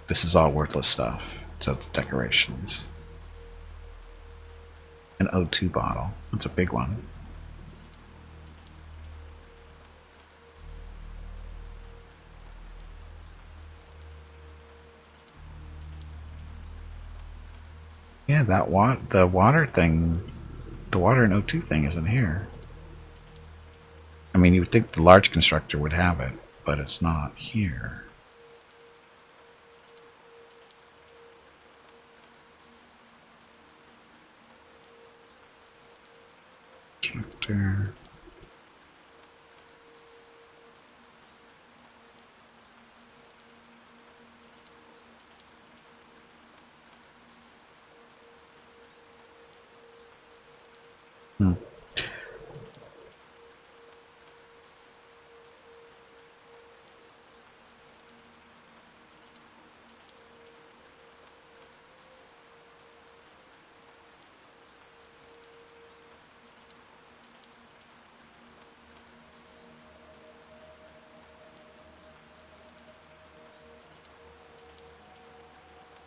This is all worthless stuff. So it's decorations. An O2 bottle. That's a big one. Yeah, that the water thing, the water and O2 thing isn't here. I mean, you would think the large constructor would have it, but it's not here. Constructor.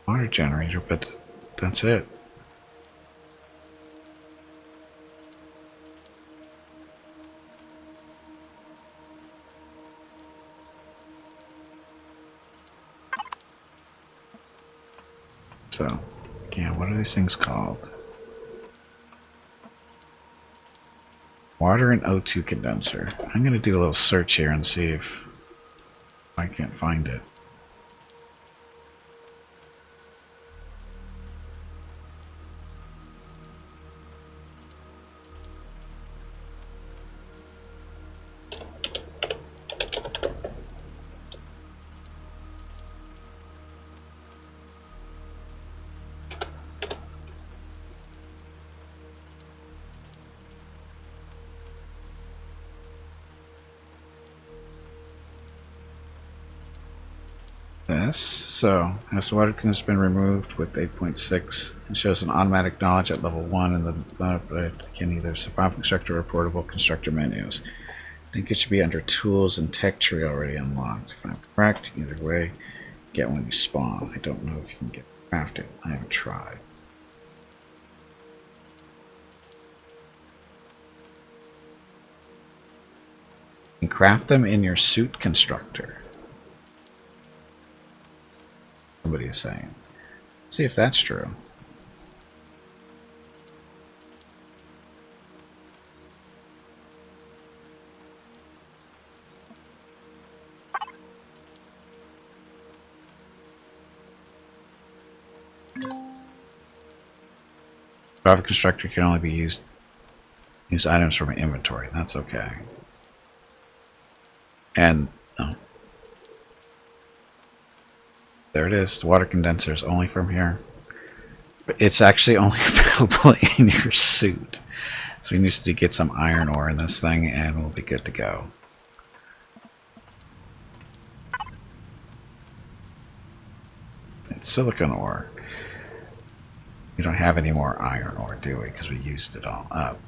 Water generator, but that's it. So, yeah, what are these things called? Water and O2 condenser. I'm going to do a little search here and see if I can't find it. this. So, as the water has been removed with 8.6, it shows an automatic knowledge at level 1 in the but it can either survival constructor or portable constructor menus. I think it should be under tools and tech tree already unlocked. If I'm correct, either way, get when you spawn. I don't know if you can get crafted. I haven't tried. You can craft them in your suit constructor. Somebody is saying. Let's see if that's true. Survival constructor can only be use items from an inventory. That's okay. And oh, there it is. The water condenser is only from here. It's actually only available in your suit. So we need to get some iron ore in this thing and we'll be good to go. It's silicon ore. We don't have any more iron ore, do we? Because we used it all up.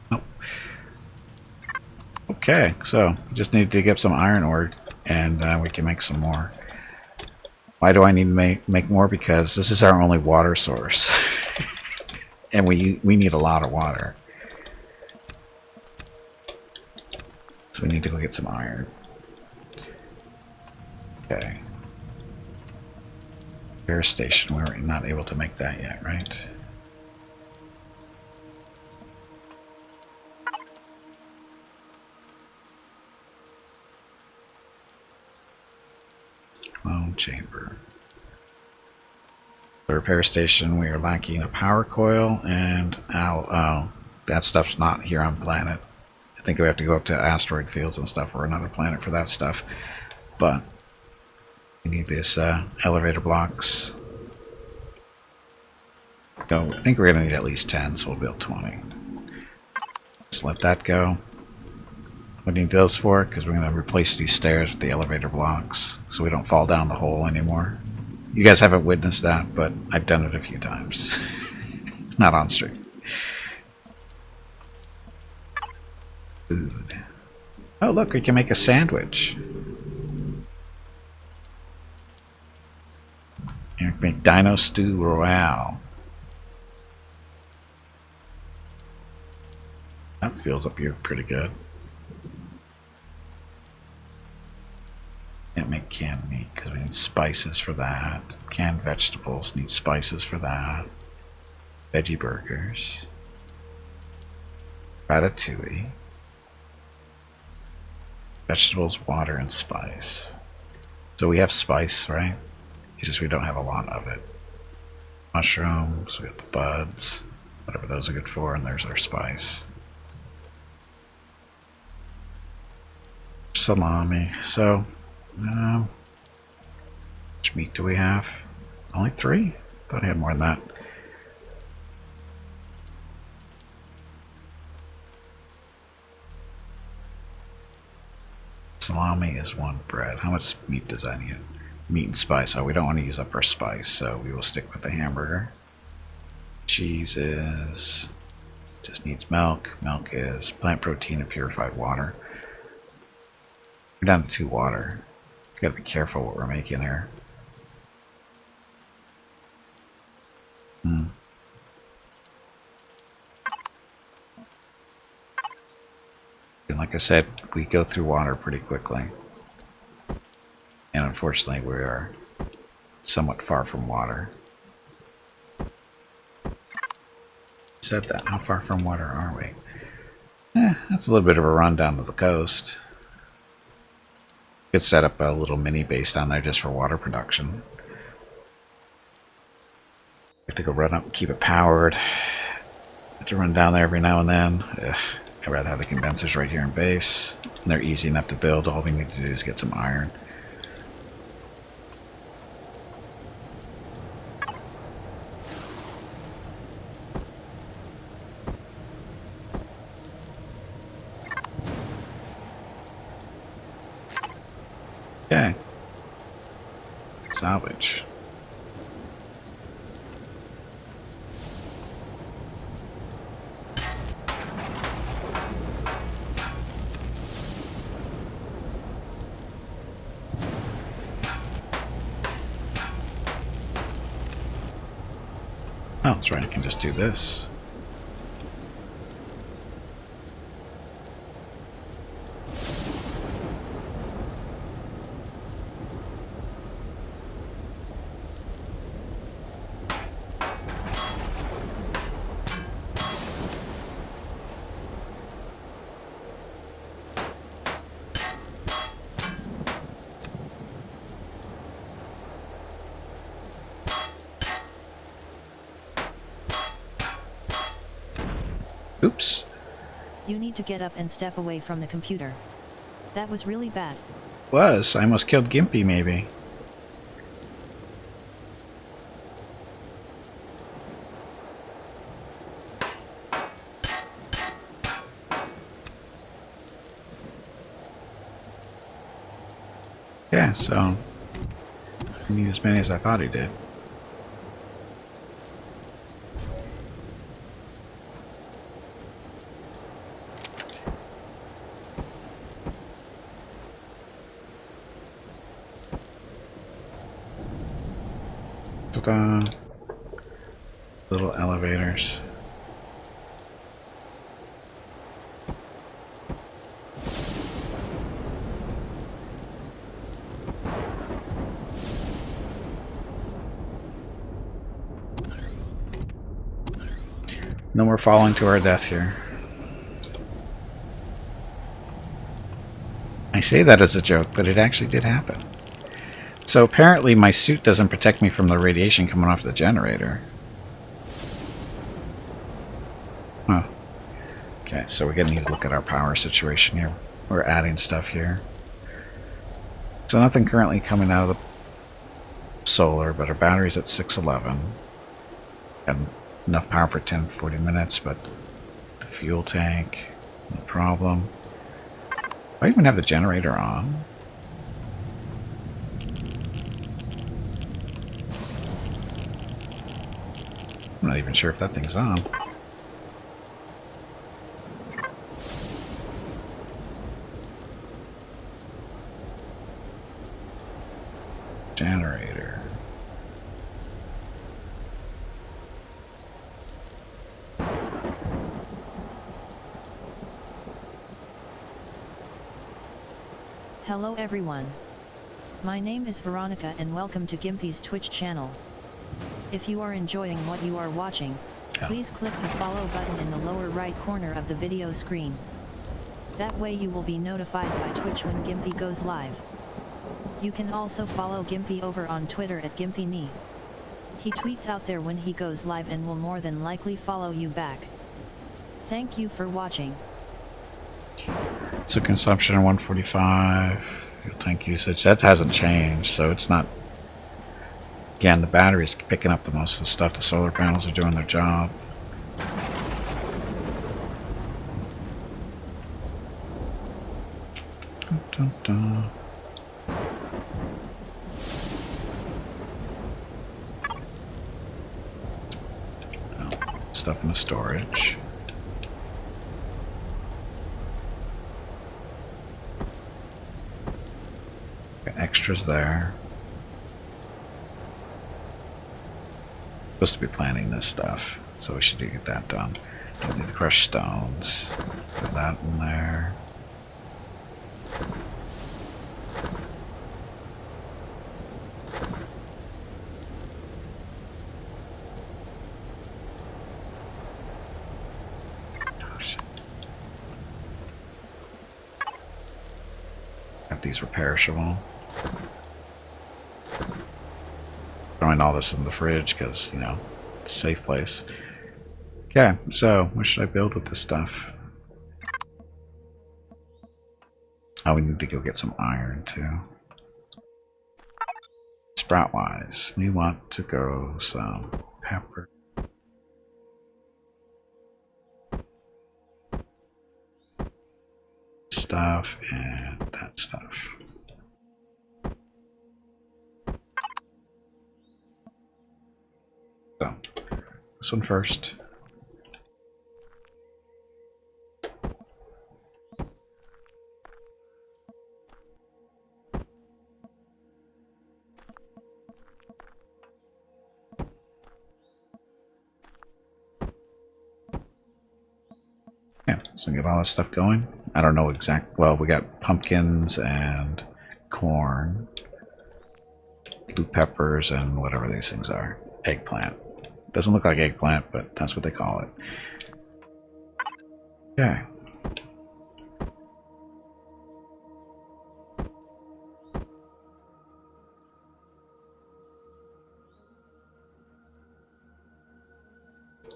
Nope. Okay, so we just need to get some iron ore and we can make some more. Why do I need to make more? Because this is our only water source. And we need a lot of water. So we need to go get some iron. Okay. Air station, we're not able to make that yet, right? Clone chamber. The repair station, we are lacking a power coil and that stuff's not here on planet. I think we have to go up to asteroid fields and stuff or another planet for that stuff. But we need this elevator blocks. So I think we're going to need at least 10, so we'll build 20. Just let that go. What do you need those for? Because we're going to replace these stairs with the elevator blocks so we don't fall down the hole anymore. You guys haven't witnessed that, but I've done it a few times. Not on stream. Food. Oh, look, we can make a sandwich. You can make Dino Stew Royale. That feels up here pretty good. Can't make canned meat because we need spices for that. Canned vegetables need spices for that. Veggie burgers. Ratatouille. Vegetables, water, and spice. So we have spice, right? It's just we don't have a lot of it. Mushrooms, we have the buds, whatever those are good for, and there's our spice. Salami. So, how much meat do we have? Only 3? Thought I had more than that. Salami is 1 bread. How much meat does that need? Meat and spice. Oh, we don't want to use up our spice, so we will stick with the hamburger. Cheese is just needs milk. Milk is plant protein and purified water. We're down to 2 water. Gotta be careful what we're making there. And like I said, we go through water pretty quickly. And unfortunately, we are somewhat far from water. Said that. How far from water are we? That's a little bit of a run down to the coast. Could set up a little mini base down there just for water production. We have to go run up and keep it powered. Have to run down there every now and then. I'd rather have the condensers right here in base. And they're easy enough to build. All we need to do is get some iron. Okay. Salvage. Oh, that's right, I can just do this. Oops. You need to get up and step away from the computer. That was really bad. I almost killed Gimpy, maybe. Yeah, so I need as many as I thought he did. Ta-da. Little elevators. No more falling to our death here. I say that as a joke, but it actually did happen. So apparently my suit doesn't protect me from the radiation coming off the generator. Huh. Okay, so we're gonna need to look at our power situation here. We're adding stuff here. So nothing currently coming out of the solar, but our battery's at 611. And enough power for 10-40 minutes, but the fuel tank, no problem. Do I even have the generator on? I'm not even sure if that thing's on. Generator. Hello everyone. My name is Veronica and welcome to Gimpy's Twitch channel. If you are enjoying what you are watching, please click the follow button in the lower right corner of the video screen. That way you will be notified by Twitch when Gimpy goes live. You can also follow Gimpy over on Twitter at GimpyKnee. He tweets out there when he goes live and will more than likely follow you back. Thank you for watching. So consumption of 145, fuel tank usage, that hasn't changed, so it's not... Again, the battery's picking up the most of the stuff. The solar panels are doing their job. Dun, dun, dun. Oh, stuff in the storage. Got extras there. Supposed to be planning this stuff, so we should get that done. Don't need the crushed stones. Put that in there. Oh, shit. Got these reperishable. Throwing all this in the fridge because, you know, it's a safe place. Okay, so what should I build with this stuff? Oh, we need to go get some iron too. Sprout wise, we want to go some pepper. Stuff and that stuff. this one first. Yeah, so get all this stuff going. I don't know well, we got pumpkins and corn, blue peppers, and whatever these things are. Eggplant. Doesn't look like eggplant, but that's what they call it. Okay.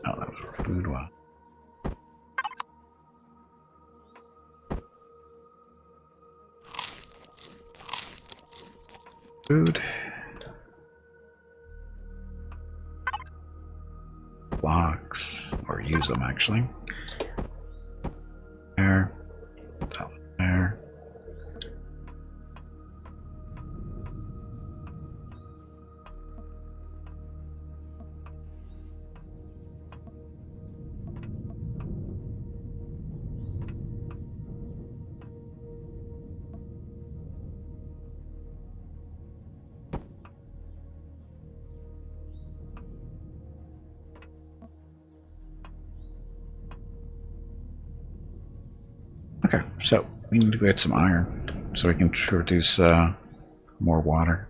Oh, that was our food well. Food. Blocks, or use them actually. There. There. Okay, so we need to get some iron so we can produce more water.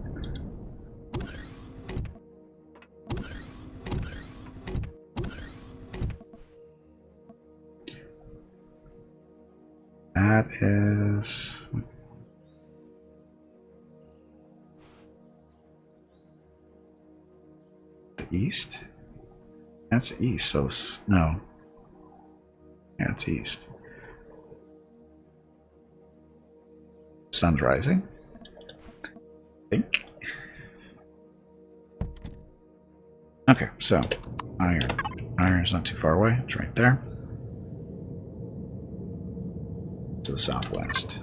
That is the east. That's east, so no. Yeah, it's east. Sun's rising, I think. Okay, so iron. Iron is not too far away. It's right there. To the southwest.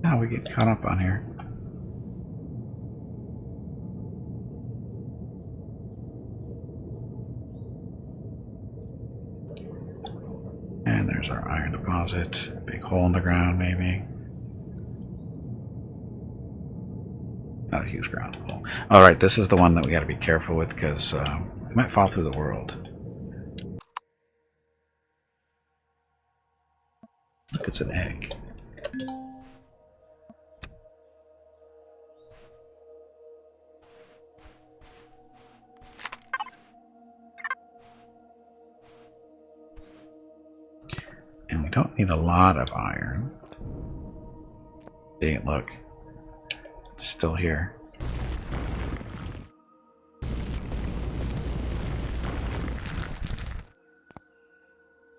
Now we get caught up on here. And there's our iron deposit. Big hole in the ground, maybe. Not a huge ground hole. Alright, this is the one that we got to be careful with because it might fall through the world. Look, it's an egg. And we don't need a lot of iron. See, look. It's still here.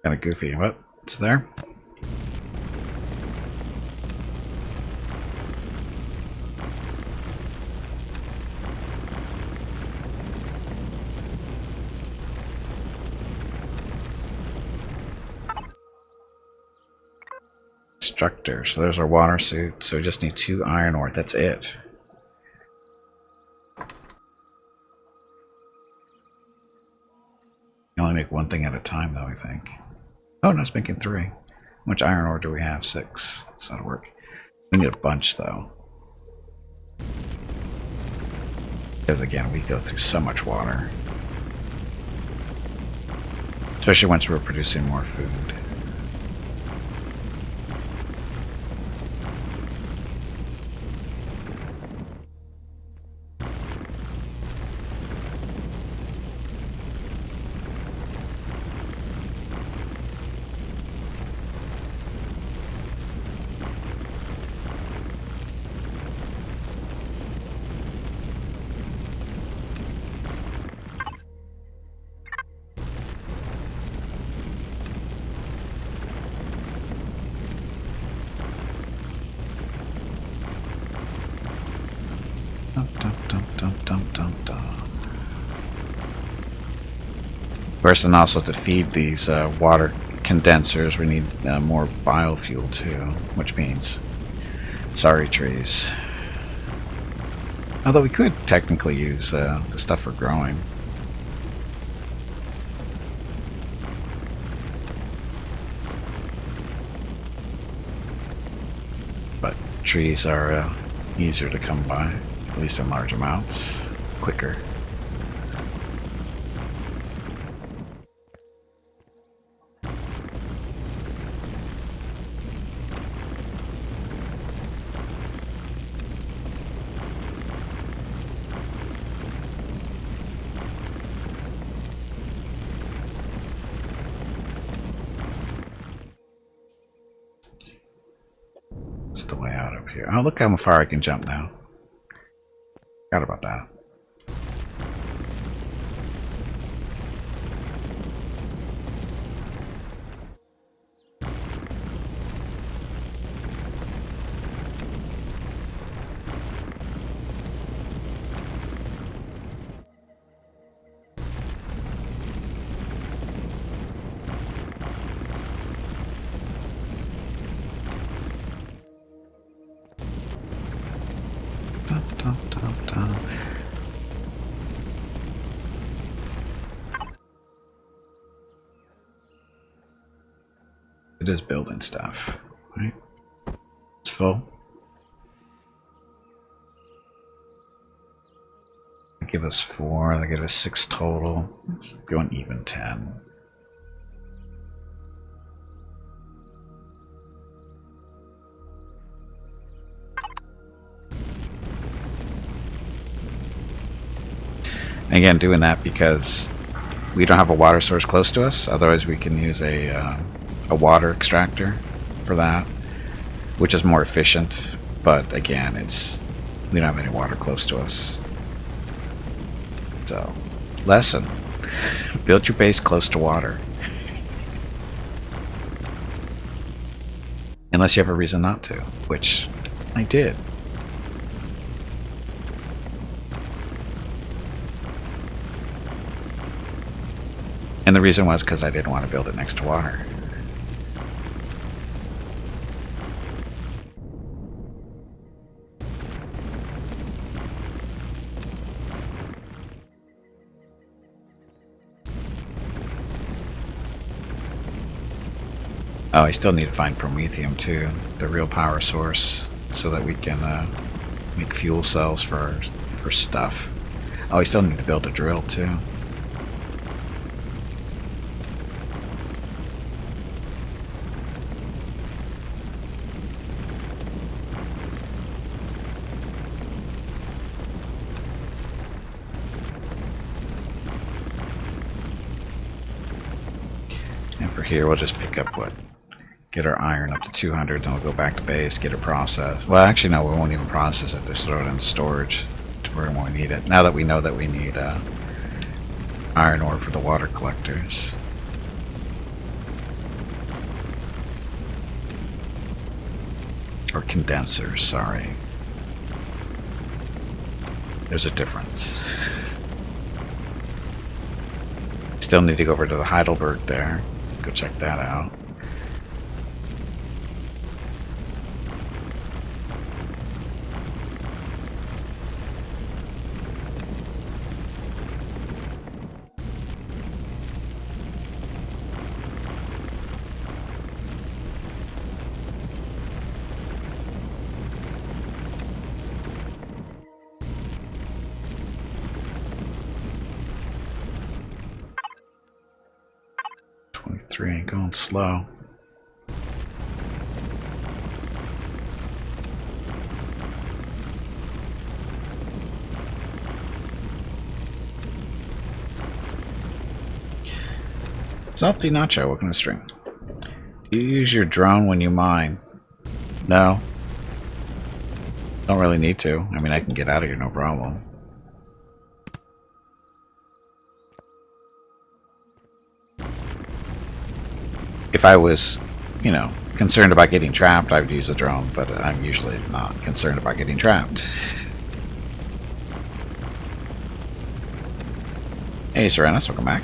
Kind of goofy, but it's there. Constructor. So there's our water suit. So we just need 2 iron ore. That's it. You only make one thing at a time, though, I think. Oh, no, it's making 3. How much iron ore do we have? 6. So that'll work. We need a bunch, though. Because, again, we go through so much water. Especially once we're producing more food. Of course, and also to feed these water condensers. We need more biofuel too, which means sorry trees. Although we could technically use the stuff for growing. But trees are easier to come by, at least in large amounts, quicker. The way out up here. Oh, look how far I can jump now. Forgot about that. It is building stuff, right? It's full. They give us 4, they give us 6 total. It's going even 10. And again, doing that because we don't have a water source close to us. Otherwise, we can use a water extractor for that, which is more efficient. But again, we don't have any water close to us. So, lesson: build your base close to water, unless you have a reason not to, which I did. And the reason was because I didn't want to build it next to water. Oh, I still need to find promethium too, the real power source, so that we can make fuel cells for stuff. Oh, I still need to build a drill too. And for here, we'll just pick up what? Get our iron up to 200, then we'll go back to base, get it processed. Well, actually, no, we won't even process it. Just throw it in storage for when we need it. Now that we know that we need iron ore for the water collectors. Or condensers, sorry. There's a difference. Still need to go over to the Heidelberg there. Go check that out. Ain't going slow. Salty Nacho, welcome to the stream. Do you use your drone when you mine? No. Don't really need to. I mean, I can get out of here, no problem. If I was, you know, concerned about getting trapped, I would use a drone, but I'm usually not concerned about getting trapped. Hey, Serenus, welcome back.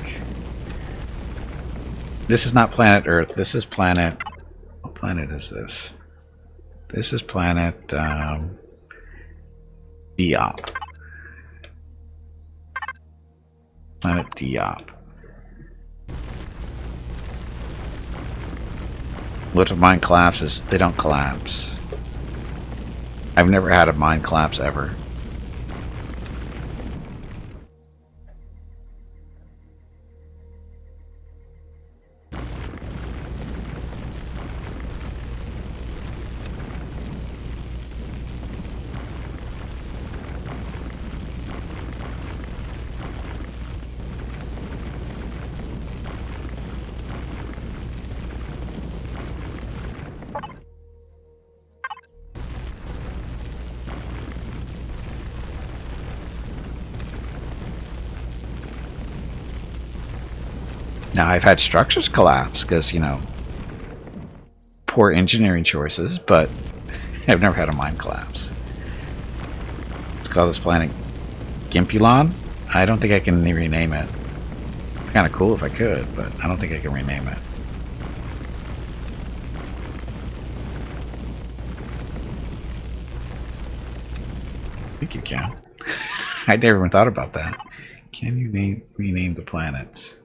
This is not planet Earth. This is planet... What planet is this? This is planet Diop. Planet Diop. What's with mine collapses? They don't collapse. I've never had a mine collapse ever. Now, I've had structures collapse because, you know, poor engineering choices, but I've never had a mine collapse. Let's call this planet Gimpulon. I don't think I can rename it. It's kind of cool if I could, but I don't think I can rename it. I think you can. I never even thought about that. Can you rename the planets?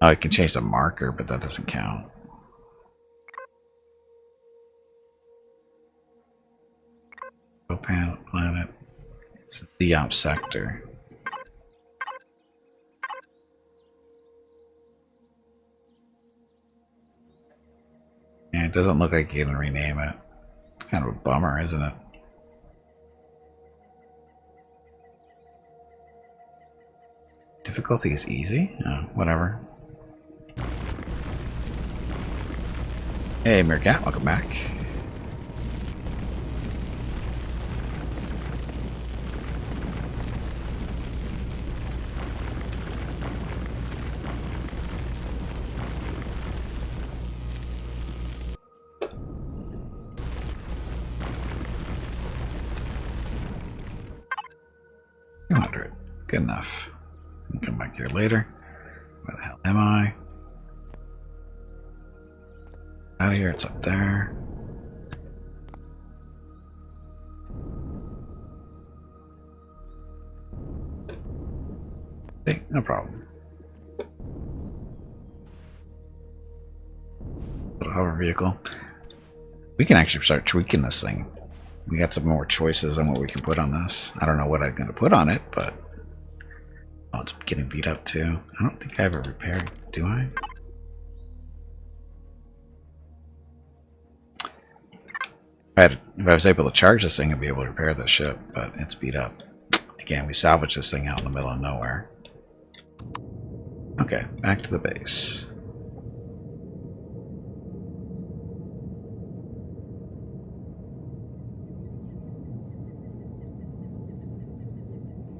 Oh, I can change the marker, but that doesn't count. Planet. It's the Diop sector. And it doesn't look like you can rename it. It's kind of a bummer, isn't it? Difficulty is easy? Oh, whatever. Hey, Meerkat, welcome back. Good enough. I'll come back here later. Where the hell am I? Out of here, it's up there. Hey, no problem. Little hover vehicle. We can actually start tweaking this thing. We got some more choices on what we can put on this. I don't know what I'm going to put on it, but... Oh, it's getting beat up too. I don't think I have it repaired, do I? If I was able to charge this thing, I'd be able to repair this ship, but it's beat up. Again, we salvaged this thing out in the middle of nowhere. Okay, back to the base.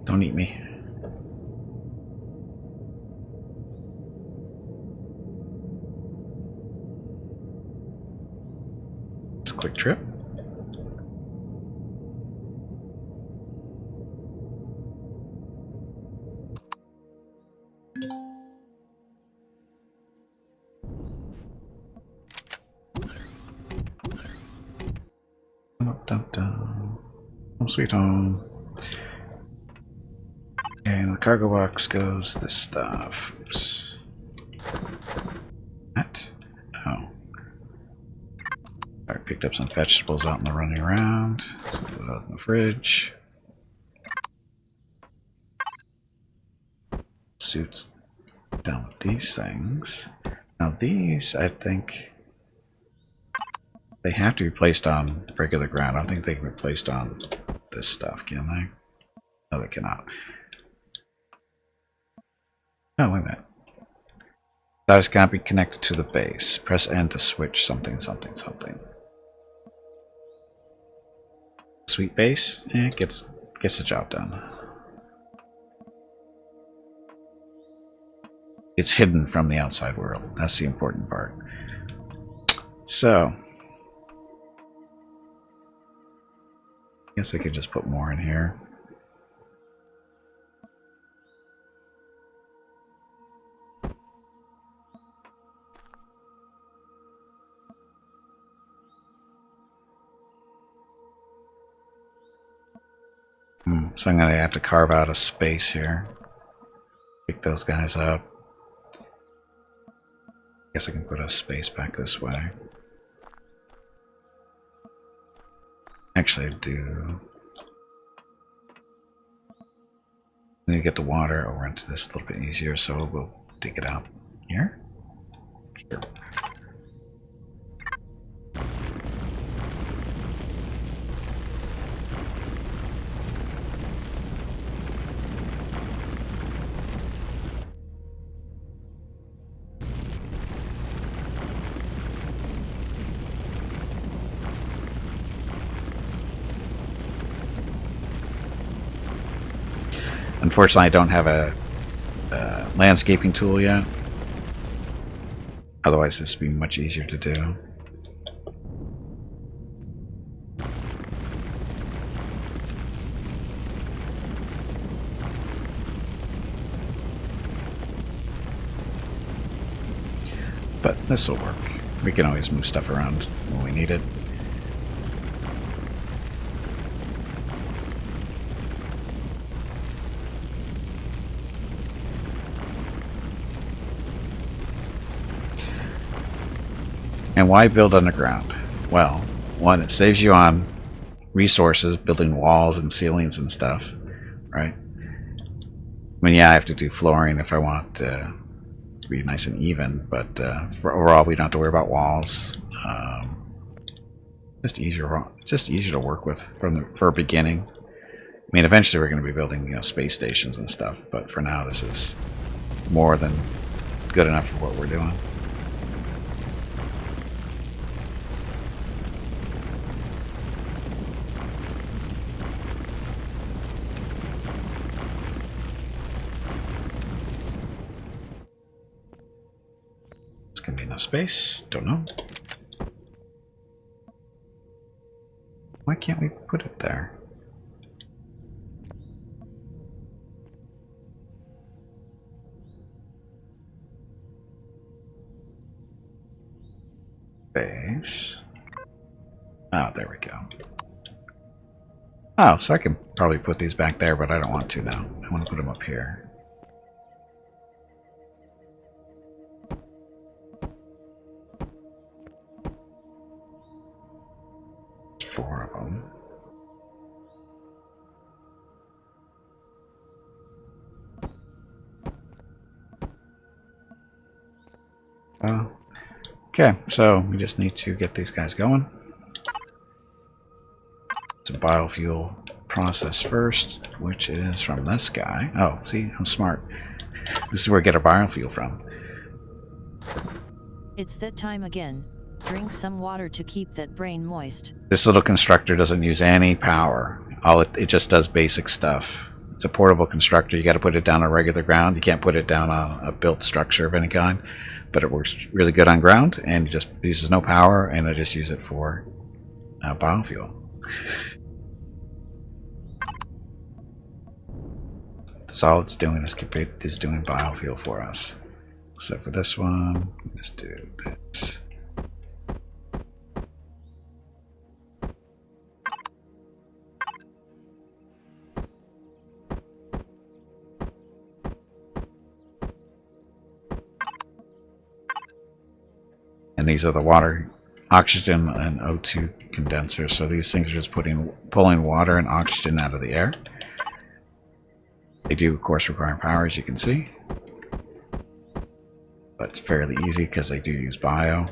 Don't eat me. It's a quick trip. Home sweet home. And the cargo box goes this stuff. Oops. That? Oh. I picked up some vegetables out in the running around. Put it out in the fridge. Suits down with these things. Now these, I think, they have to be placed on regular ground. I don't think they can be placed on this stuff, can they? No, they cannot. Oh, wait a minute. Those cannot be connected to the base. Press N to switch something, something, something. Sweet base? Eh, gets the job done. It's hidden from the outside world. That's the important part. So, I guess I could just put more in here. So I'm going to have to carve out a space here. Pick those guys up. Guess I can put a space back this way. Actually, I do. I need to get the water over into this a little bit easier, so we'll dig it out here. Sure. Unfortunately, I don't have a landscaping tool yet. Otherwise, this would be much easier to do. But this will work. We can always move stuff around when we need it. And why build underground? Well, one, it saves you on resources, building walls and ceilings and stuff, right? I mean, yeah, I have to do flooring if I want to be nice and even, but for overall, we don't have to worry about walls. Just easier to work with for a beginning. I mean, eventually we're going to be building, space stations and stuff, but for now, this is more than good enough for what we're doing. Space? Don't know. Why can't we put it there? Space. Oh, there we go. Oh, so I can probably put these back there, but I don't want to now. I want to put them up here. 4 of them. Okay, so we just need to get these guys going. It's a biofuel process first, which is from this guy. Oh, see, I'm smart. This is where we get our biofuel from. It's that time again. Drink some water to keep that brain moist. This little constructor doesn't use any power. It just does basic stuff. It's a portable constructor. You got to put it down on regular ground. You can't put it down on a built structure of any kind. But it works really good on ground, and it just uses no power, and I just use it for biofuel. So all it's doing is doing biofuel for us. So for this one, let's do this. And these are the water, oxygen, and O2 condensers. So these things are just pulling water and oxygen out of the air. They do, of course, require power, as you can see. But it's fairly easy because they do use bio,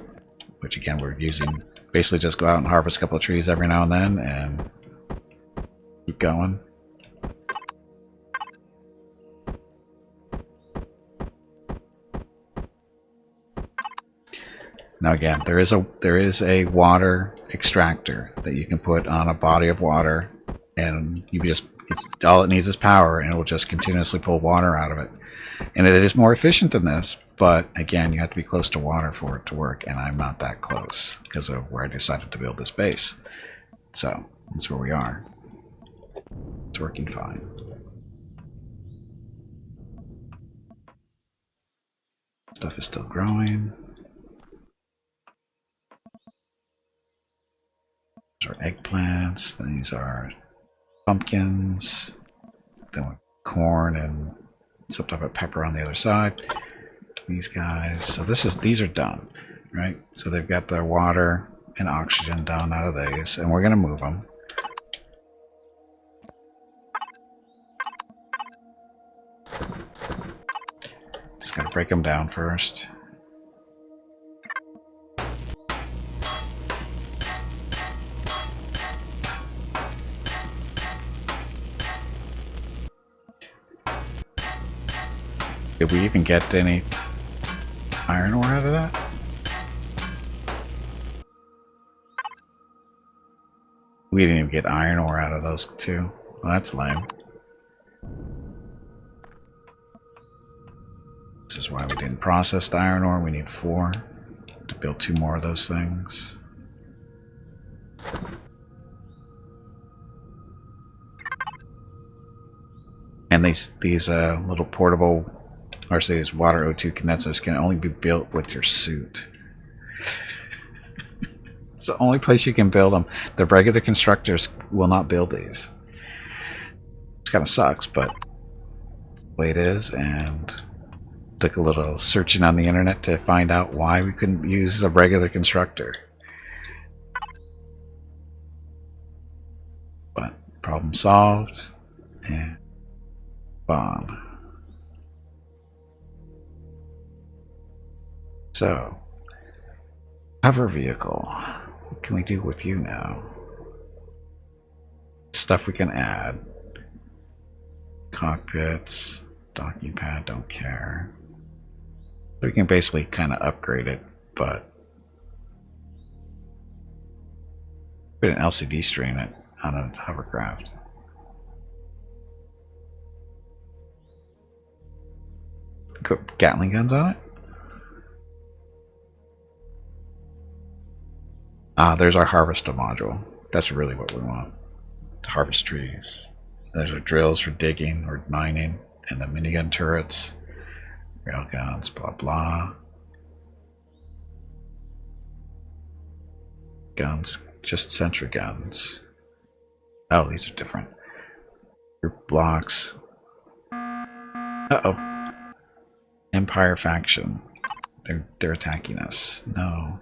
which again we're using. Basically just go out and harvest a couple of trees every now and then and keep going. Now again, there is a water extractor that you can put on a body of water, and all it needs is power, and it will just continuously pull water out of it. And it is more efficient than this, but again, you have to be close to water for it to work, and I'm not that close because of where I decided to build this base. So that's where we are. It's working fine. Stuff is still growing. These are eggplants. These are pumpkins, then with corn and some type of pepper on the other side. These guys. So these are done, right? So they've got their water and oxygen down out of these, and we're gonna move them. Just gotta break them down first. Did we even get any iron ore out of that? We didn't even get iron ore out of those two. Well, that's lame. This is why we didn't process the iron ore. We need 4 to build 2 more of those things. And these little portable, or say these water O2 condensers can only be built with your suit. It's the only place you can build them. The regular constructors will not build these. It kind of sucks, but it's the way it is. And took a little searching on the internet to find out why we couldn't use a regular constructor. But problem solved. And bond. So, hover vehicle. What can we do with you now? Stuff we can add. Cockpits, docking pad, don't care. We can basically kind of upgrade it, but put an LCD screen it on a hovercraft. Put Gatling guns on it. There's our harvester module. That's really what we want. To harvest trees. There's our drills for digging or mining, and the minigun turrets, rail guns, blah blah. Guns, just sentry guns. Oh, these are different. Group blocks. Uh-oh. Empire faction. They're attacking us. No.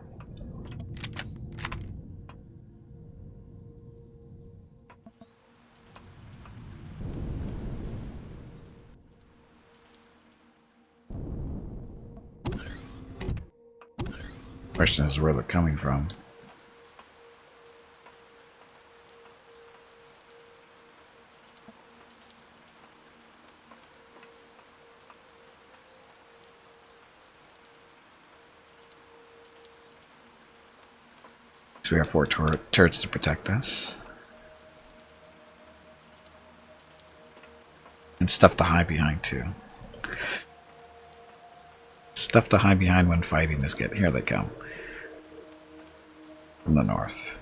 Question is where they're coming from. So we have 4 turrets to protect us. And stuff to hide behind too. Stuff to hide behind when fighting is good. Here they come. From the north.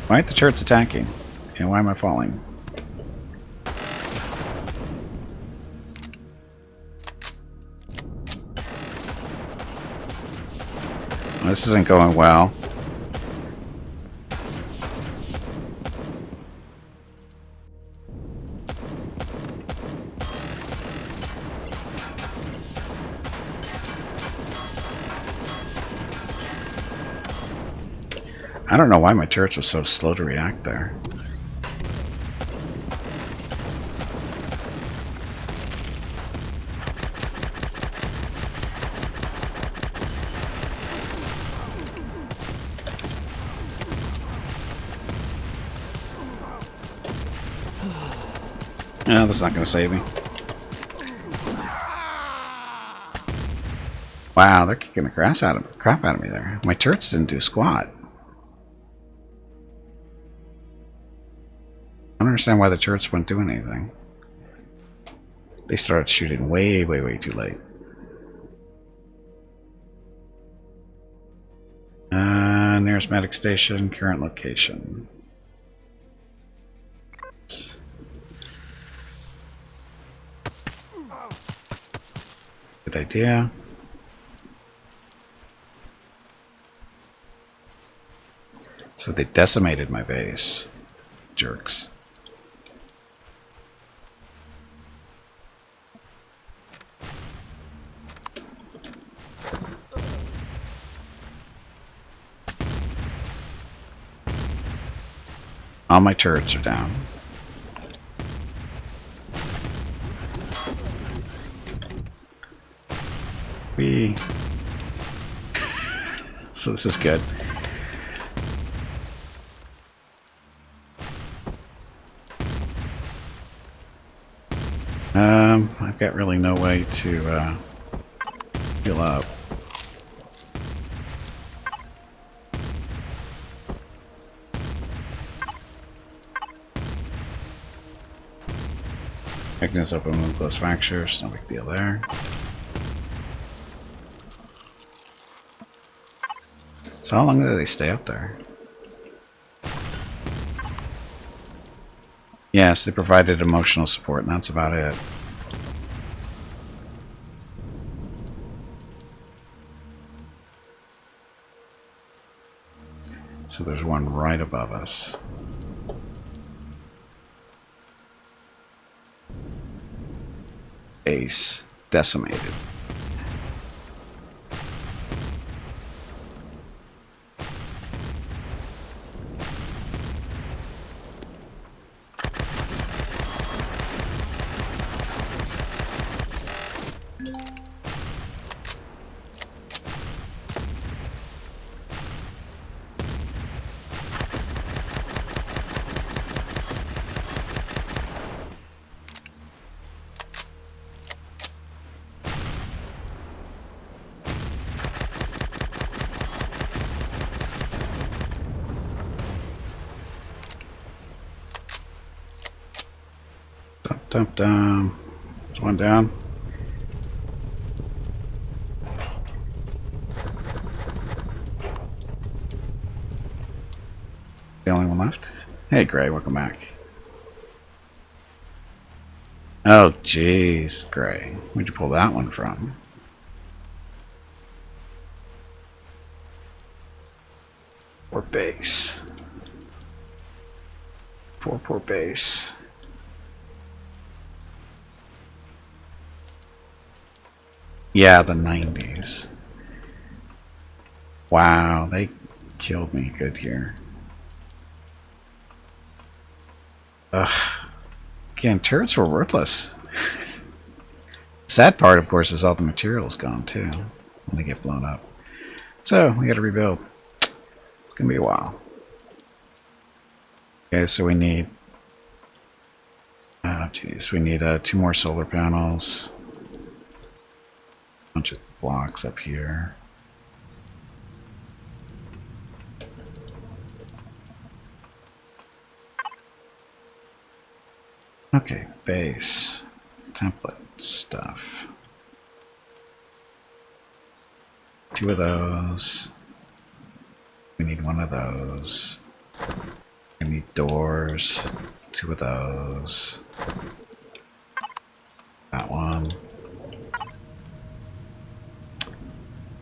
Why aren't the turrets attacking? And why am I falling? Well, this isn't going well. I don't know why my turrets were so slow to react there. Yeah, that's not going to save me. Wow, they're kicking the crap out of me there. My turrets didn't do squat. I don't understand why the turrets weren't doing anything. They started shooting way, way, way too late. Nearest medic station, current location. Good idea. So they decimated my base. Jerks. All my turrets are down. So this is good. I've got really no way to heal up. Thickness, open wound, close fractures, no big deal there. So how long do they stay up there? Yes, they provided emotional support, and that's about it. So there's one right above us. Base decimated. Dump down. There's one down. The only one left. Hey, Gray, welcome back. Oh, jeez, Gray. Where'd you pull that one from? Poor base. Poor base. Yeah, the 90s. Wow, they killed me good here. Ugh. Again, turrets were worthless. Sad part, of course, is all the material's gone too when they get blown up. So we got to rebuild. It's gonna be a while. Okay, so we need. Oh, geez, we need 2 more solar panels. Bunch of blocks up here. Okay, base, template stuff. 2 of those. We need 1 of those. We need doors. 2 of those. That one.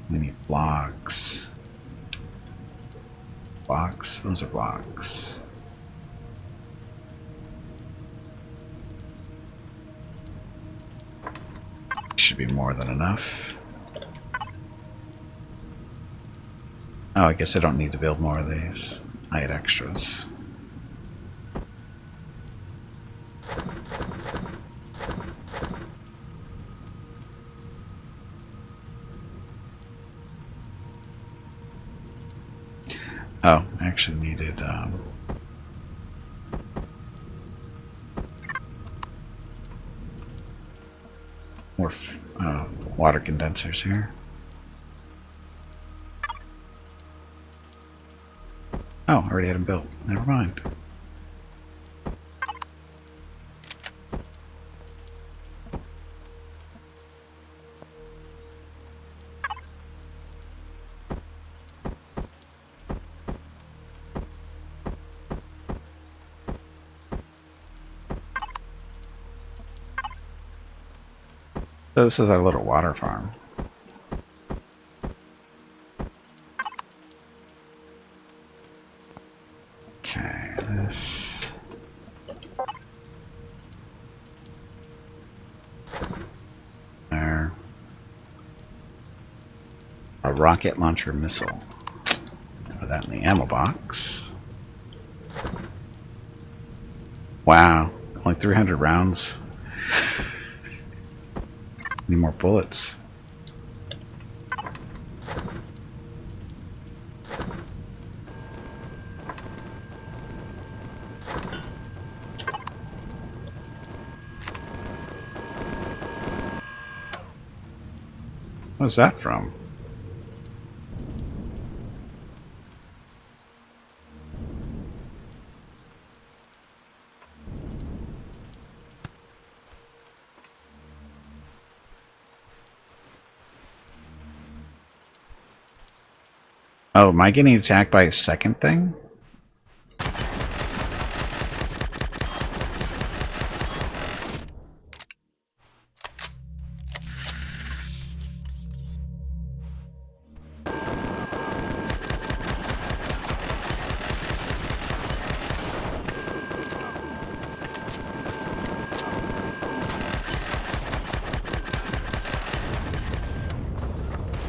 We need blocks. Blocks? Those are blocks. Should be more than enough. Oh, I guess I don't need to build more of these. I had extras. Oh, I actually needed more water condensers here. Oh, I already had them built. Never mind. So this is our little water farm. Okay, this... There. A rocket launcher missile. Put that in the ammo box. Wow, only 300 rounds. Need more bullets. What's that from? Oh, am I getting attacked by a second thing?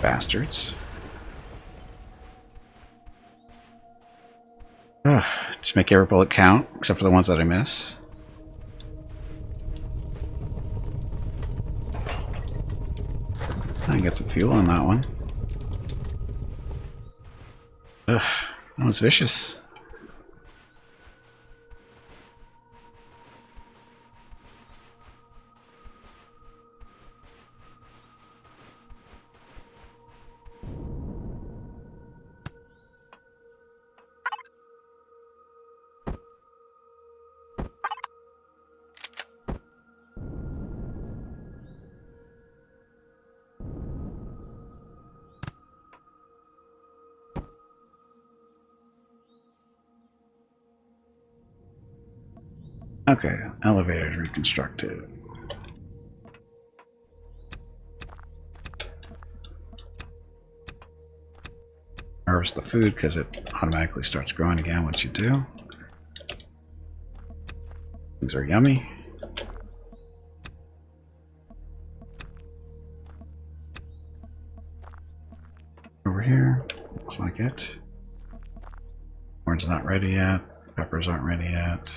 Bastards. Just make every bullet count, except for the ones that I miss. I can get some fuel on that one. Ugh, that one's vicious. Okay, elevators reconstructed. Harvest the food because it automatically starts growing again once you do. Things are yummy. Over here, looks like it. Corn's not ready yet. Peppers aren't ready yet.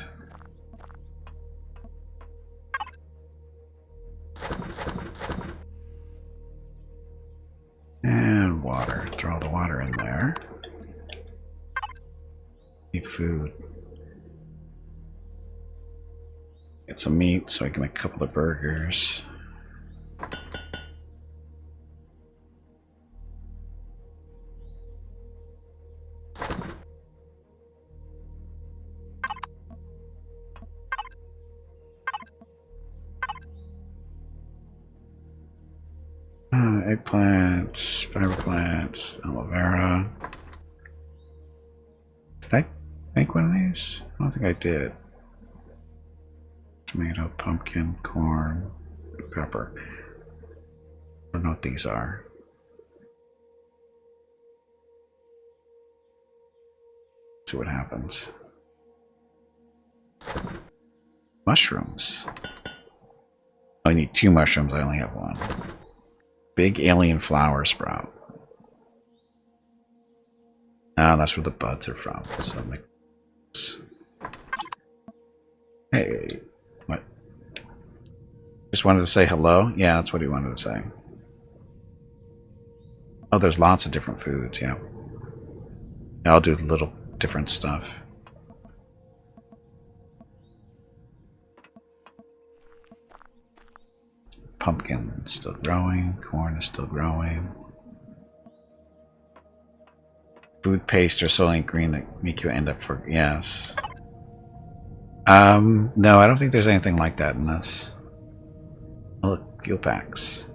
And water. Throw the water in there. Need food. Get some meat so I can make a couple of burgers. Eggplants, fiber plants, aloe vera. Did I make one of these? I don't think I did. Tomato, pumpkin, corn, pepper. I don't know what these are. Let's see what happens. Mushrooms. I need 2 mushrooms, I only have 1. Big alien flower sprout. Ah, that's where the buds are from. So make... Hey, what? Just wanted to say hello? Yeah, that's what he wanted to say. Oh, there's lots of different foods, yeah. I'll do little different stuff. Pumpkin is still growing. Corn is still growing. Food paste or Soylent Green that make you end up for... Yes. No, I don't think there's anything like that in this. Oh, look, fuel packs.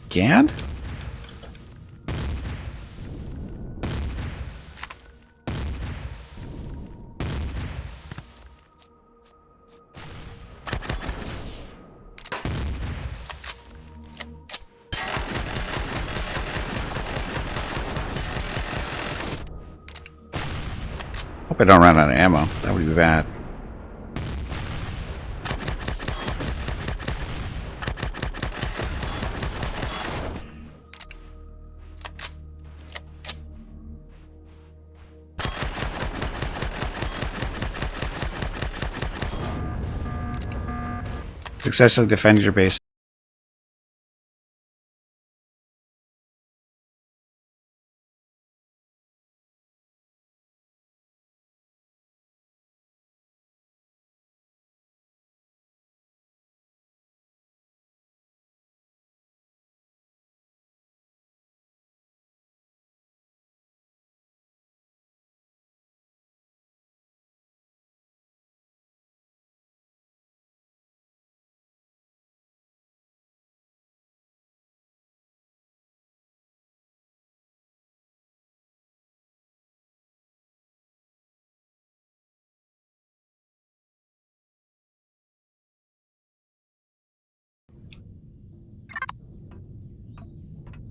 Again? Hope I don't run out of ammo. That would be bad. Successfully defended your base.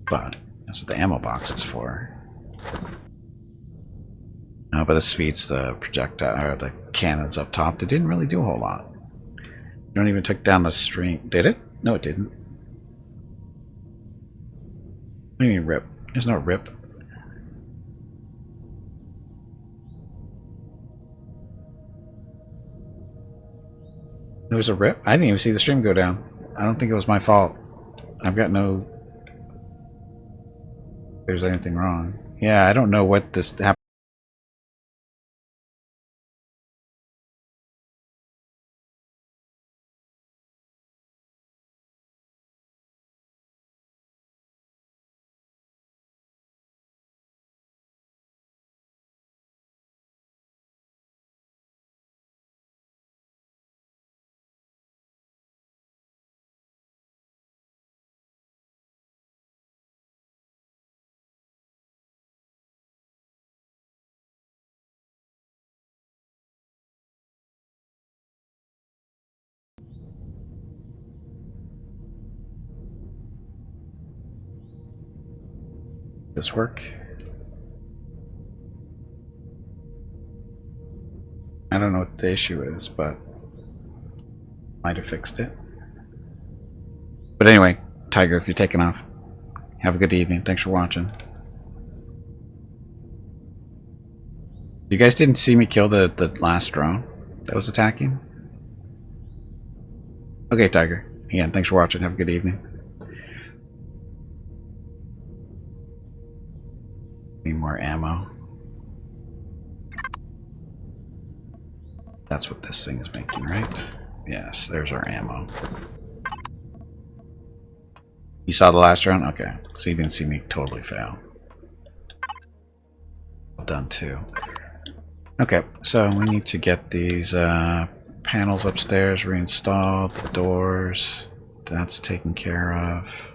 But that's what the ammo box is for. No, but this feeds the projectile, or the cannons up top. They didn't really do a whole lot. You don't even took down the string. Did it? No, it didn't. What do you mean rip? There's no rip. There was a rip? I didn't even see the stream go down. I don't think it was my fault. I've got no... If there's anything wrong. Yeah, I don't know what this happened. This work? I don't know what the issue is, but might have fixed it. But anyway, Tiger, if you're taking off, have a good evening. Thanks for watching. You guys didn't see me kill the last drone that was attacking? Okay, Tiger. Again, thanks for watching. Have a good evening. Need more ammo. That's what this thing is making, right? Yes, there's our ammo. You saw the last round? Okay. So you didn't see me totally fail. Well done too. Okay, so we need to get these panels upstairs reinstalled, the doors. That's taken care of.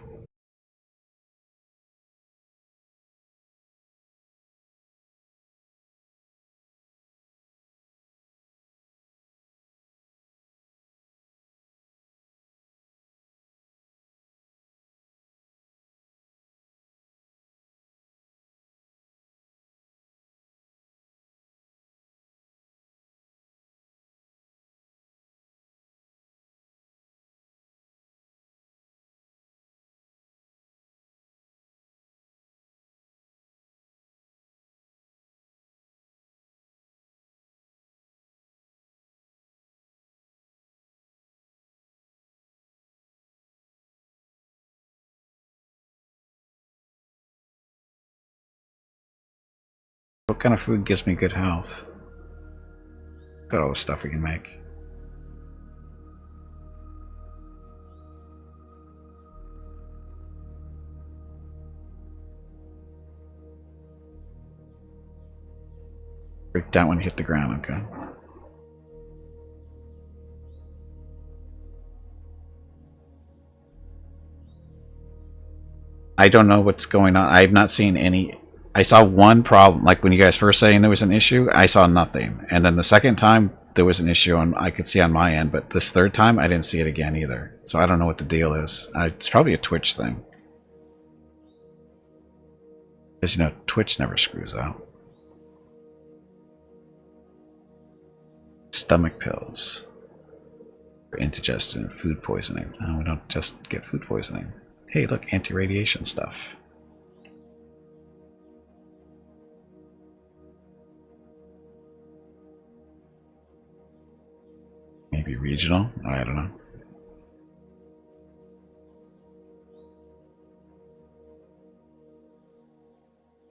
What kind of food gives me good health? Got all the stuff we can make. Break down when you hit the ground, okay. I don't know what's going on. I've not seen any. I saw one problem, like when you guys first saying there was an issue, I saw nothing. And then the second time there was an issue and I could see on my end, but this third time I didn't see it again either. So I don't know what the deal is. It's probably a Twitch thing. Because, you know, Twitch never screws out. stomach pills for indigestion and food poisoning. No, we don't just get food poisoning. Hey, look, anti-radiation stuff. Maybe regional? I don't know.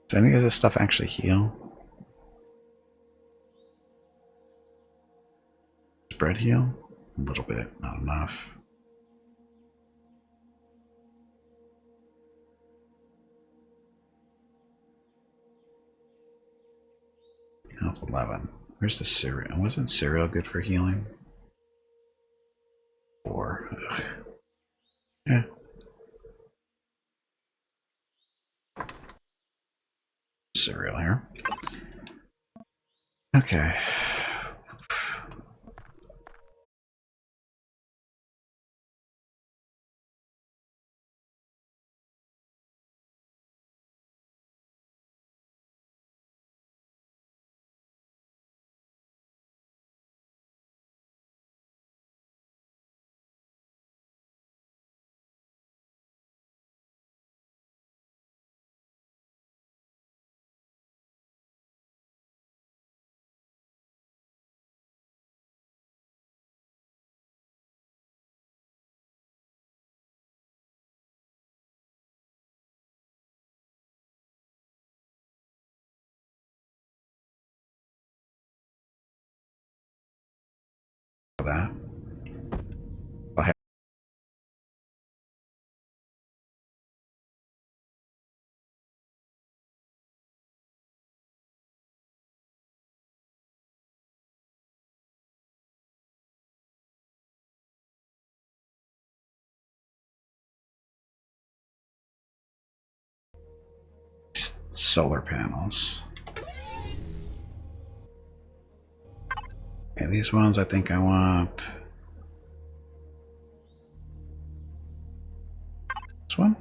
Does any of this stuff actually heal? Spread heal? A little bit, not enough. Health 11. Where's the cereal? Wasn't cereal good for healing? 4. Ugh. Yeah. Cereal here. Okay. That. I'll have solar panels. Okay, these ones I think I want. This one?